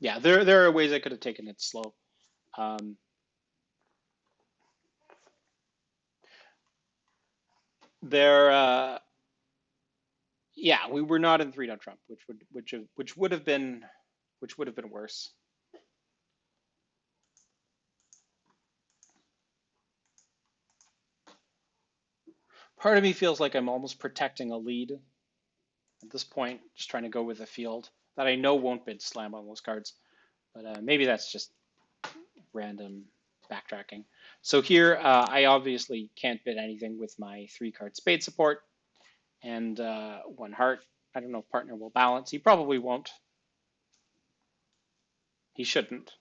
Yeah, there are ways I could have taken it slow. There, yeah, we were not in 3-Trump, which would have been worse. Part of me feels like I'm almost protecting a lead at this point, just trying to go with a field that I know won't bid slam on those cards. But maybe that's just random backtracking. So here, I obviously can't bid anything with my 3-card spade support and 1 heart. I don't know if partner will balance. He probably won't. He shouldn't.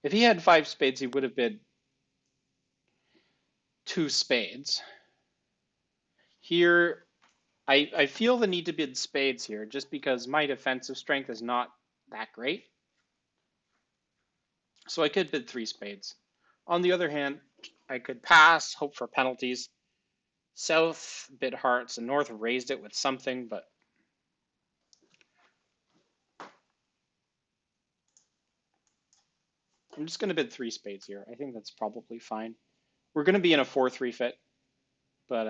If he had 5 spades, he would have bid 2 spades. Here, I feel the need to bid spades here just because my defensive strength is not that great. So I could bid 3 spades. On the other hand, I could pass, hope for penalties. South bid hearts and North raised it with something, but I'm just going to bid 3 spades here. I think that's probably fine. We're going to be in a 4-3 fit, but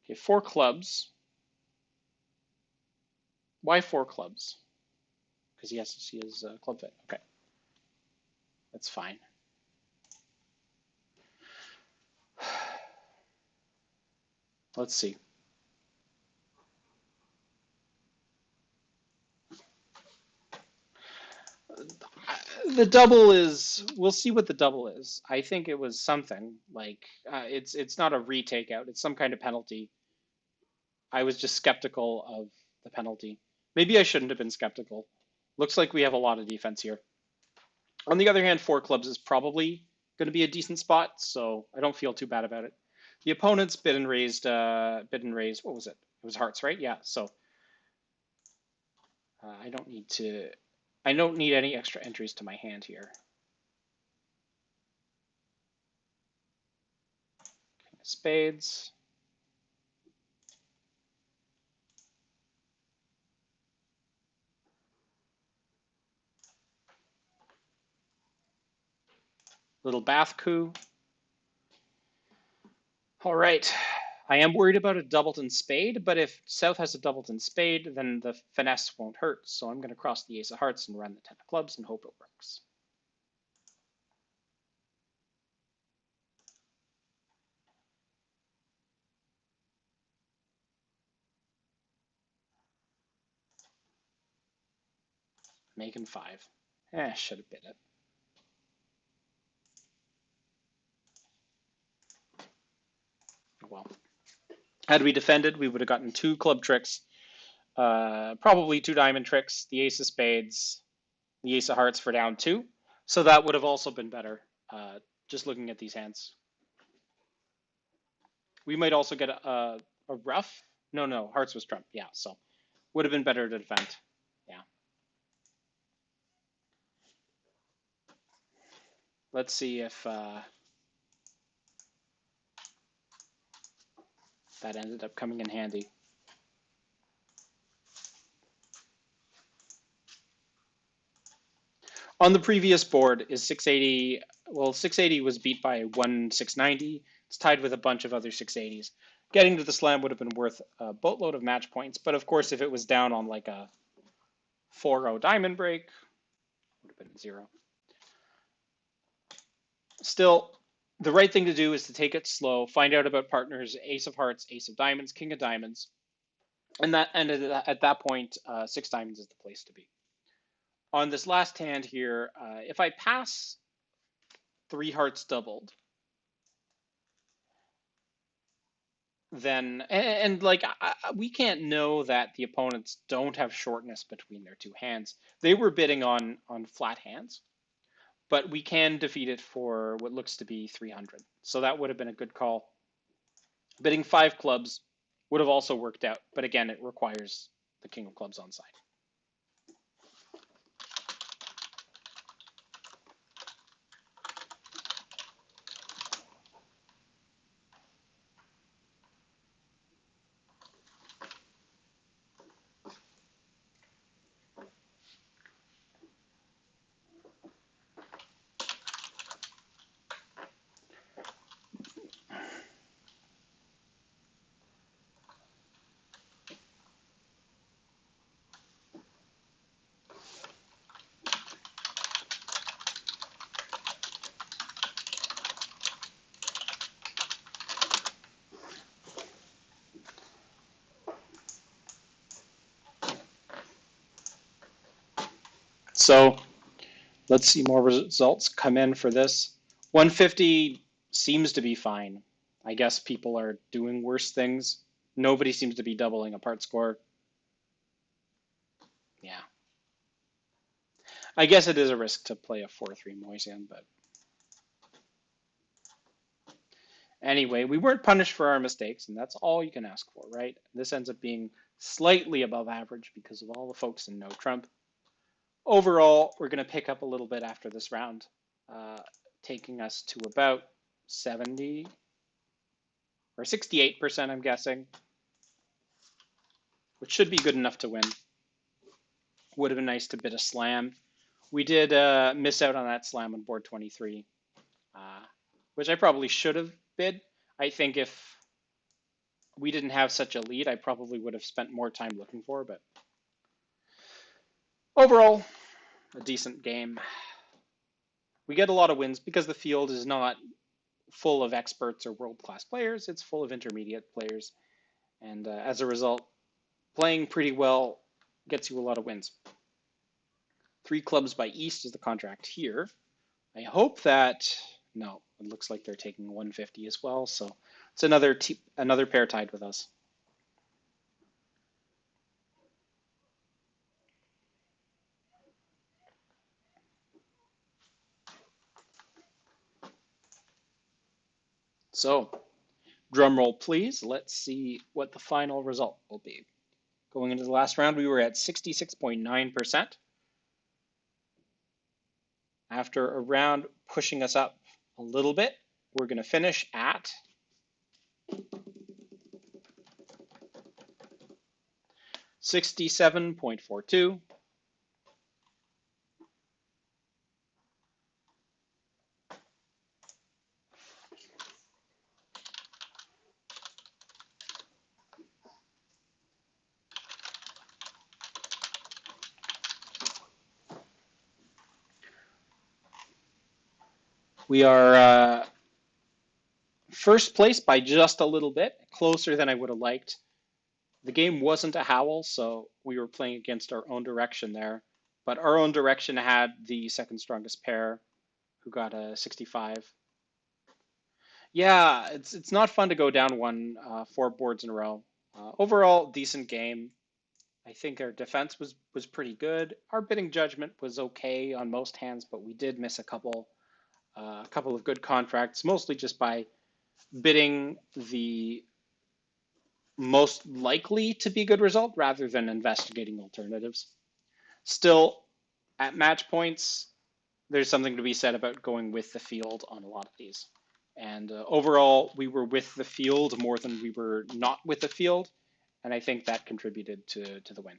okay, 4 clubs. Why 4 clubs? Because he has to see his club fit. Okay, that's fine. Let's see. The double is, we'll see what the double is. I think it was something like it's not a retake out. It's some kind of penalty. I was just skeptical of the penalty. Maybe I shouldn't have been skeptical. Looks like we have a lot of defense here. On the other hand, 4 clubs is probably going to be a decent spot, so I don't feel too bad about it. The opponent's bid and raised. What was it? It was hearts, right? Yeah. So I don't need to. I don't need any extra entries to my hand here. Spades. Little bath coup. All right. I am worried about a doubleton spade, but if South has a doubleton spade, then the finesse won't hurt. So I'm going to cross the ace of hearts and run the 10 of clubs and hope it works. Making 5. Should have bit it. Well, had we defended, we would have gotten 2 club tricks, probably 2 diamond tricks, the ace of spades, the ace of hearts for down 2. So that would have also been better, just looking at these hands. We might also get a rough. No, hearts was trump. Yeah, so would have been better to defend. Yeah. Let's see if that ended up coming in handy. On the previous board is 680. Well, 680 was beat by 690. It's tied with a bunch of other 680s. Getting to the slam would have been worth a boatload of match points, but of course, if it was down on like a 4-0 diamond break, it would have been 0. Still, the right thing to do is to take it slow, find out about partners, ace of hearts, ace of diamonds, king of diamonds, and at that point, 6 diamonds is the place to be. On this last hand here, if I pass 3 hearts doubled, then like we can't know that the opponents don't have shortness between their 2 hands. They were bidding on flat hands, but we can defeat it for what looks to be 300. So that would have been a good call. Bidding 5 clubs would have also worked out, but again, it requires the king of clubs on side. So let's see more results come in for this. 150 seems to be fine. I guess people are doing worse things. Nobody seems to be doubling a part score. Yeah. I guess it is a risk to play a 4-3 Moisian, but anyway, we weren't punished for our mistakes, and that's all you can ask for, right? This ends up being slightly above average because of all the folks in no trump. Overall, we're going to pick up a little bit after this round, taking us to about 70 or 68%, I'm guessing, which should be good enough to win. Would have been nice to bid a slam. We did miss out on that slam on board 23, which I probably should have bid. I think if we didn't have such a lead, I probably would have spent more time looking for, but overall, a decent game. We get a lot of wins because the field is not full of experts or world-class players. It's full of intermediate players. And as a result, playing pretty well gets you a lot of wins. 3 clubs by East is the contract here. I hope that, no, it looks like they're taking 150 as well. So it's another pair tied with us. So drum roll, please. Let's see what the final result will be. Going into the last round, we were at 66.9%. After a round pushing us up a little bit, we're going to finish at 67.42. We are first place by just a little bit, closer than I would have liked. The game wasn't a howl, so we were playing against our own direction there. But our own direction had the second strongest pair, who got a 65. Yeah, it's not fun to go down one 4 boards in a row. Overall, decent game. I think our defense was pretty good. Our bidding judgment was okay on most hands, but we did miss a couple of good contracts, mostly just by bidding the most likely to be good result rather than investigating alternatives. Still, at match points, there's something to be said about going with the field on a lot of these. And overall, we were with the field more than we were not with the field, and I think that contributed to the win.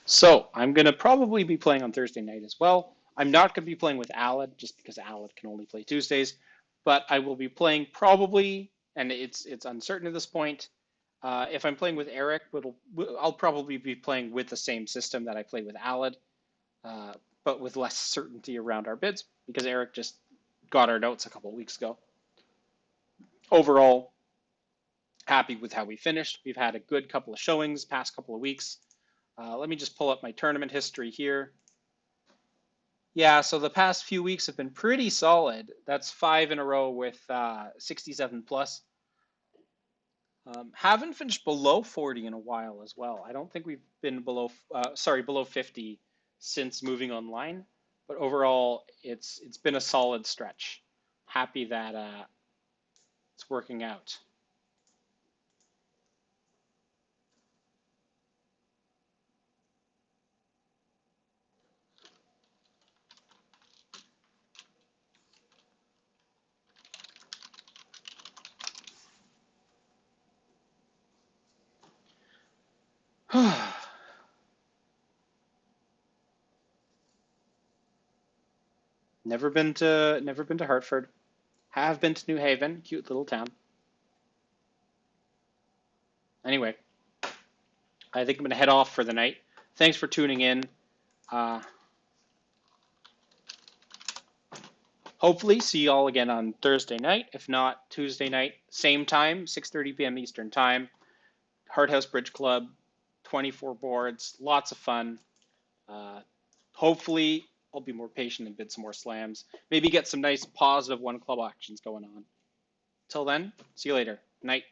So I'm going to probably be playing on Thursday night as well. I'm not going to be playing with Alad just because Alad can only play Tuesdays, but I will be playing probably, and it's uncertain at this point. If I'm playing with Eric, I'll probably be playing with the same system that I played with Alad, uh, but with less certainty around our bids because Eric just got our notes a couple of weeks ago. Overall, happy with how we finished. We've had a good couple of showings past couple of weeks. Let me just pull up my tournament history here. Yeah, so the past few weeks have been pretty solid. That's 5 in a row with 67 plus. Haven't finished below 40 in a while as well. I don't think we've been below 50 since moving online. But overall, it's been a solid stretch. Happy that it's working out. Never been to Hartford. Have been to New Haven, cute little town. Anyway, I think I'm gonna head off for the night. Thanks for tuning in. Uh, Hopefully, see you all again on Thursday night. If not, Tuesday night, same time, 6:30 p.m. Eastern Time. Hart House Bridge Club, 24 boards, lots of fun. Uh, Hopefully, I'll be more patient and bid some more slams. Maybe get some nice positive one club actions going on. Till then, see you later. Night.